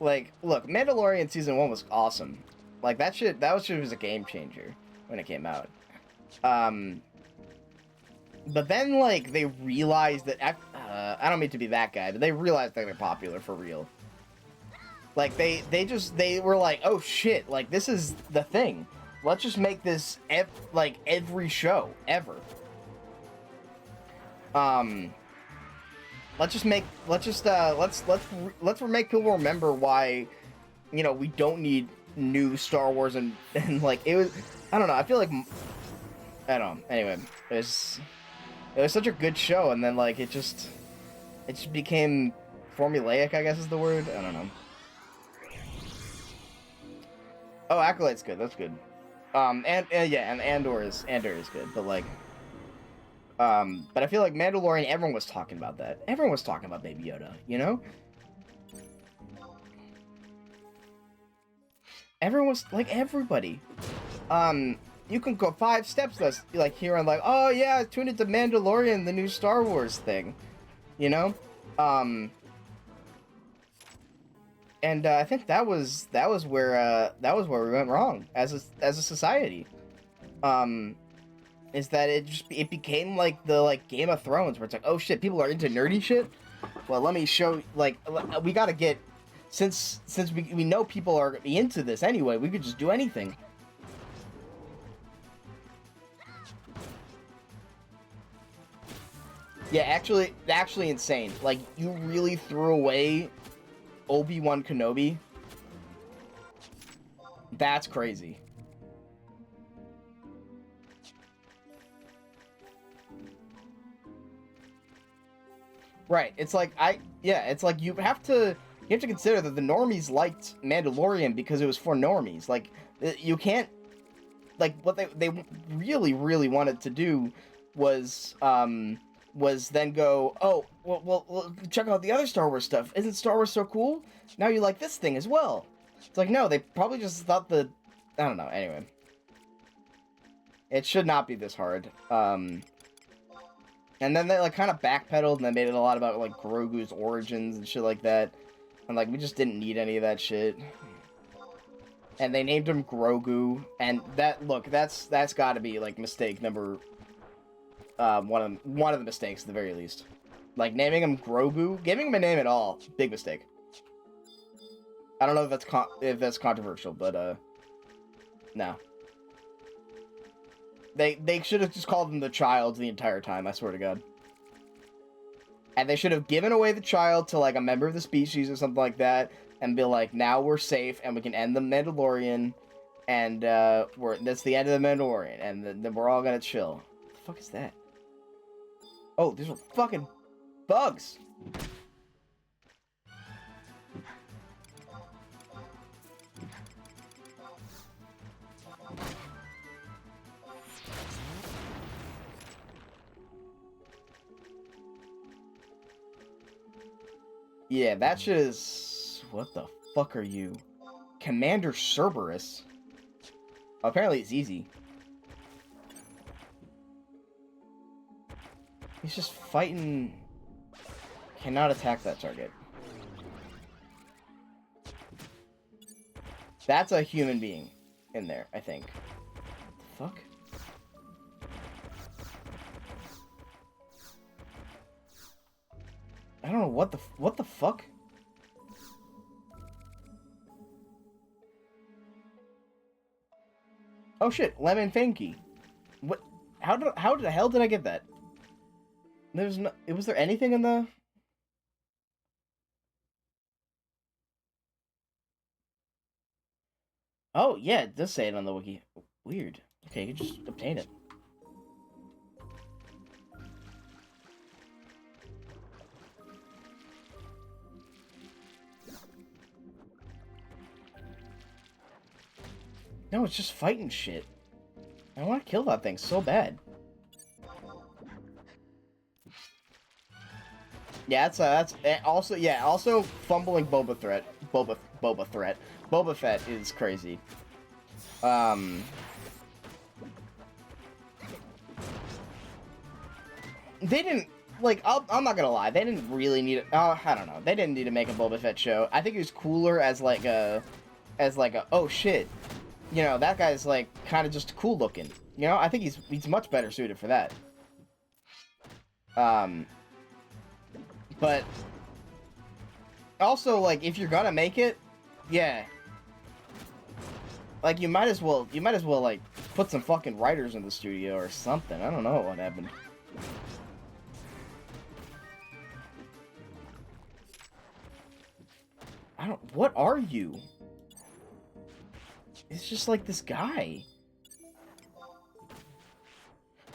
Like, look, Mandalorian Season 1 was awesome. Like, that was a game changer when it came out. But then, like, they realized that... I don't mean to be that guy, but they realized that they're popular for real. Like, they were like, oh shit, like, this is the thing. Let's just make this, like, every show, ever. Let's make people remember why, you know, we don't need new Star Wars and like, it was, I don't know, I feel like, I don't know, anyway, it was such a good show, and then, like, it just became formulaic, I guess is the word, I don't know. Oh, Acolyte's good, that's good. And Andor is good, but, like, but I feel like Mandalorian, everyone was talking about that. Everyone was talking about Baby Yoda, you know? Everyone was, like, everybody. You can go 5 steps less, like, here and like, oh yeah, tune into Mandalorian, the new Star Wars thing. You know? And I think that was where we went wrong as a society. Is that it became like the Game of Thrones, where it's like, oh shit, people are into nerdy shit. Well, let me show, like, we gotta get, since we know people are into this anyway, we could just do anything. Yeah, actually insane. Like, you really threw away Obi-Wan Kenobi. That's crazy. Right, it's like, it's like you have to consider that the normies liked Mandalorian because it was for normies. Like, you can't, like, what they really, really wanted to do was then go, oh, well, check out the other Star Wars stuff. Isn't Star Wars so cool? Now you like this thing as well. It's like, no, they probably just thought I don't know, anyway. It should not be this hard. And then they, like, kind of backpedaled, and they made it a lot about, like, Grogu's origins and shit like that. And, like, we just didn't need any of that shit. And they named him Grogu, and that, look, that's gotta be, like, mistake number, one of the mistakes, at the very least. Like, naming him Grogu, giving him a name at all, big mistake. I don't know if that's controversial, but, no. They should have just called him the child the entire time, I swear to God. And they should have given away the child to, like, a member of the species or something like that, and be like, now we're safe, and we can end the Mandalorian, and, that's the end of the Mandalorian, and then we're all gonna chill. What the fuck is that? Oh, these are fucking bugs! Yeah, that shit is... What the fuck are you? Commander Cerberus? Apparently it's easy. He's just fighting... Cannot attack that target. That's a human being in there, I think. What the fuck? I don't know what the fuck? Oh shit, Lemon Fanky. What? How the hell did I get that? There's no. Was there anything in the? Oh yeah, it does say it on the wiki. Weird. Okay, you can just obtain it. No, it's just fighting shit. I want to kill that thing so bad. Yeah, that's also, yeah, also fumbling Boba Fett is crazy. They didn't, like, I'm not gonna lie, they didn't really need it. I don't know, they didn't need to make a Boba Fett show. I think it was cooler as like a, oh shit, you know, that guy's like kind of just cool looking. You know, I think he's much better suited for that. But also, like, if you're gonna make it, yeah, like, you might as well like put some fucking writers in the studio or something. I don't know what happened. What are you? It's just like this guy.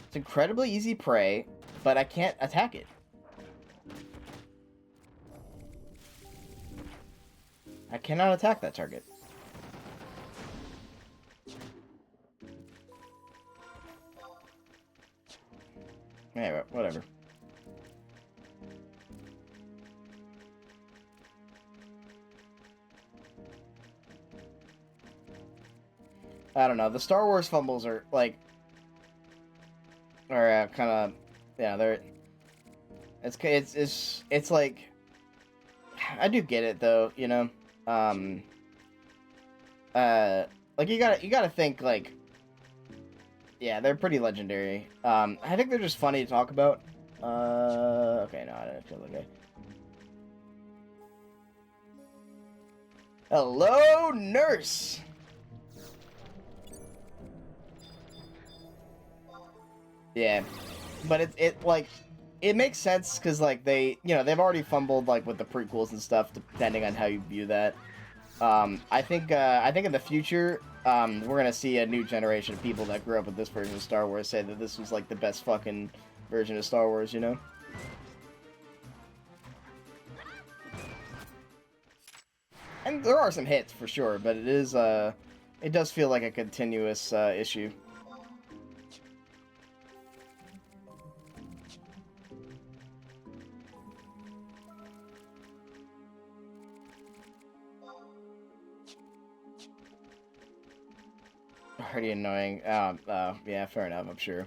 It's incredibly easy prey, but I can't attack it. I cannot attack that target. Anyway, whatever. I don't know. The Star Wars fumbles are like, kind of, yeah. They're. It's like, I do get it though. You know, like you gotta think like, yeah, they're pretty legendary. I think they're just funny to talk about. Okay, no, I don't feel okay. Hello, nurse. Yeah, but it like, it makes sense because like they, you know, they've already fumbled like with the prequels and stuff, depending on how you view that. I think in the future, we're gonna see a new generation of people that grew up with this version of Star Wars say that this was like the best fucking version of Star Wars, you know? And there are some hits for sure, but it is it does feel like a continuous issue. Pretty annoying. Yeah, fair enough, I'm sure.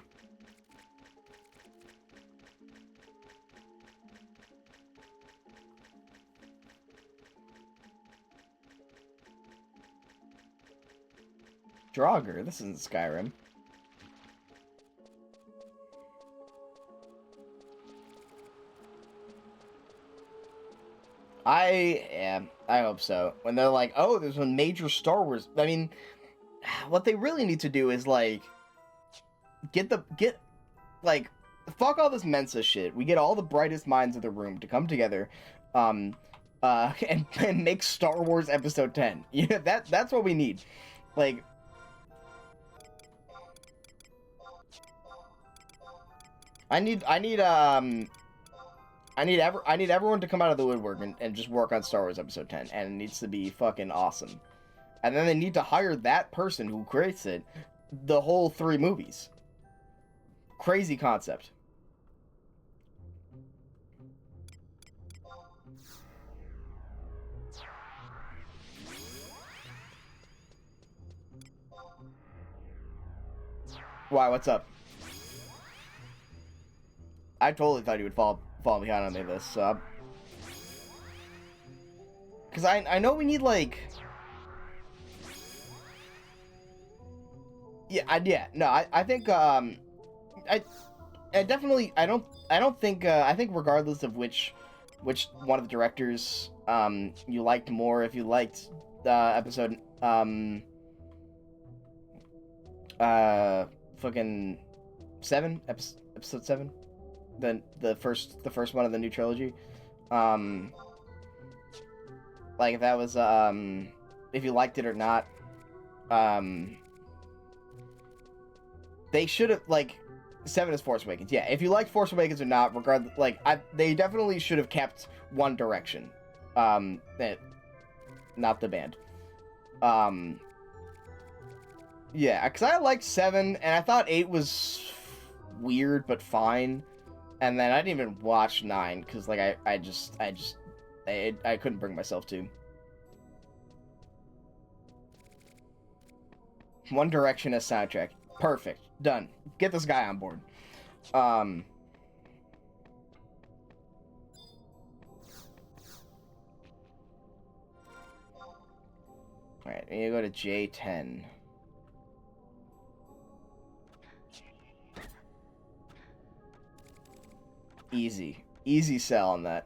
Draugr. This isn't Skyrim. I hope so. When they're like, oh, there's a major Star Wars. I mean, what they really need to do is like fuck all this Mensa shit. We get all the brightest minds of the room to come together, and make Star Wars Episode 10. Yeah, that's what we need. Like, I need everyone to come out of the woodwork and just work on Star Wars Episode 10, and it needs to be fucking awesome. And then they need to hire that person who creates it, the whole 3 movies. Crazy concept. Why? What's up? I totally thought you would fall behind on me this, so... Because I know we need, like... I think, I definitely, I don't think, I think regardless of which one of the directors, you liked more, if you liked, episode, fucking 7, episode 7, the first one of the new trilogy, like, if that was, if you liked it or not, they should have, like, 7 is Force Awakens. Yeah, if you like Force Awakens or not, regardless, like, they definitely should have kept one direction. Not the band. Yeah, because I liked 7, and I thought 8 was weird, but fine. And then I didn't even watch 9, because, like, I couldn't bring myself to. One Direction as soundtrack. Perfect. Done. Get this guy on board. Alright, we need to go to J10. Easy. Easy sell on that.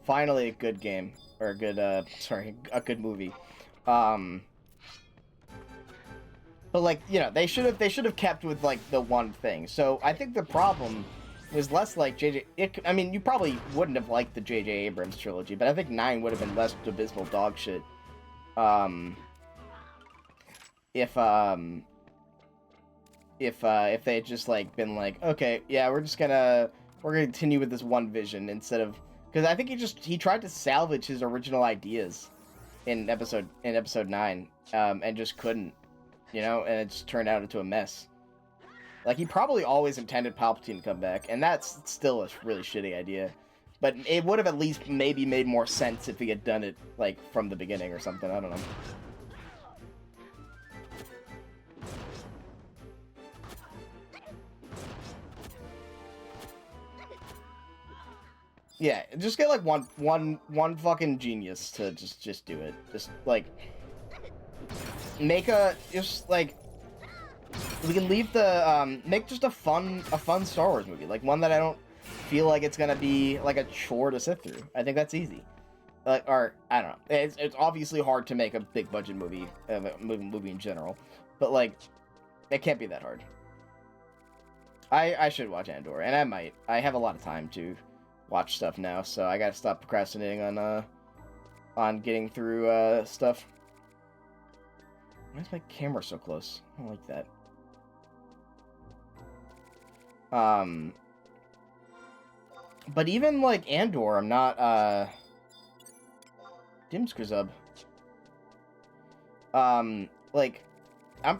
Finally a good game. Or a good, a good movie. But, like, you know, they should have kept with, like, the one thing. So, I think the problem was less like I mean, you probably wouldn't have liked the J.J. Abrams trilogy, but I think 9 would have been less abysmal dog shit. If they had just, like, been like, okay, yeah, we're gonna continue with this one vision instead of... Because I think he tried to salvage his original ideas in episode 9, and just couldn't. You know, and it just turned out into a mess. Like, he probably always intended Palpatine to come back, and that's still a really shitty idea. But it would have at least maybe made more sense if he had done it, like, from the beginning or something. I don't know. Yeah, just get, like, one fucking genius to just do it. Just, like... Make like, we can leave the, make just a fun Star Wars movie. Like, one that I don't feel like it's gonna be, like, a chore to sit through. I think that's easy. Or, I don't know. It's obviously hard to make a big budget movie, movie in general. But, like, it can't be that hard. I should watch Andor, and I might. I have a lot of time to watch stuff now, so I gotta stop procrastinating on getting through, stuff. Why is my camera so close? I don't like that. But even, like, Andor, I'm not, Dimskrzub. Like, I'm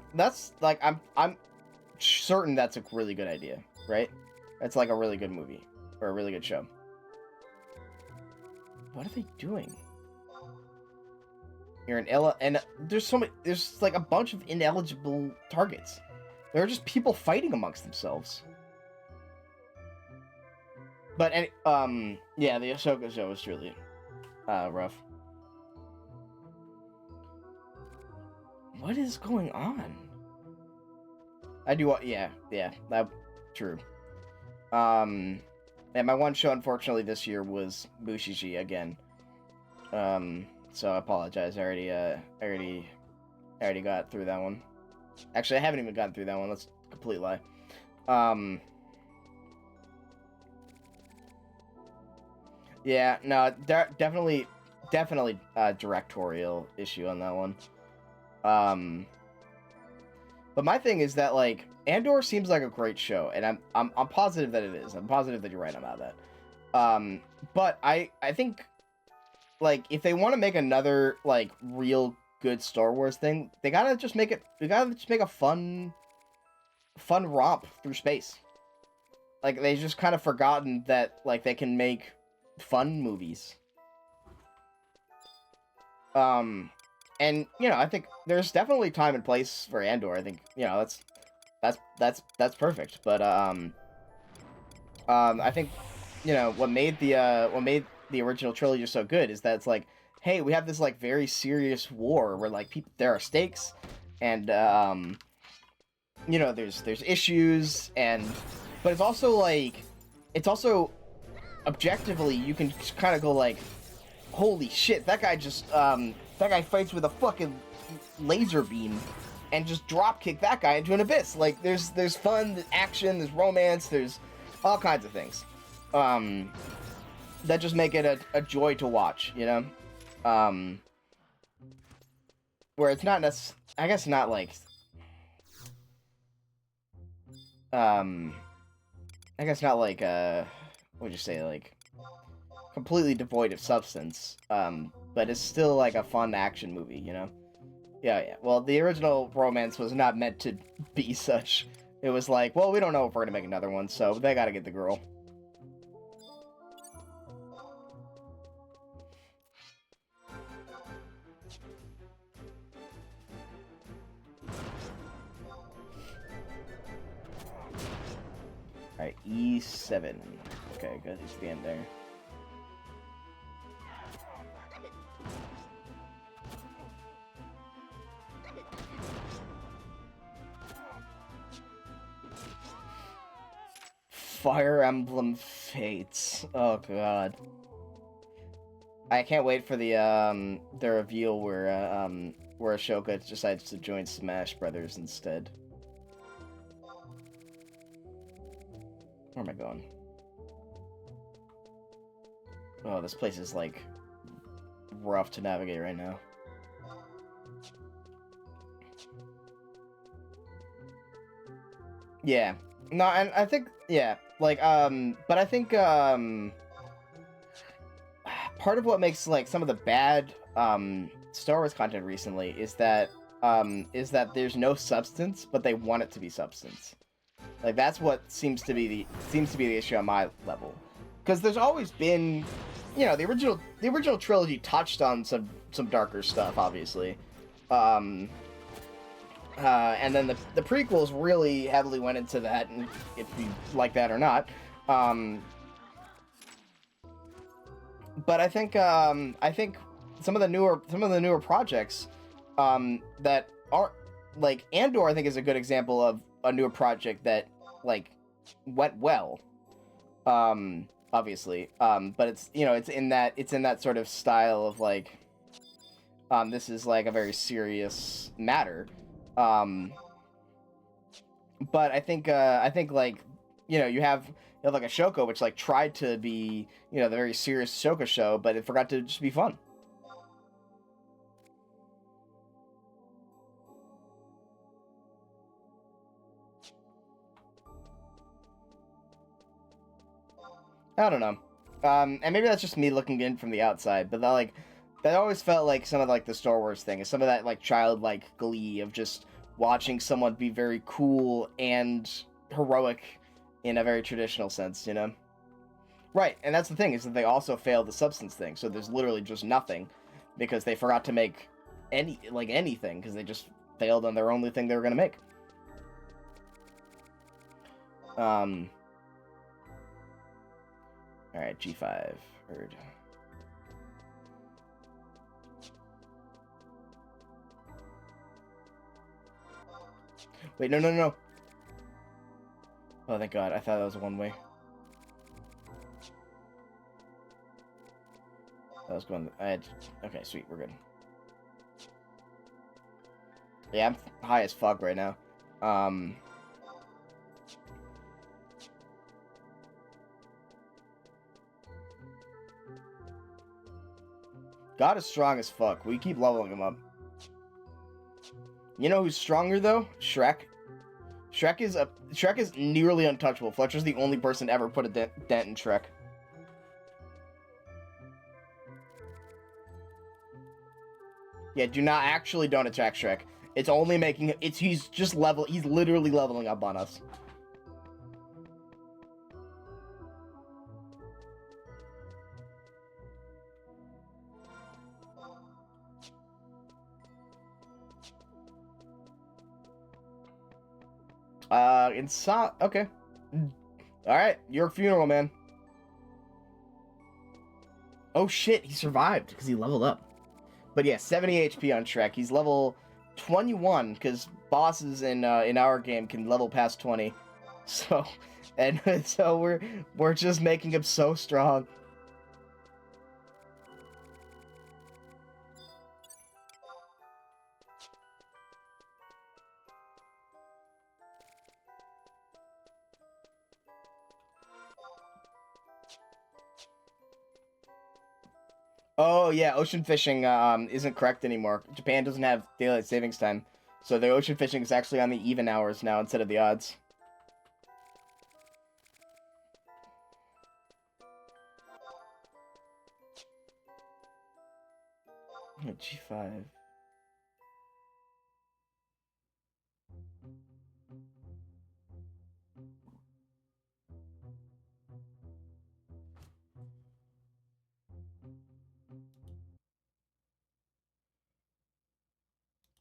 certain that's a really good idea, right? It's, like, a really good movie. Or a really good show. What are they doing? You're and there's like a bunch of ineligible targets. There are just people fighting amongst themselves. But yeah, the Ahsoka show was really rough. What is going on? I do. Yeah, that true. And my one show, unfortunately, this year was Mushiji again. So I apologize. I already got through that one. Actually, I haven't even gotten through that one. That's a complete lie. Yeah, no, definitely directorial issue on that one. But my thing is that, like, Andor seems like a great show, and I'm positive that it is. I'm positive that you're right about that. But I think, like, if they want to make another, like, real good Star Wars thing, they gotta just make a fun romp through space. Like, they just kind of forgotten that, like, they can make fun movies. And, you know, I think there's definitely time and place for Andor. I think, you know, that's perfect. But, I think, you know, what made the original trilogy so good is that it's like, hey, we have this, like, very serious war where, like, there are stakes, and, you know, there's issues, but it's also, like, objectively, you can just kind of go, like, holy shit, that guy fights with a fucking laser beam and just dropkick that guy into an abyss. Like, there's fun, there's action, there's romance, there's all kinds of things that just make it a joy to watch, you know? Where it's not I guess not like, I guess not like, what'd you say, like, completely devoid of substance, but it's still like a fun action movie, you know? Yeah. Well, the original romance was not meant to be such. It was like, well, we don't know if we're gonna make another one, so they gotta get the girl. Alright, E7. Okay, good. It's the end there. Fire Emblem Fates. Oh god. I can't wait for the reveal where Ashoka decides to join Smash Brothers instead. Where am I going? Oh, this place is, like, rough to navigate right now. Yeah. No, and I think, yeah, like, but I think, part of what makes, like, some of the bad, Star Wars content recently is that there's no substance, but they want it to be substance. Like, that's what seems to be the issue on my level. Because there's always been, you know, the original trilogy touched on some darker stuff, obviously. And then the prequels really heavily went into that, and if you like that or not. But I think some of the newer projects that are, like, Andor, I think, is a good example of a newer project that, like, went well. Obviously. But it's, you know, it's in that sort of style of, like, this is, like, a very serious matter. But I think like, you know, you have like Ashoka, which, like, tried to be, you know, the very serious Ashoka show, but it forgot to just be fun. I don't know. And maybe that's just me looking in from the outside, but that always felt like some of, like, the Star Wars thing, some of that, like, childlike glee of just watching someone be very cool and heroic in a very traditional sense, you know? Right, and that's the thing, is that they also failed the substance thing, so there's literally just nothing, because they forgot to make anything, because they just failed on their only thing they were going to make. Alright, G5, heard. Wait, no, no, no. Oh, thank God. I thought that was a one-way. That was going... Okay, sweet. We're good. Yeah, I'm high as fuck right now. God is strong as fuck. We keep leveling him up. You know who's stronger though? Shrek. Shrek is nearly untouchable. Fletcher's the only person to ever put a dent in Shrek. Yeah, don't attack Shrek. It's only making he's literally leveling up on us. Okay. Alright, your funeral, man. Oh shit, he survived because he leveled up. But yeah, 70 HP on Shrek. He's level 21 because bosses in our game can level past 20. So, and so we're just making him so strong. Oh yeah, ocean fishing isn't correct anymore. Japan doesn't have daylight savings time, so the ocean fishing is actually on the even hours now instead of the odds. G5.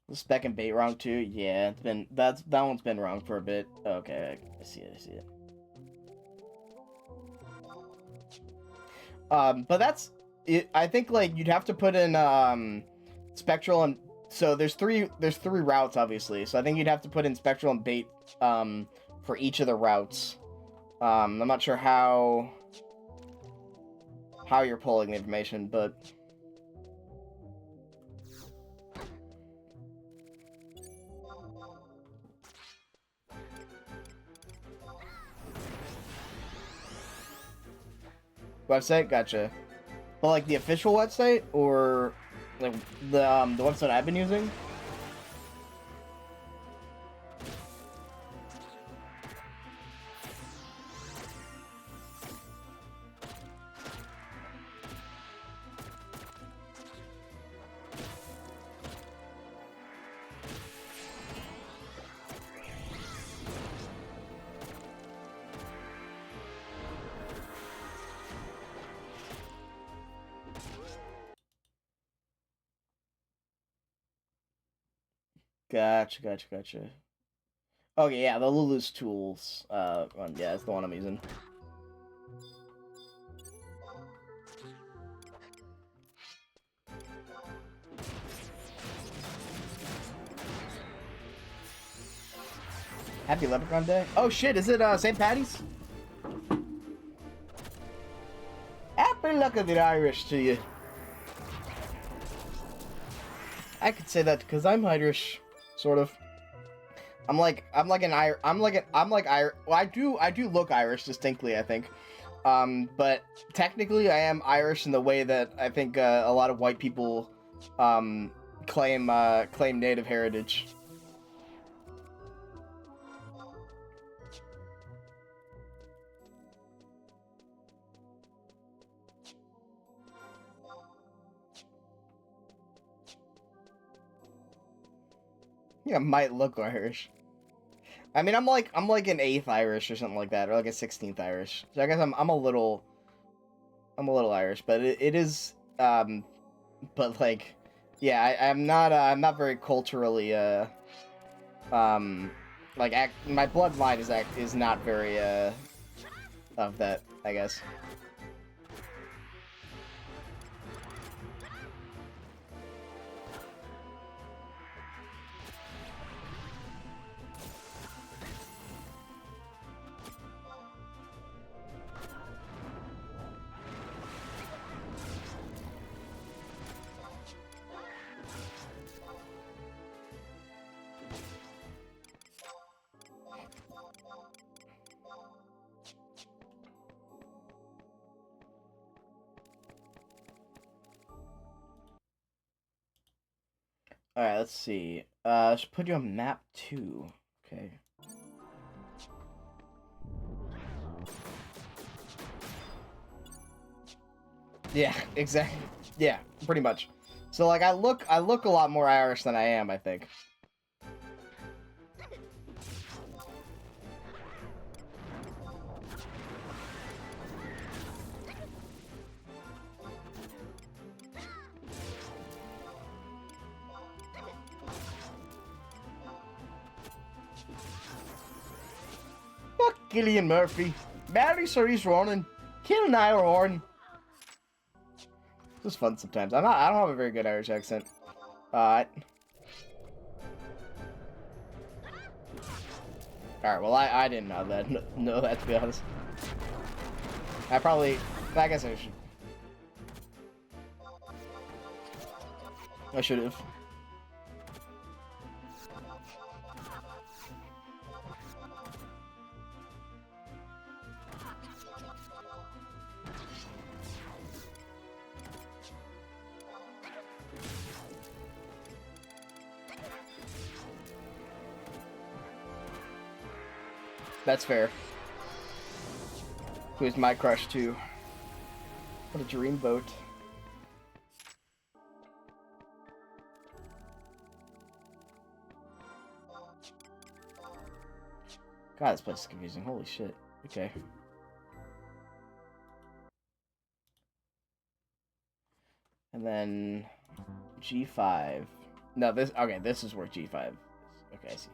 The spec and bait wrong too. Yeah, that one's been wrong for a bit. Okay, I see it. I see it. But that's it. I think like you'd have to put in spectral and so there's three routes obviously. So I think you'd have to put in spectral and bait for each of the routes. I'm not sure how you're pulling the information, but. Website, gotcha. But like the official website or like the website I've been using? Gotcha. Okay, yeah, the Lulu's tools. One, yeah, that's the one I'm using. Happy Leprechaun Day. Oh shit, is it St. Patty's? Happy luck of the Irish to you. I could say that because I'm Irish, sort of. I'm like Irish. Well, I do look Irish distinctly, I think. But technically, I am Irish in the way that I think a lot of white people claim native heritage. Yeah, might look Irish. I mean, I'm like an 8th Irish or something like that, or like a 16th Irish. So I guess I'm a little Irish, but it is but like, yeah, I'm not very culturally like my bloodline is not very of that, I guess. Alright, let's see. Should put you on map 2. Okay. Yeah, exactly. Yeah, pretty much. So like I look a lot more Irish than I am, I think. Fuck Gillian Murphy. Marry Cerise Ronan. Kill Niall Horan. It's fun sometimes. I don't have a very good Irish accent. Alright, well I didn't know that. Know that, to be honest. I guess I should have. That's fair. Who's my crush too? What a dreamboat. God, this place is confusing. Holy shit. Okay. And then G5. No, this okay, this is where G5 is. Okay, I see.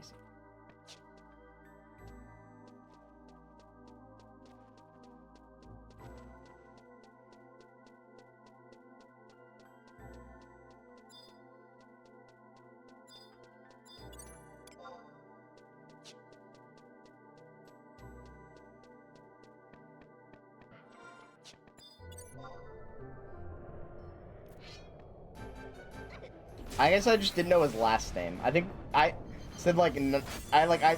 I guess I just didn't know his last name. I think I said like I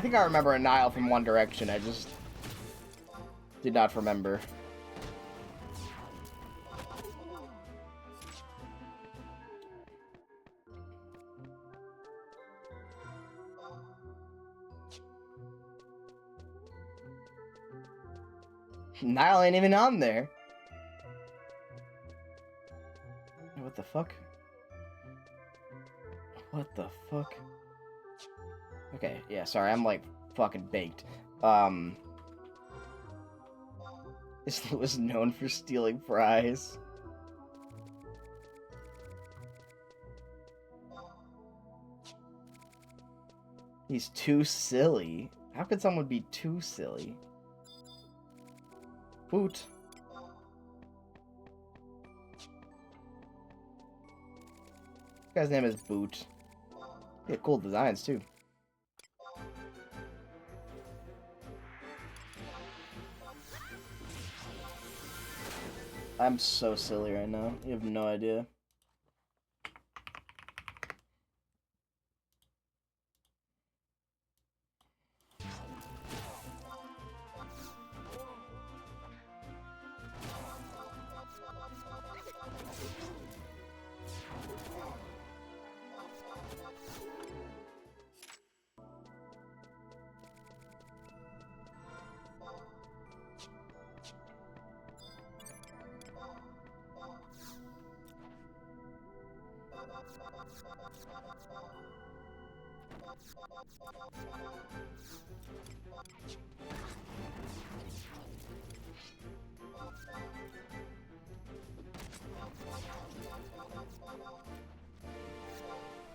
think I remember a Niall from One Direction. I just did not remember. Niall ain't even on there. What the fuck? What the fuck? Okay, yeah, sorry, I'm like fucking baked. Is Lewis known for stealing fries? He's too silly. How could someone be too silly? Boot. This guy's name is Boot. Yeah, cool designs too. I'm so silly right now. You have no idea.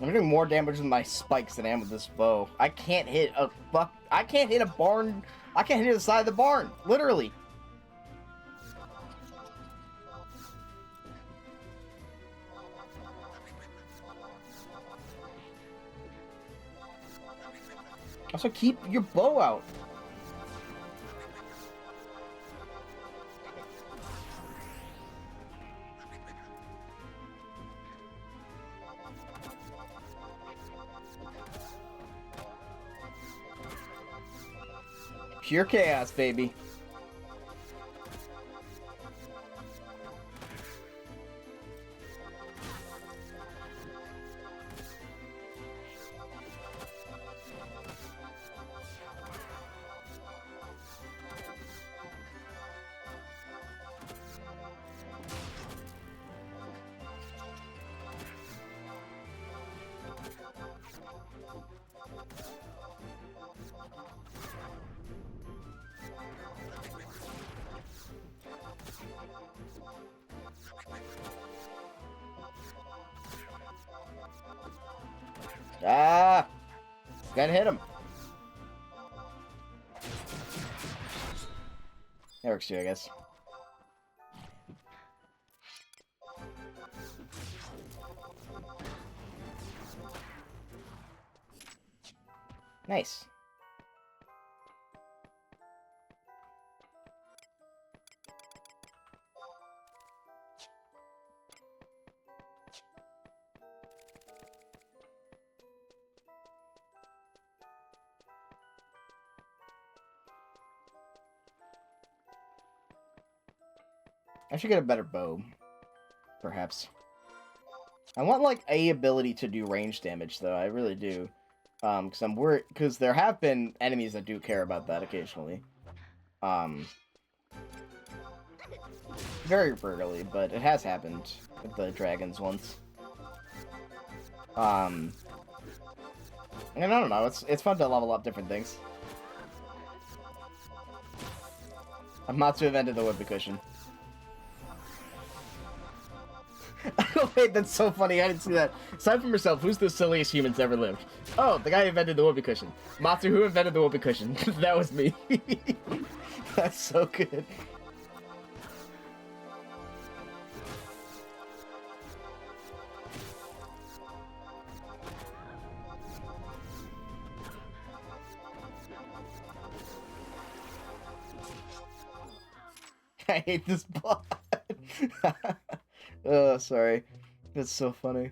I'm doing more damage with my spikes than I am with this bow. I can't hit a fuck. I can't hit a barn. I can't hit the side of the barn. Literally. Also, keep your bow out. Pure chaos, baby. Ah! Gotta hit him. That works too, I guess. Nice. I should get a better bow, perhaps. I want, like, a ability to do range damage, though. I really do. Because I'm worried, because there have been enemies that do care about that occasionally. Very rarely, but it has happened with the dragons once. And I don't know, it's fun to level up different things. Amatsu invented the whoopee cushion. Oh, wait, that's so funny. I didn't see that. Aside from yourself, who's the silliest humans ever lived? Oh, the guy who invented the whoopee cushion. Matsu, who invented the whoopee cushion? That was me. That's so good. I hate this bot. Oh, sorry. That's so funny.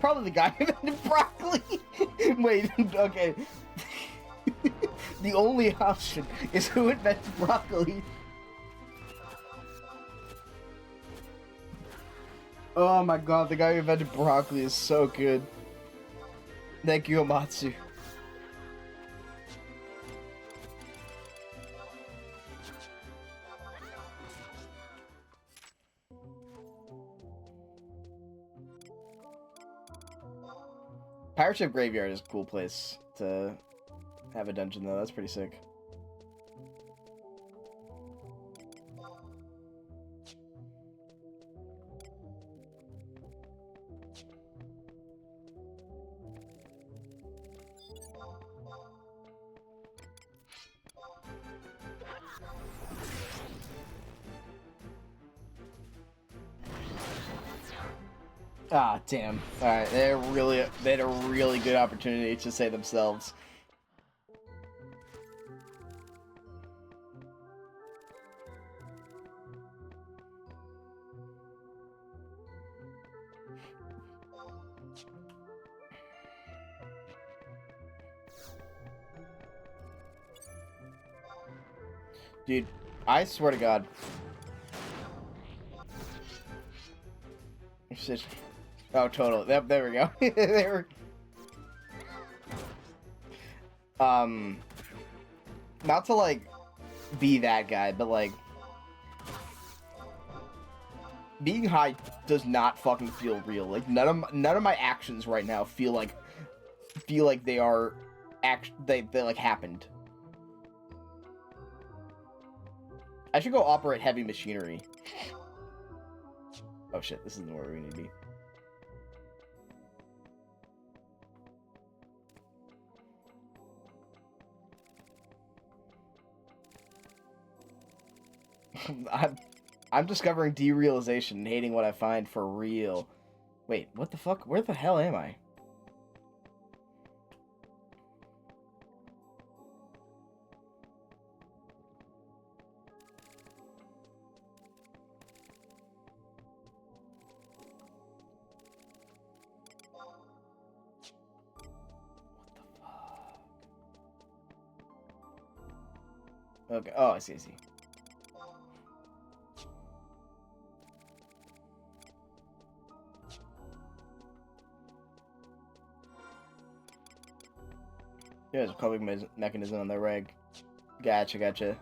Probably the guy who invented broccoli. Wait, okay. The only option is who invented broccoli. Oh my god, the guy who invented broccoli is so good. Thank you, Amatsu. Pirate Ship Graveyard is a cool place to have a dungeon, though. That's pretty sick. Ah, damn. Alright, they had a really good opportunity to save themselves. Dude, I swear to God. Shit. Oh, total. Yep, there we go. There. Not to, like, be that guy, but, like, being high does not fucking feel real. Like, none of my actions right now feel like they are they like happened. I should go operate heavy machinery. Oh shit, this isn't where we need to be. I'm discovering derealization and hating what I find for real. Wait, what the fuck? Where the hell am I? Okay. Oh, I see. I see. There's a coping mechanism on the reg. Gotcha.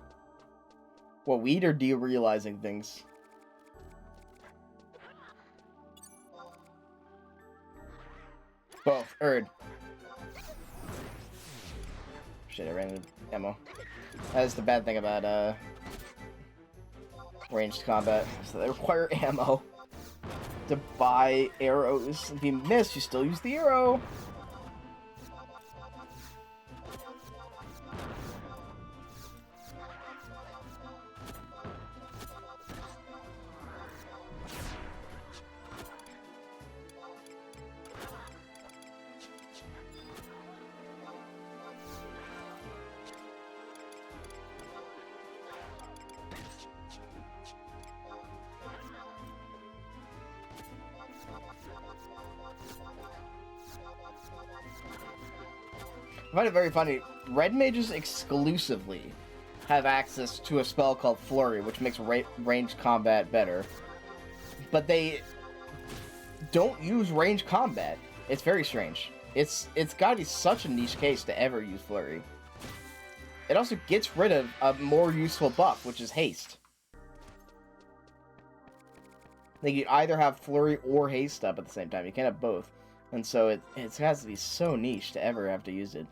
What, weed or derealizing things? Both. Erd. Shit, I ran out of ammo. That's the bad thing about, ranged combat. So they require ammo to buy arrows. If you miss, you still use the arrow. I find it very funny. Red mages exclusively have access to a spell called Flurry, which makes ranged combat better. But they don't use ranged combat. It's very strange. It's gotta be such a niche case to ever use Flurry. It also gets rid of a more useful buff, which is haste. Like, you either have Flurry or haste up at the same time. You can't have both. And so it has to be so niche to ever have to use it.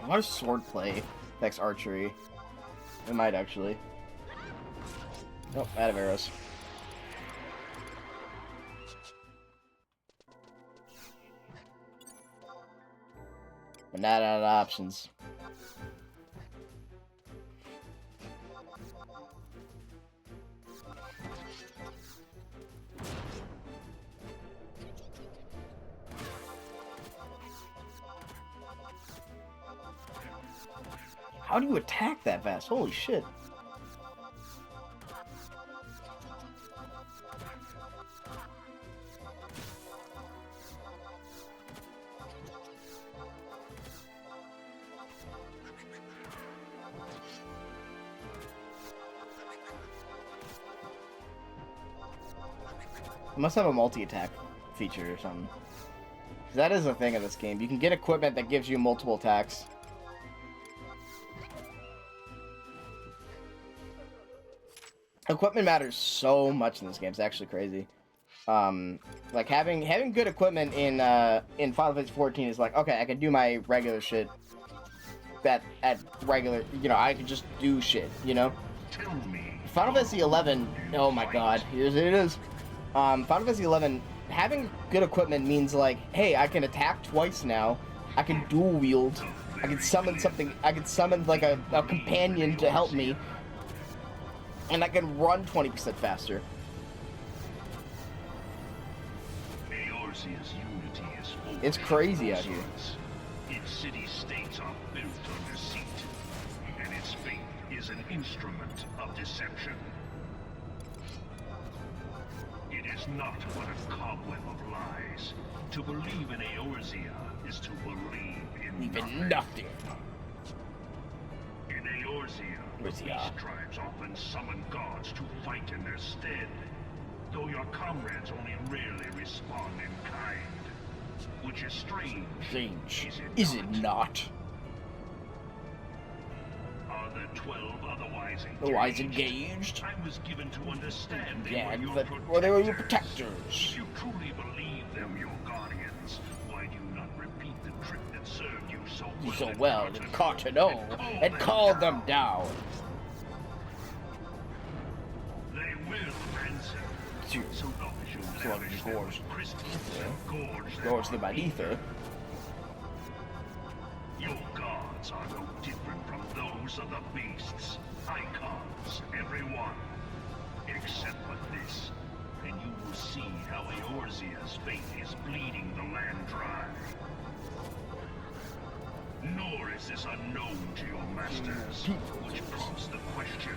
What if swordplay affects archery? It might actually. Nope, out of arrows. But not out of options. How do you attack that fast? Holy shit. It must have a multi-attack feature or something. 'Cause that is a thing of this game. You can get equipment that gives you multiple attacks. Equipment matters so much in this game. It's actually crazy. Like having good equipment in Final Fantasy 14 is like, okay, I can do my regular shit. At regular, you know, I can just do shit, you know. Final Fantasy 11. Oh my God, here's it is. Final Fantasy 11. Having good equipment means like, hey, I can attack twice now. I can dual wield. I can summon something. I can summon like a companion to help me. And I can run 20% faster. It's crazy out here. Its city-states are built on deceit, and its fate is an instrument of deception. It is not but a cobweb of lies. To believe in Eorzea is to believe in nothing. In Eorzea, the beast tribes often summon gods to fight in their stead, though your comrades only rarely respond in kind. which is strange. Strange. Is it not? Are the 12 otherwise engaged? Otherwise engaged? I was given to understand they Yeah, were your that, protectors. well, they were your protectors. If you truly believe them your guardians, why do you not repeat the trick that served you so well in Cartano and called them down. They will answer. Shoot. So long as you So long as lavish you them gorge. with crystals and gorge Gorge them on ether. Your gods are no different from those of the beasts. Icons, every one. Except for this. And you will see how Eorzea's fate is bleeding the land dry. Nor is this unknown to your masters, which prompts the question,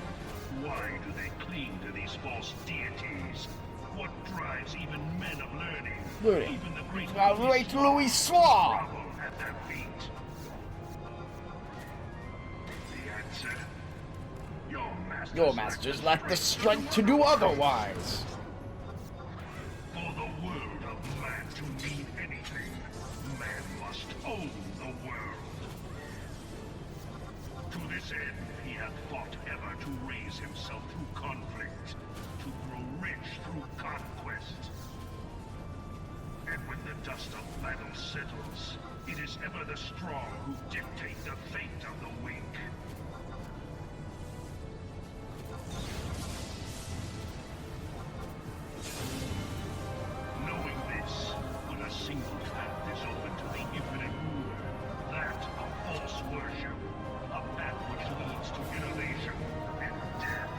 why do they cling to these false deities? What drives even men of learning, even the great Louis Slaw! grovel at their feet? The answer? Your masters lack the strength to do otherwise. For the world of man to mean anything, man must own the world. To this end, he hath fought ever to raise himself through conflict, to grow rich through conquest. And when the dust of battle settles, it is ever the strong who dictate the fate of the weak. Knowing this, when a single path is open to the infinite ruler, that of false worship, a path which leads to innovation and death.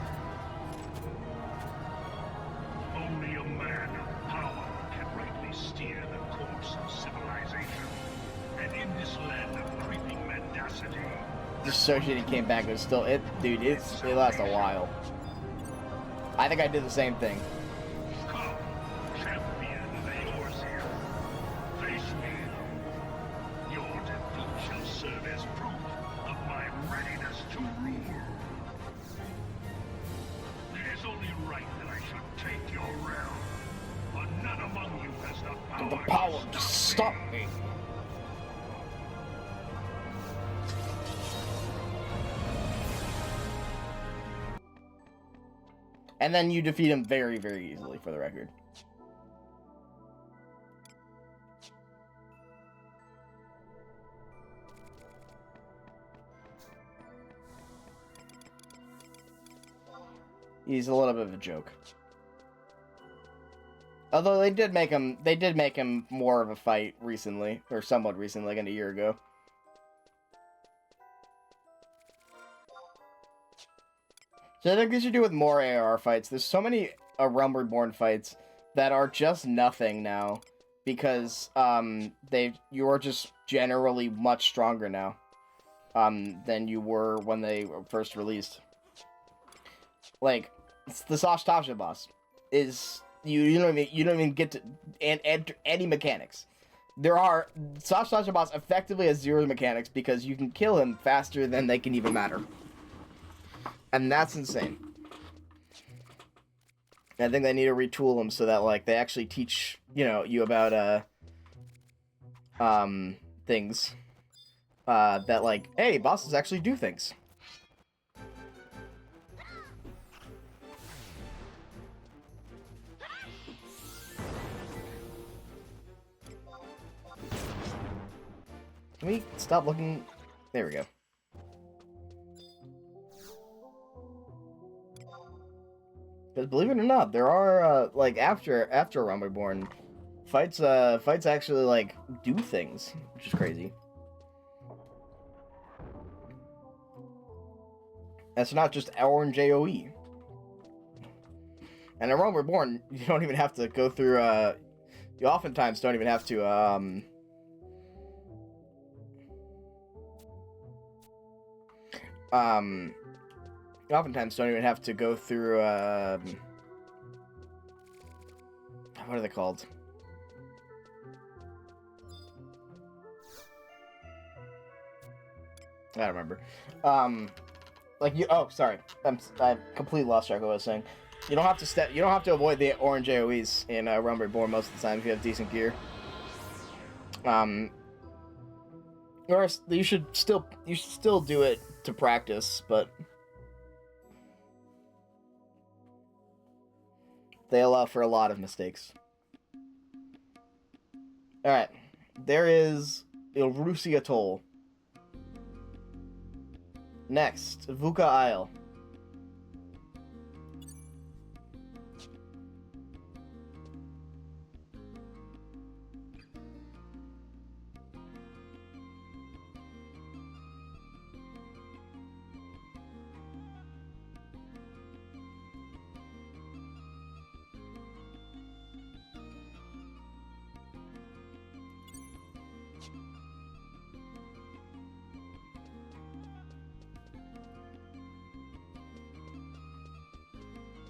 Only a man of power can rightly steer the course of civilization. And in this land of creeping mendacity, The Associated came back, but still, it lasts a while. I think I did the same thing. come, champion of Eorzea, face me. Your defeat shall serve as proof of my readiness to rule. It is only right that I should take your realm, but none among you has The power to stop me. And then you defeat him very, very easily, for the record. He's a little bit of a joke. Although they did make him more of a fight recently, or somewhat recently, like a year ago. So I think they should do with more AR fights. There's so many Realm Reborn fights that are just nothing now, because you are just generally much stronger now than you were when they were first released. Like the Sashtasha boss is you don't even get to and any mechanics. There are Sashtasha boss effectively has zero mechanics because you can kill him faster than they can even matter. And that's insane. I think they need to retool them so that, like, they actually teach, you about, things. That, like, hey, bosses actually do things. Can we stop looking? There we go. Because believe it or not, there are like after Realm Reborn, fights actually like do things, which is crazy. That's not just orange AOE. And in Realm Reborn, you don't even have to go through. You oftentimes don't even have to. You oftentimes don't even have to go through, what are they called? I don't remember. Sorry. I completely lost track of what I was saying. You don't have to avoid the orange AoEs in Realm Reborn most of the time if you have decent gear. Or you should still do it to practice, but they allow for a lot of mistakes. Alright. There is Ilrusi Atoll. Next, Vuka Isle.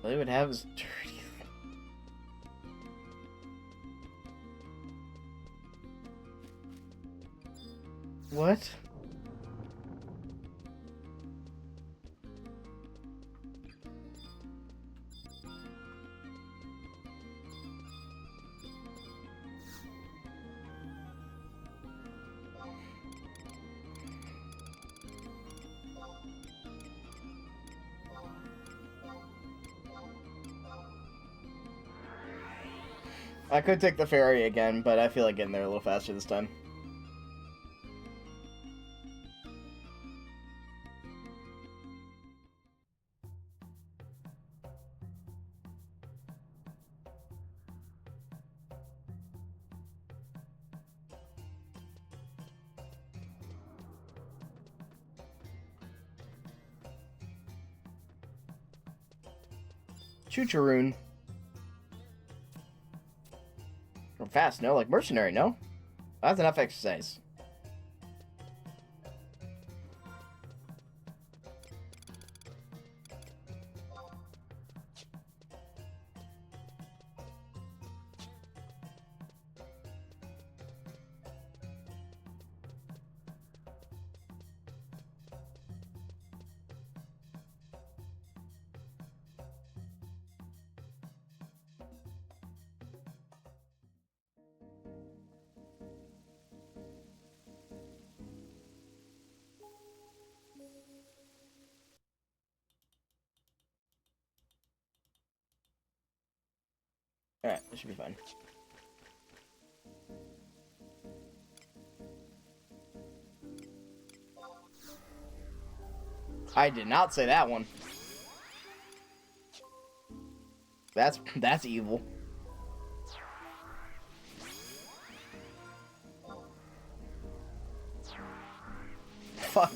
All he would have is dirty. What? I could take the ferry again, but I feel like getting there a little faster this time. Choo-choo-roon. Fast, no? Like mercenary, no? That's enough exercise. Alright, this should be fine. I did not say that one. That's evil. Fuck.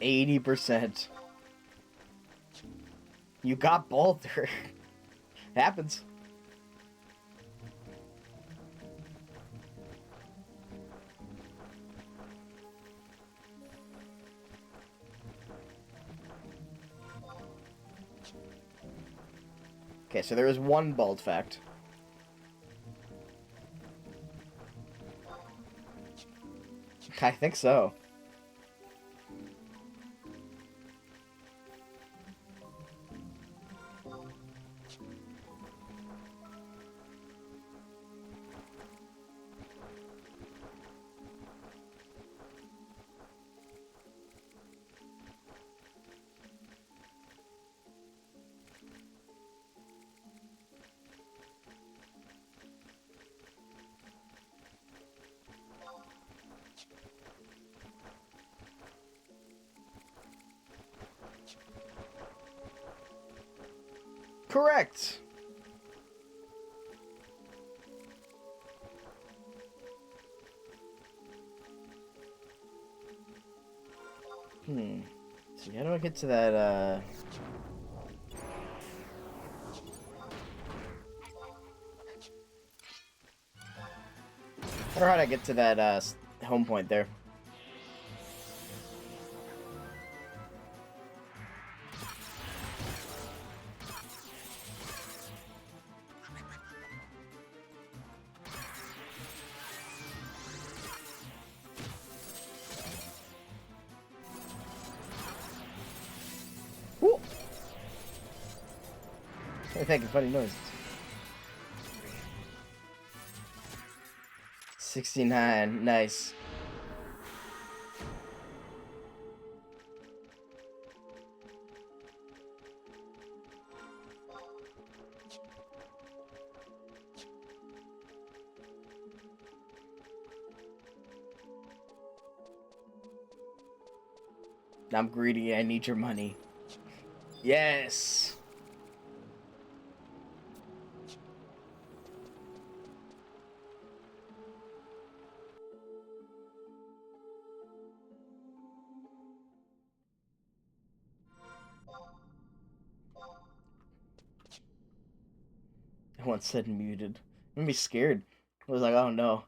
%. You got Boulder. Happens. Okay, so there is one bald fact. I think so. Correct. So how do I get to that, how do I get to that, home point there? Hey, thank you, funny noises. 69, nice. I'm greedy, I need your money. Yes! I once said muted. I'm gonna be scared. I was like, oh no.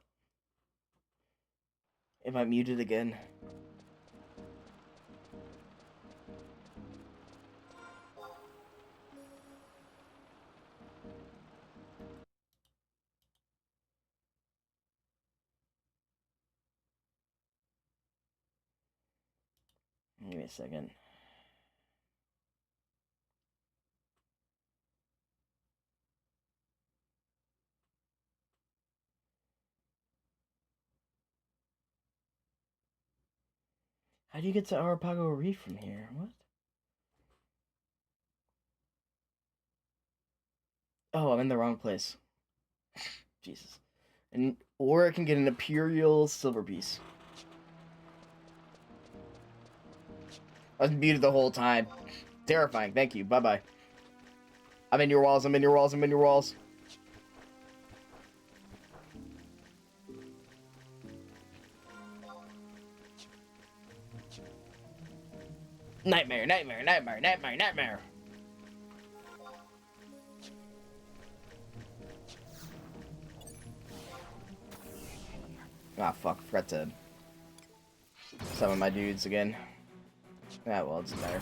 Am I muted again? Give me a second. How do you get to Arapago Reef from here? What? Oh, I'm in the wrong place. Jesus. Or I can get an Imperial silver piece. I was muted the whole time. Terrifying. Thank you. Bye-bye. I'm in your walls. I'm in your walls. I'm in your walls. Nightmare, nightmare, nightmare, nightmare, nightmare. Ah, fuck. Forgot to summon my dudes again. Ah, well, it doesn't matter.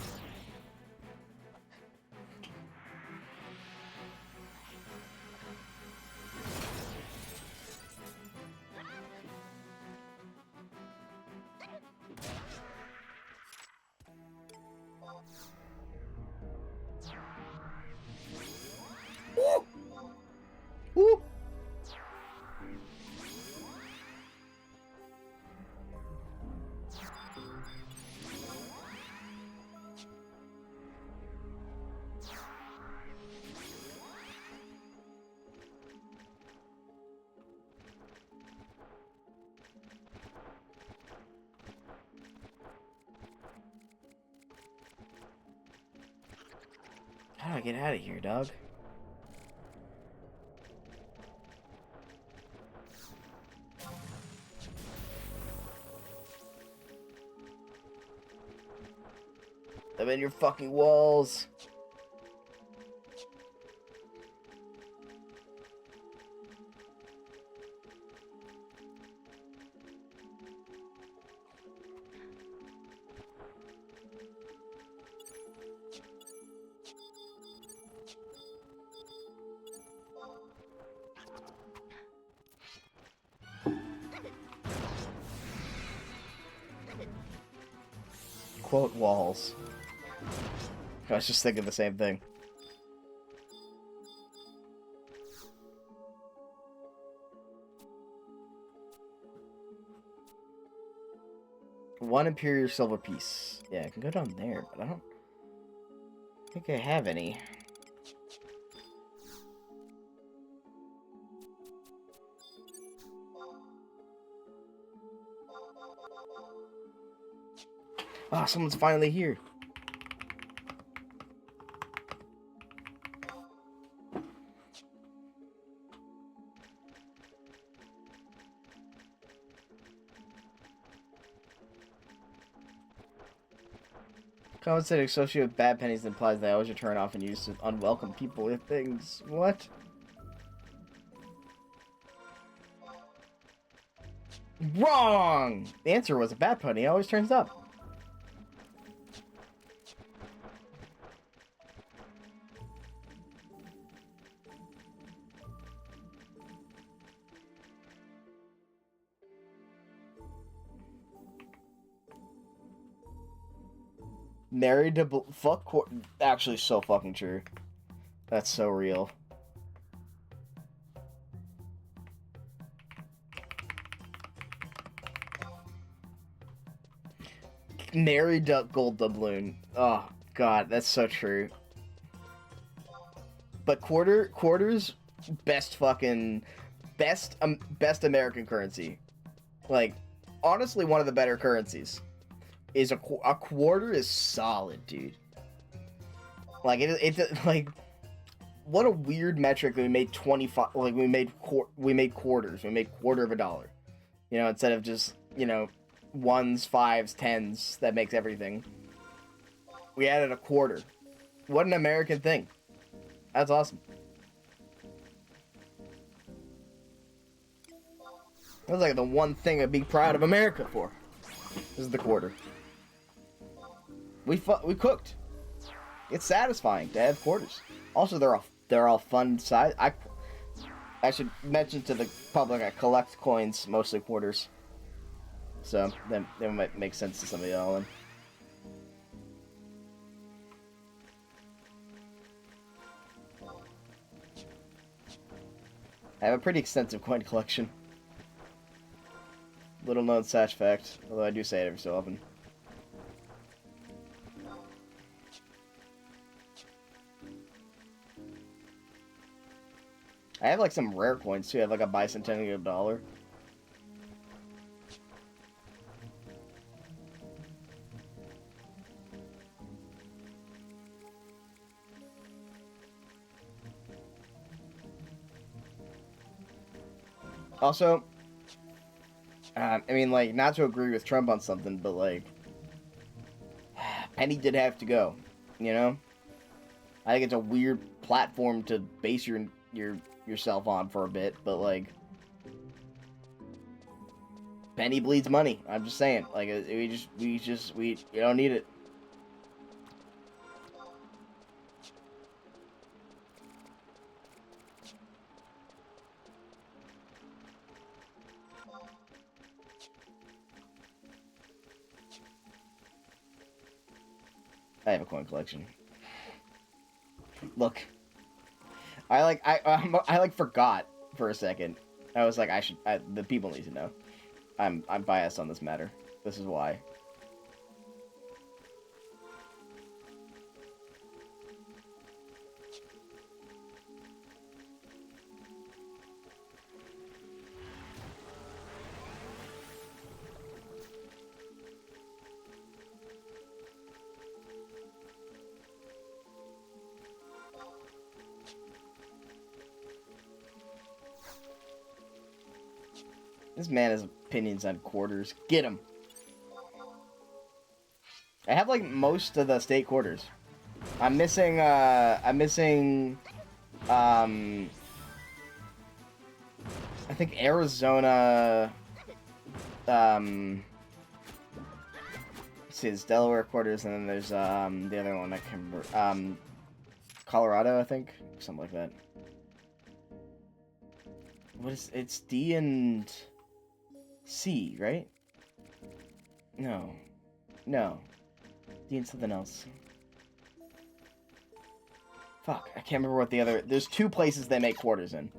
Woo! Woo! How do I get out of here, dog? I'm in your fucking walls. Quote walls. I was just thinking the same thing. One Imperial silver piece. Yeah, I can go down there, but I don't think I have any. Ah, someone's finally here. Comment said associated with bad pennies implies they always return often used to unwelcome people with things. What? Wrong! The answer was a bad penny always turns up. Married to fuck. Actually, so fucking true. That's so real. Mary Gold Doubloon. Oh god, that's so true. But quarters, best American currency. Like, honestly, one of the better currencies. Is a quarter is solid, dude. Like it like, what a weird metric that we made 25. Like we made quarters. We made quarter of a dollar. You know, instead of just, you know, ones, fives, tens. That makes everything. We added a quarter. What an American thing. That's awesome. That's like the one thing I'd be proud of America for. This is the quarter. We cooked. It's satisfying to have quarters. Also, they're all fun size. I should mention to the public I collect coins, mostly quarters. So then it might make sense to somebody else. I have a pretty extensive coin collection. Little known such fact, although I do say it every so often. I have like some rare coins too. I have like a bicentennial dollar. Also, I mean, like, not to agree with Trump on something, but like, Penny did have to go, you know? I think it's a weird platform to base yourself on for a bit, but like, Penny bleeds money. I'm just saying, like, we don't need it. I have a coin collection. Look, I forgot for a second. I was like, the people need to know. I'm biased on this matter. This is why. This man has opinions on quarters. Get him. I have like most of the state quarters. I'm missing I think Arizona, let's see, it's Delaware quarters, and then there's the other one I can't remember. Colorado, I think, something like that. What is it's D and C, right? No. D and something else. Fuck, I can't remember what the other... There's two places they make quarters in.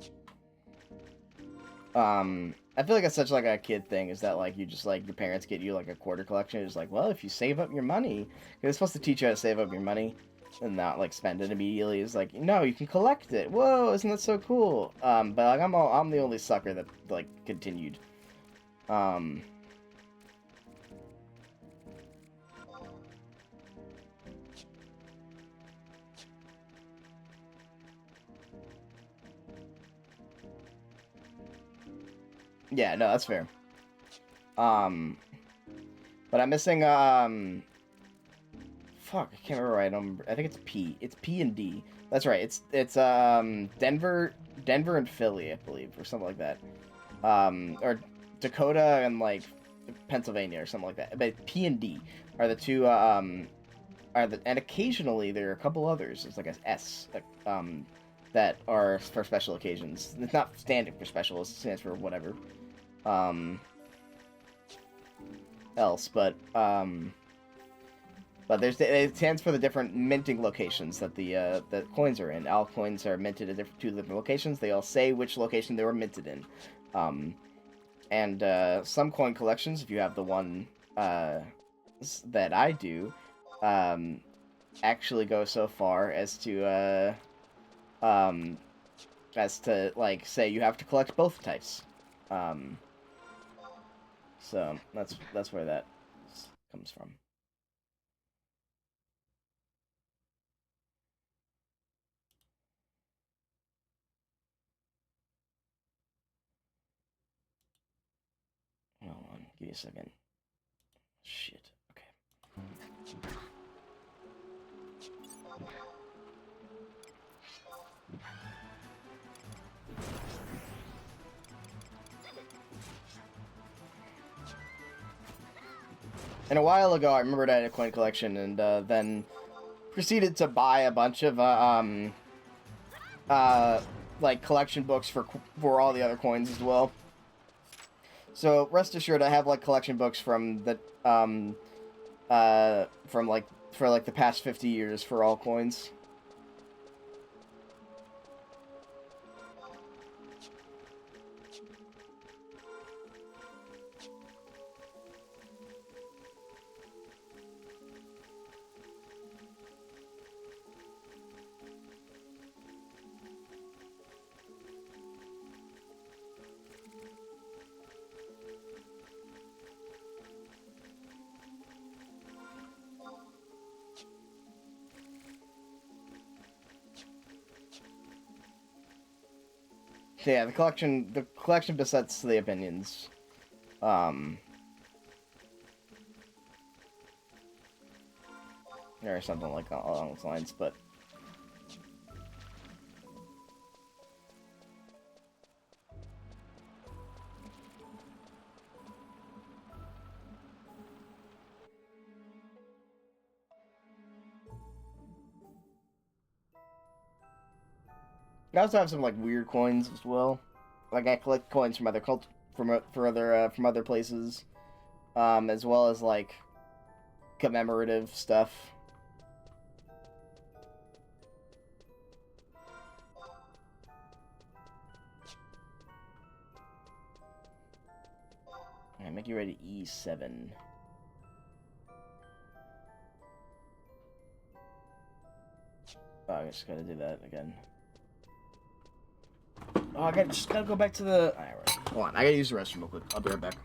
I feel like it's such like a kid thing, is that like you just like, your parents get you like a quarter collection. It's like, well, if you save up your money... They're supposed to teach you how to save up your money and not like spend it immediately. It's like, no, you can collect it. Whoa, isn't that so cool? But like I'm the only sucker that like continued. Yeah, no, that's fair. But I'm missing, fuck, I can't remember right. I think it's P. It's P and D. That's right. It's Denver and Philly, I believe, or something like that. Or Dakota and like Pennsylvania or something like that. But P and D are the two, and occasionally there are a couple others. It's like a S, that are for special occasions. It's not standing for special. It stands for whatever. Else, but But it stands for the different minting locations that the coins are in. All coins are minted at two different locations. They all say which location they were minted in. And some coin collections, if you have the one that I do, actually go so far as to like say you have to collect both types. So that's where that comes from. Hold on, give me a second. Shit. Okay. And a while ago, I remembered I had a coin collection, and then proceeded to buy a bunch of like collection books for all the other coins as well. So rest assured, I have like collection books from the from like for like the past 50 years for all coins. So yeah, the collection besets the opinions. Or something like along those lines, but I also have some like weird coins as well. Like I collect coins from other from other places, as well as like commemorative stuff. Alright, make you ready E7. Oh, I just gotta do that again. Oh, I just gotta go back to the... Alright, hold on, I gotta use the restroom real quick. I'll be right back.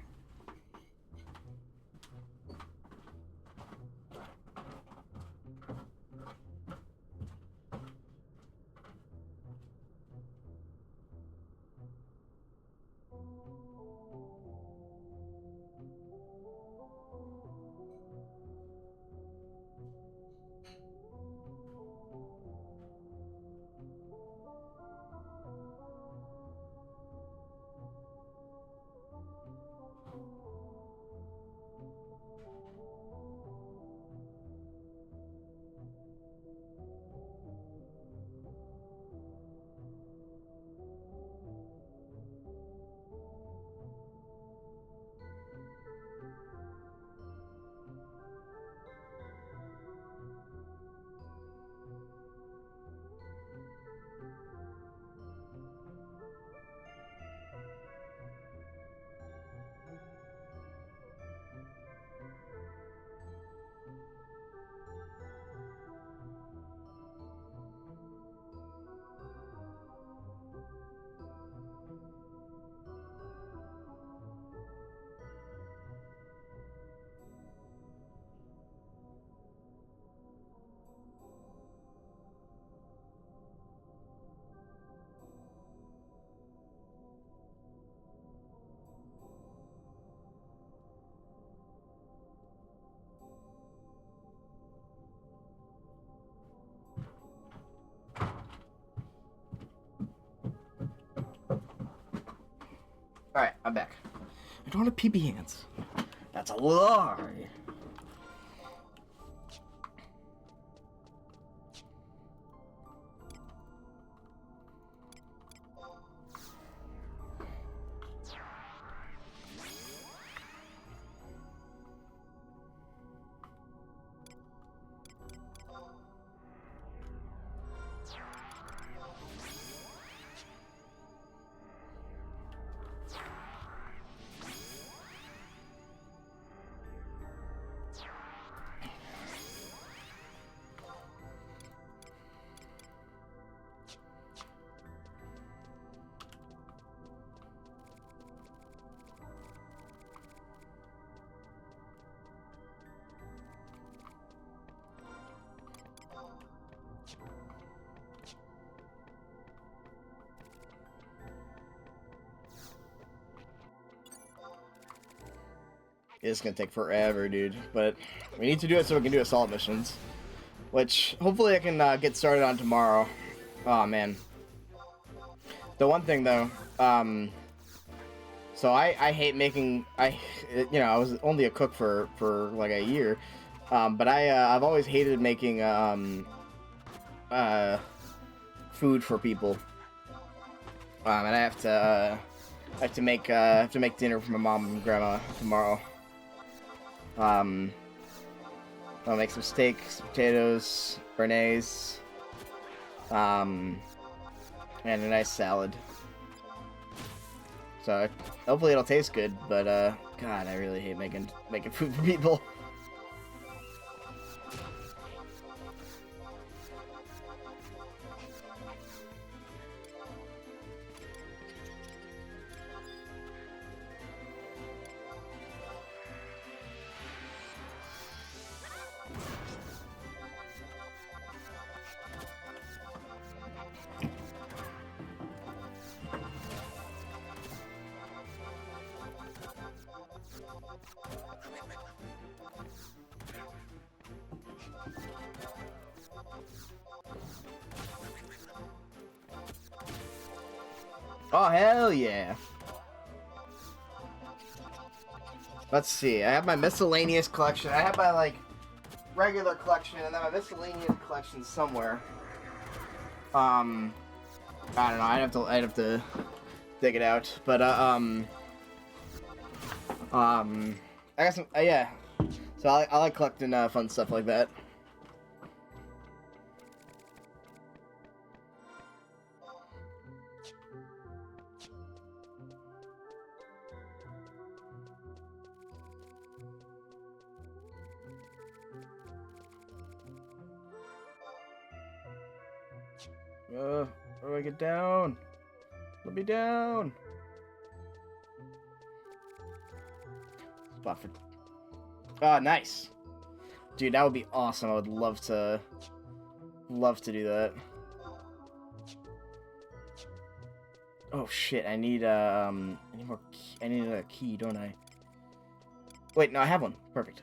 Alright, I'm back. I don't have PB hands. That's a lie. It's gonna take forever, dude. But we need to do it so we can do assault missions. Which, hopefully I can get started on tomorrow. Oh, man. The one thing, though, so I hate making, I was only a cook for like a year, but I've always hated making, food for people. And I have to make dinner for my mom and grandma tomorrow. I'll make some steak, some potatoes, béarnaise, and a nice salad. So hopefully it'll taste good, but God, I really hate making food for people. Oh, hell yeah. Let's see. I have my miscellaneous collection. I have my, like, regular collection, and then my miscellaneous collection somewhere. I don't know. I'd have to dig it out. But, I got some, yeah. So I like collecting, fun stuff like that. Where do I get down? Let me down. Spot for. Ah, nice. Dude, that would be awesome. I would love to do that. Oh shit! I need more. I need a key, don't I? Wait, no, I have one. Perfect.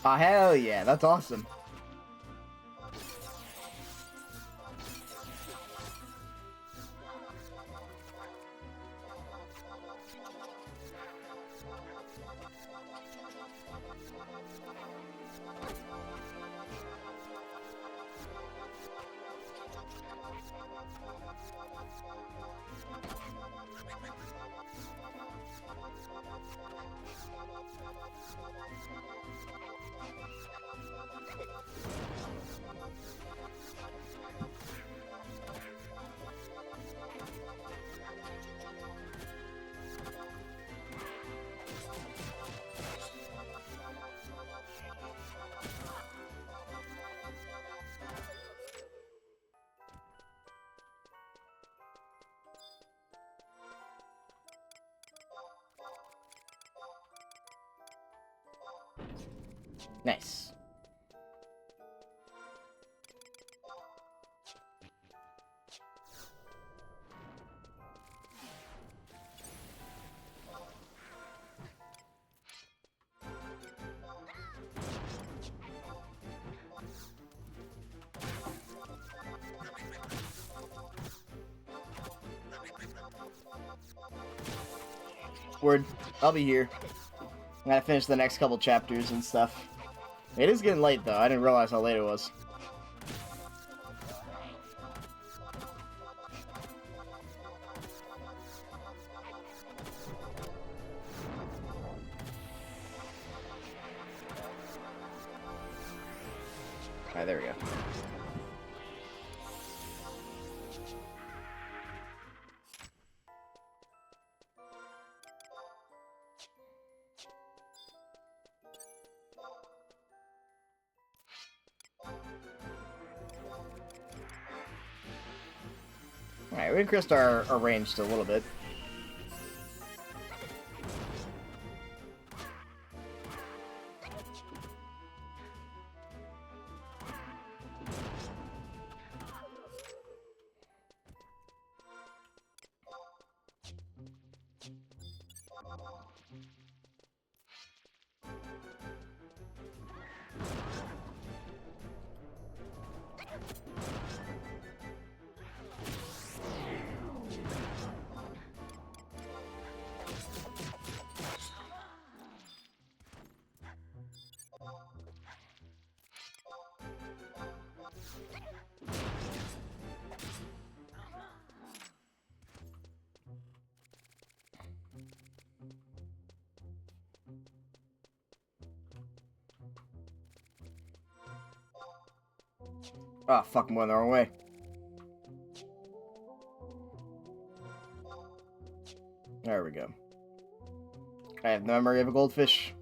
Oh, hell yeah, that's awesome. Nice. Word. I'll be here. I gotta finish the next couple chapters and stuff. It is getting late, though. I didn't realize how late it was. Alright, there we go. Alright, we increased our range to a little bit. Oh, fuck, I'm going the wrong way. There we go. I have the memory of a goldfish.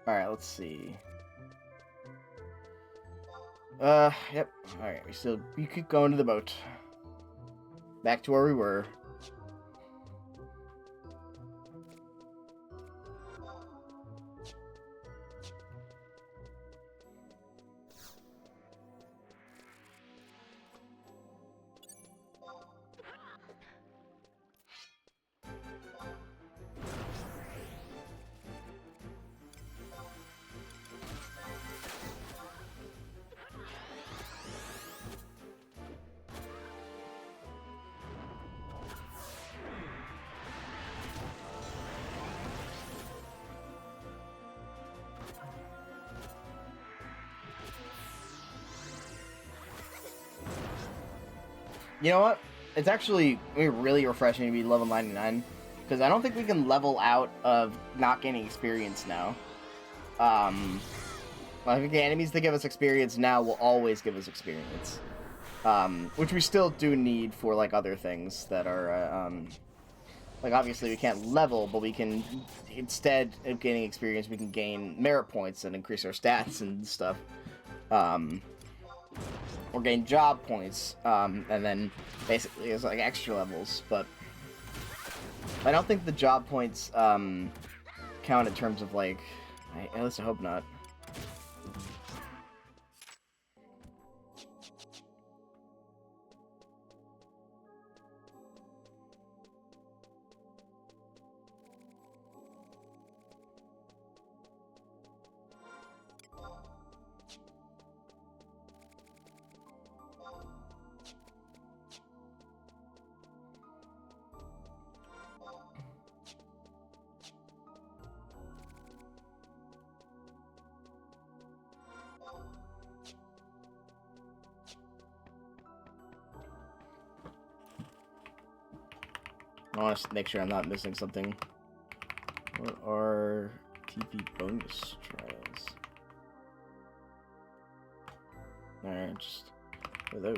Alright, let's see. Yep. Alright, we keep going to the boat. Back to where we were. You know what? It's actually really refreshing to be level 99, because I don't think we can level out of not gaining experience now. I think the enemies that give us experience now will always give us experience. Which we still do need for, like, other things that are, like, obviously we can't level, but we can, instead of gaining experience, we can gain merit points and increase our stats and stuff. Or gain job points, and then basically it's like extra levels, but I don't think the job points count in terms of, like, at least I hope not. I want to make sure I'm not missing something. What are TP bonus trials? Alright, just for those.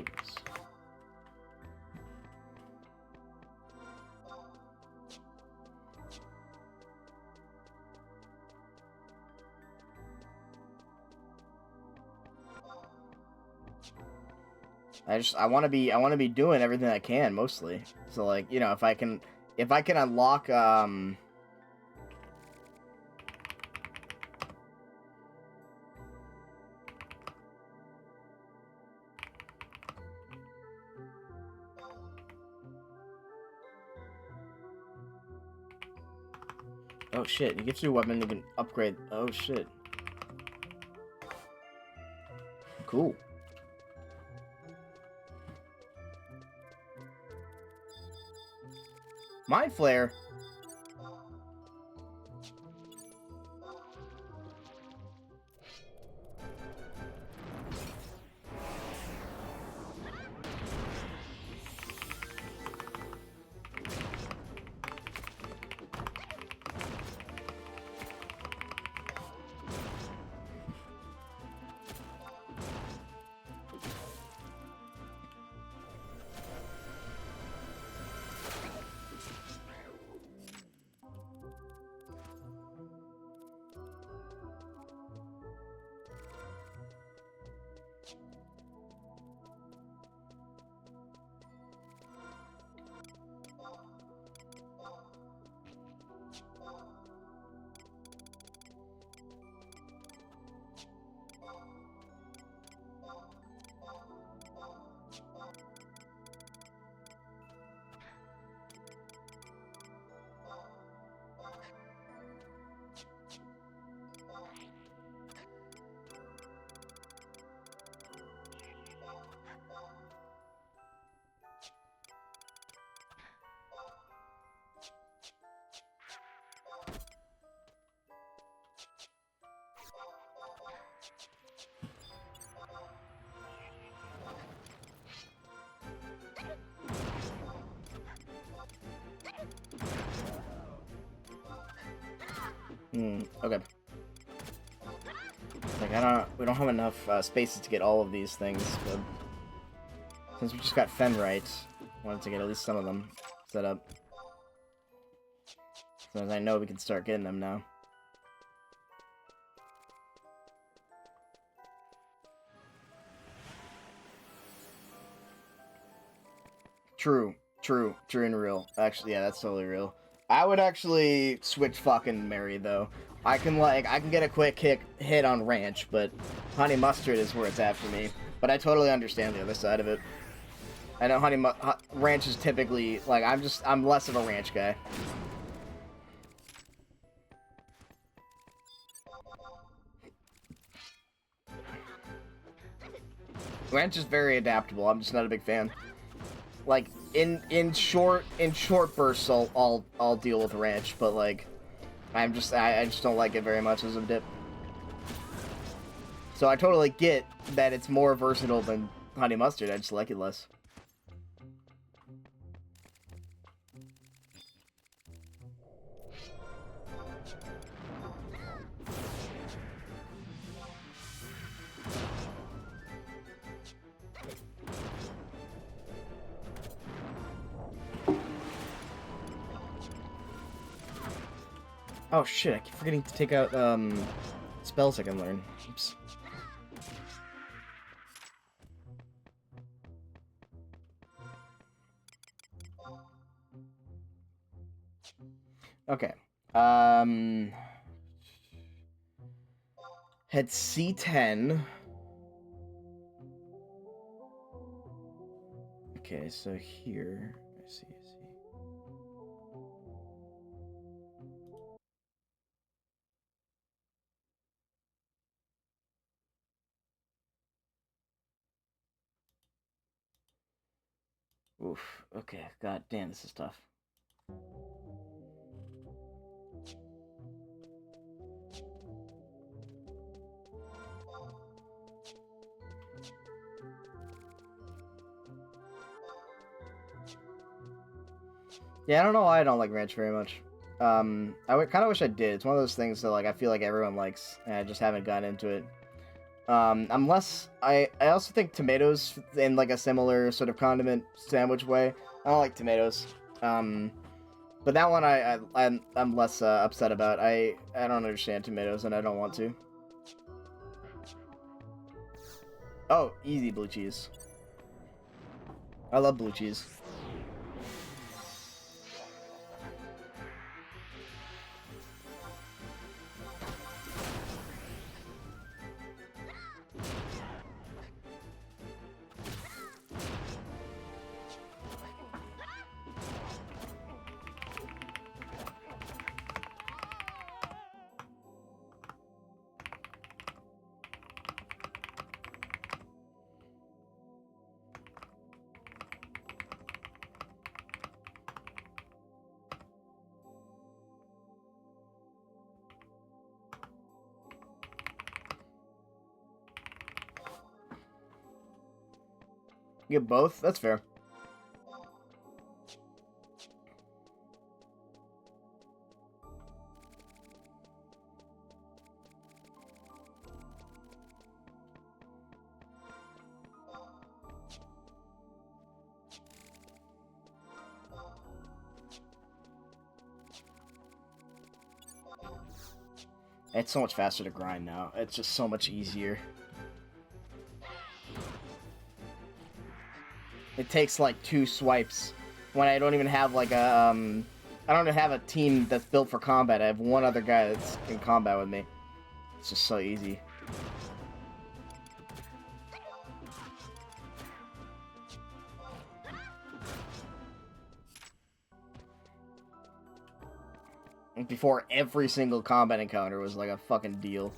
I want to be doing everything I can mostly. So, like, you know, if I can unlock Oh shit, he gives you a weapon you can upgrade. Oh shit. Cool. Mind Flare. Okay. Like, we don't have enough spaces to get all of these things, but since we just got Fenrite, I wanted to get at least some of them set up. So as I know we can start getting them now. True and real. Actually, yeah, that's totally real. I would actually switch fucking Mary though. I can get a quick hit on Ranch, but Honey Mustard is where it's at for me. But I totally understand the other side of it. I know Ranch is typically like I'm less of a Ranch guy. Ranch is very adaptable. I'm just not a big fan. Like in short bursts, I'll deal with Ranch, but like I just don't like it very much as a dip. So I totally get that it's more versatile than Honey Mustard. I just like it less. Oh shit, I keep forgetting to take out, spells I can learn. Oops. Okay. Head C10. Okay, so here, I see. Oof. Okay. God damn, this is tough. Yeah, I don't know why I don't like Ranch very much. I kind of wish I did. It's one of those things that like I feel like everyone likes, and I just haven't gotten into it. Unless I also think tomatoes in like a similar sort of condiment sandwich way. I don't like tomatoes. But that one I'm less upset about. I don't understand tomatoes and I don't want to. Oh, easy blue cheese. I love blue cheese. Get both? That's fair. It's so much faster to grind now. It's just so much easier. It takes like 2 swipes when I don't even have like a I don't even have a team that's built for combat. I have one other guy that's in combat with me. It's just so easy. And before, every single combat encounter was like a fucking deal.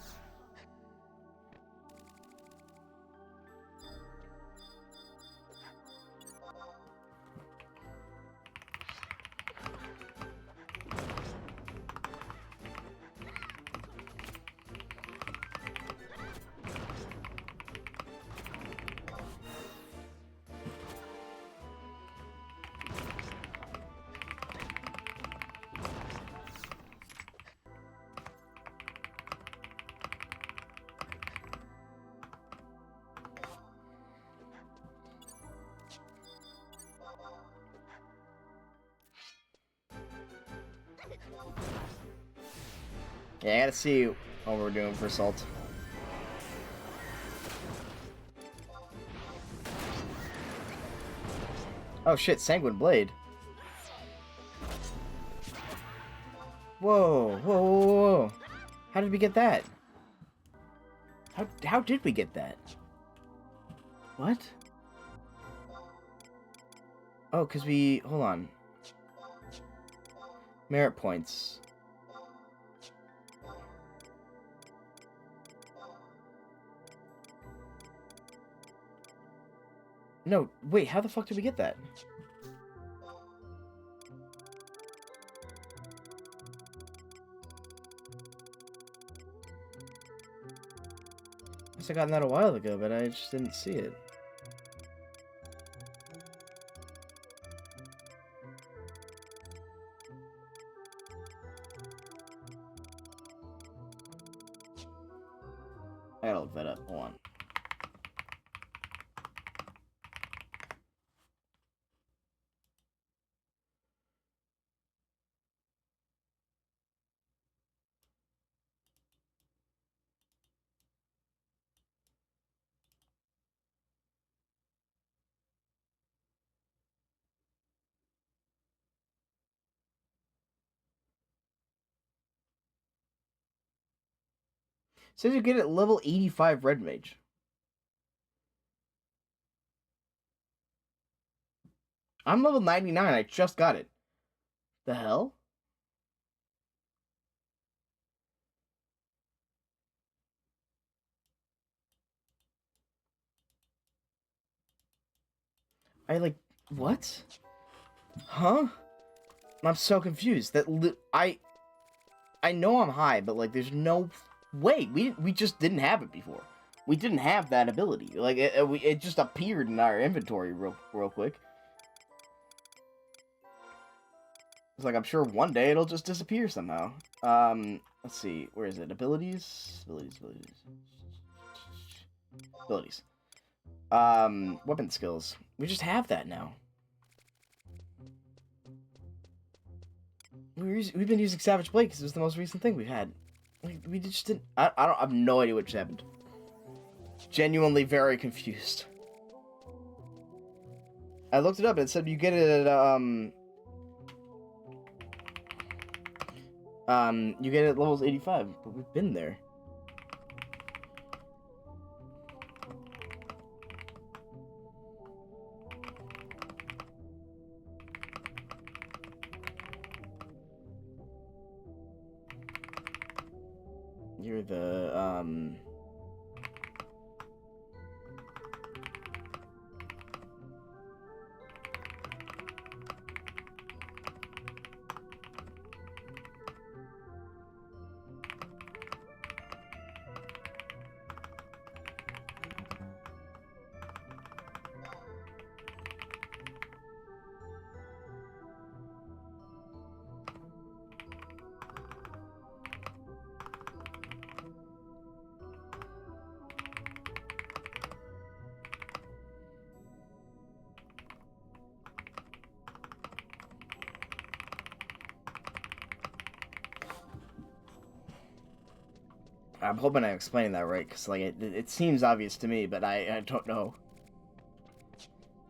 Yeah, I gotta see what we're doing for Salt. Oh shit, Sanguine Blade. Whoa, whoa, whoa, whoa. How did we get that? How did we get that? What? Oh, because we... Hold on. Merit points. No, wait, how the fuck did we get that? Must have gotten that a while ago, but I just didn't see it. I gotta look that up. Hold on. It says you get it at level 85 Red Mage. I'm level 99. I just got it. The hell? I like... What? Huh? I'm so confused. I know I'm high, but like, there's no way. We just didn't have it before. We didn't have that ability. Like, it just appeared in our inventory real quick. It's like, I'm sure one day it'll just disappear somehow. Let's see. Where is it? Abilities? Abilities. Weapon skills. We just have that now. We've been using Savage Blade because it was the most recent thing we've had. We just didn't... I have no idea what just happened. Genuinely very confused. I looked it up and it said you get it at, you get it at levels 85, but we've been there. You're the, I'm hoping I'm explaining that right, because like it seems obvious to me, but I don't know.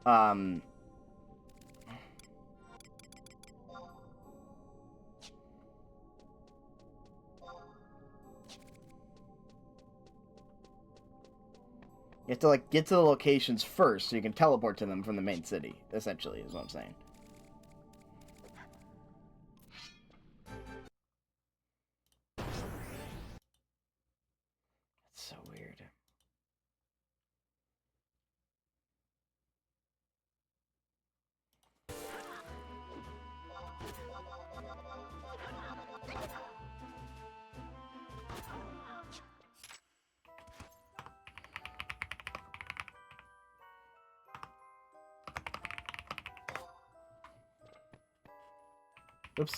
You have to like get to the locations first so you can teleport to them from the main city, essentially, is what I'm saying. That's so weird. Oops.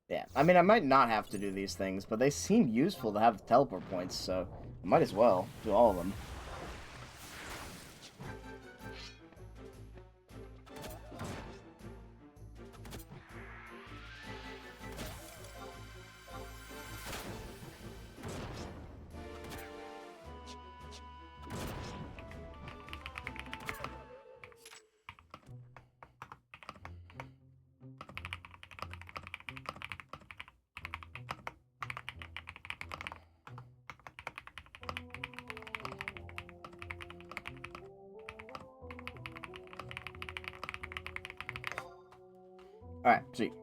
Yeah, I mean, I might not have to do these things, but they seem useful to have the teleport points, so I might as well do all of them. Alright, sweet.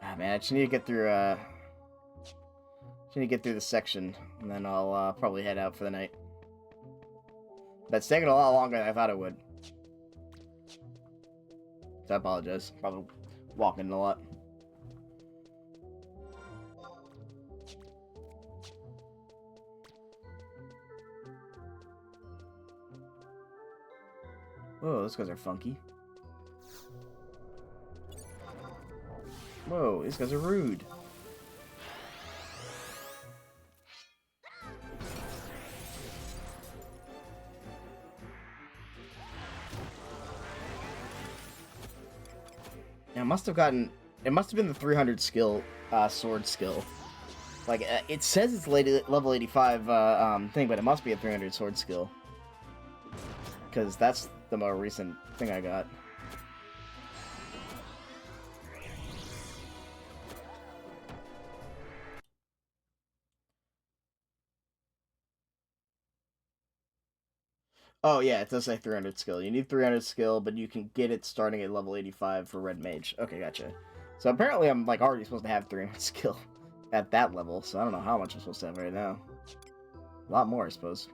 Ah, man, I just need to get through, just need to get through this section, and then I'll, probably head out for the night. That's taking a lot longer than I thought it would. So I apologize. Probably walking a lot. Whoa, those guys are funky. Whoa, these guys are rude. Yeah, it must have been the 300 skill, sword skill. Like, it says it's level 85, thing, but it must be a 300 sword skill. Because that's the more recent thing I got. Oh yeah, it does say 300 skill. You need 300 skill, but you can get it starting at level 85 for Red Mage. Okay, gotcha. So apparently I'm like already supposed to have 300 skill at that level, so I don't know how much I'm supposed to have right now. A lot more, I suppose.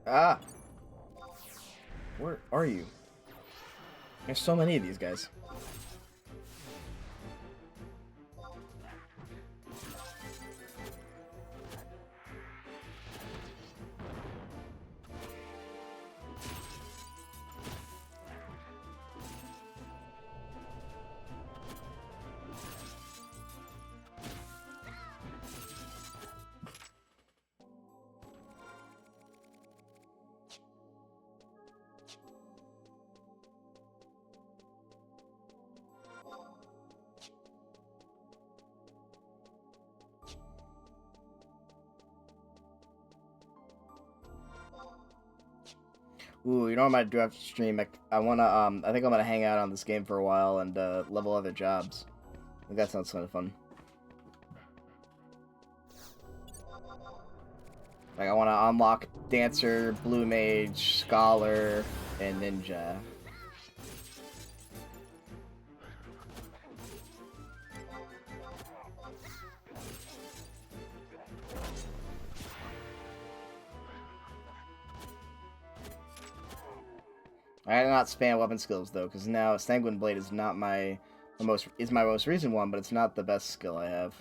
Ah! Where are you? There's so many of these guys. Ooh, you know what I might do after stream? I wanna I think I'm gonna hang out on this game for a while and level other jobs. I think that sounds kind of fun. Like I wanna unlock Dancer, Blue Mage, Scholar, and Ninja. I did not spam weapon skills though, because now Sanguine Blade is not my most recent one, but it's not the best skill I have.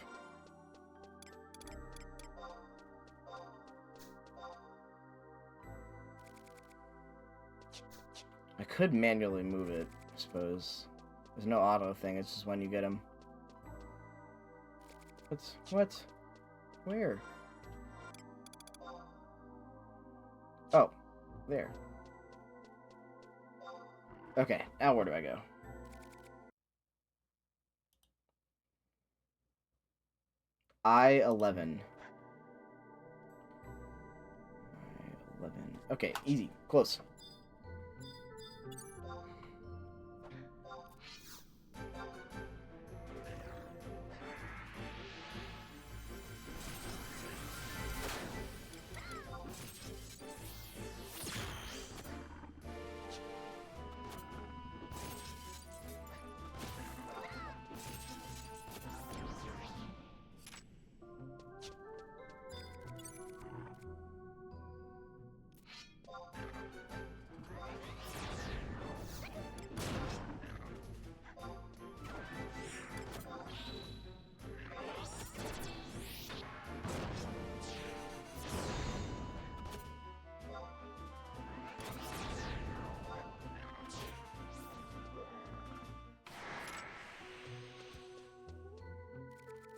I could manually move it, I suppose. There's no auto thing, it's just when you get him. What? Where? Oh, there. Okay, now where do I go? I-11. I-11. Okay, easy. Close.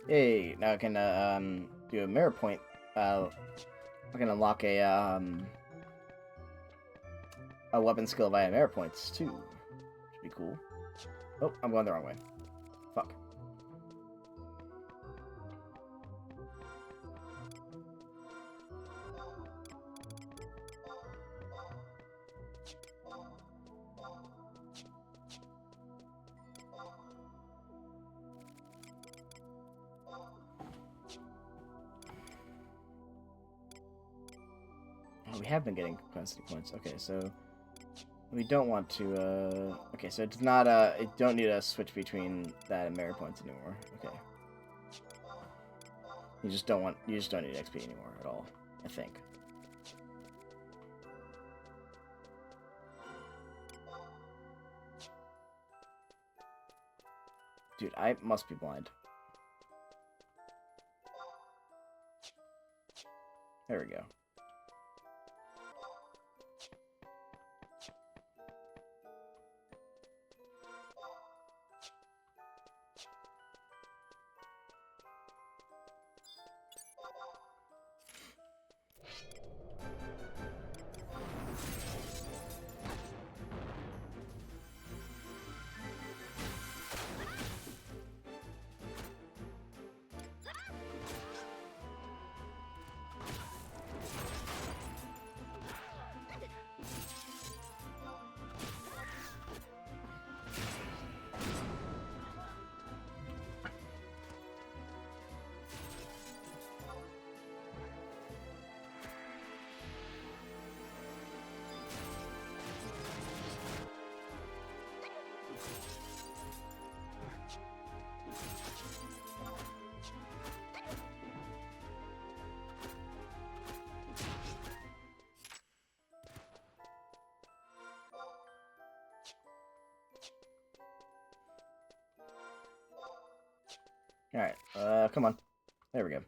Hey, now I can do a mirror point. I can unlock a weapon skill via mirror points too. Should be cool. Oh, I'm going the wrong way. Fuck. Oh, we have been getting capacity points. Okay, so we don't want to. Okay, so it's not. It don't need to switch between that and mirror points anymore. Okay. You just don't want. You just don't need XP anymore at all. I think. Dude, I must be blind. There we go. Alright, come on. There we go.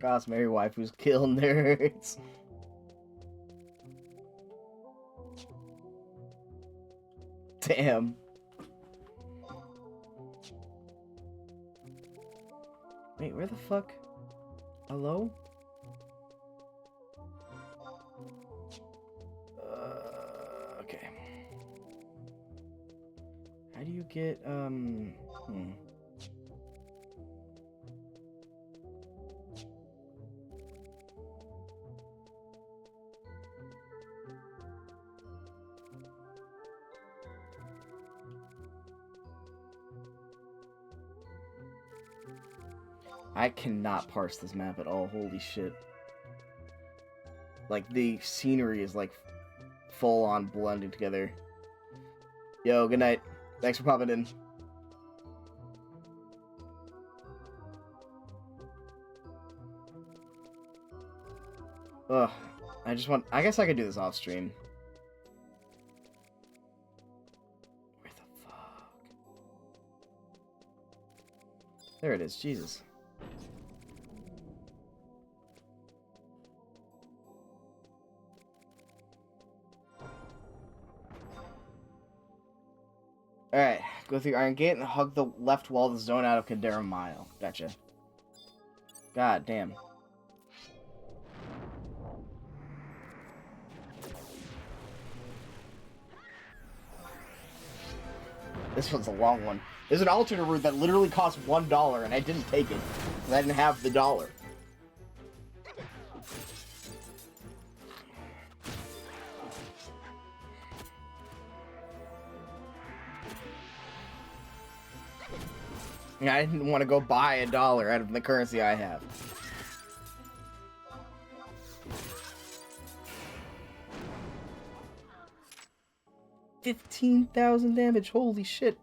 Cosmary waifus kill nerds. Damn. Wait, where the fuck? Hello? Okay. How do you get, I cannot parse this map at all. Holy shit. Like, the scenery is, like, full-on blending together. Yo, good night. Thanks for popping in. Ugh. I guess I could do this off stream. Where the fuck? There it is, Jesus. Alright, go through Iron Gate and hug the left wall of the zone out of Kadera Mile. Gotcha. God damn. This one's a long one. There's an alternate route that literally costs $1, and I didn't take it, because I didn't have the dollar. I didn't want to go buy $1 out of the currency I have. $15,000 damage, holy shit.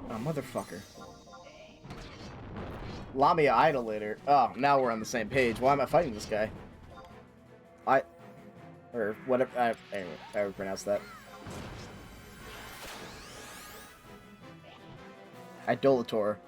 Oh, motherfucker. Lamia Idolator. Oh, now we're on the same page. Why am I fighting this guy? Or whatever. Anyway, I would pronounce that. Idolator.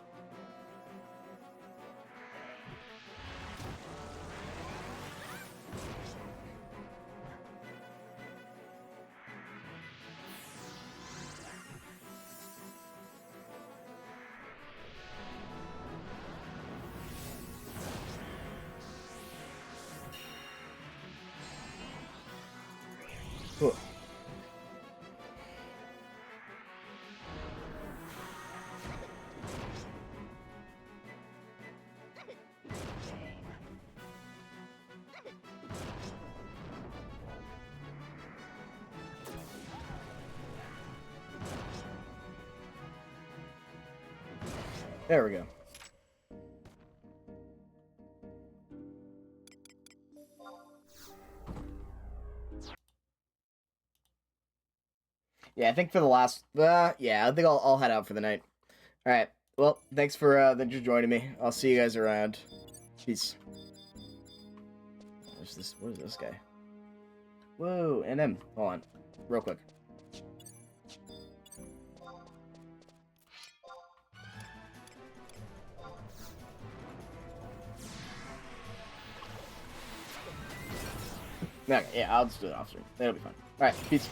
Ugh. There we go. Yeah, I think for the last... yeah, I think I'll head out for the night. Alright, well, thanks for joining me. I'll see you guys around. Peace. What is this guy? Whoa, NM. Hold on. Real quick. Okay, yeah, I'll just do it off stream. That'll be fine. Alright, peace.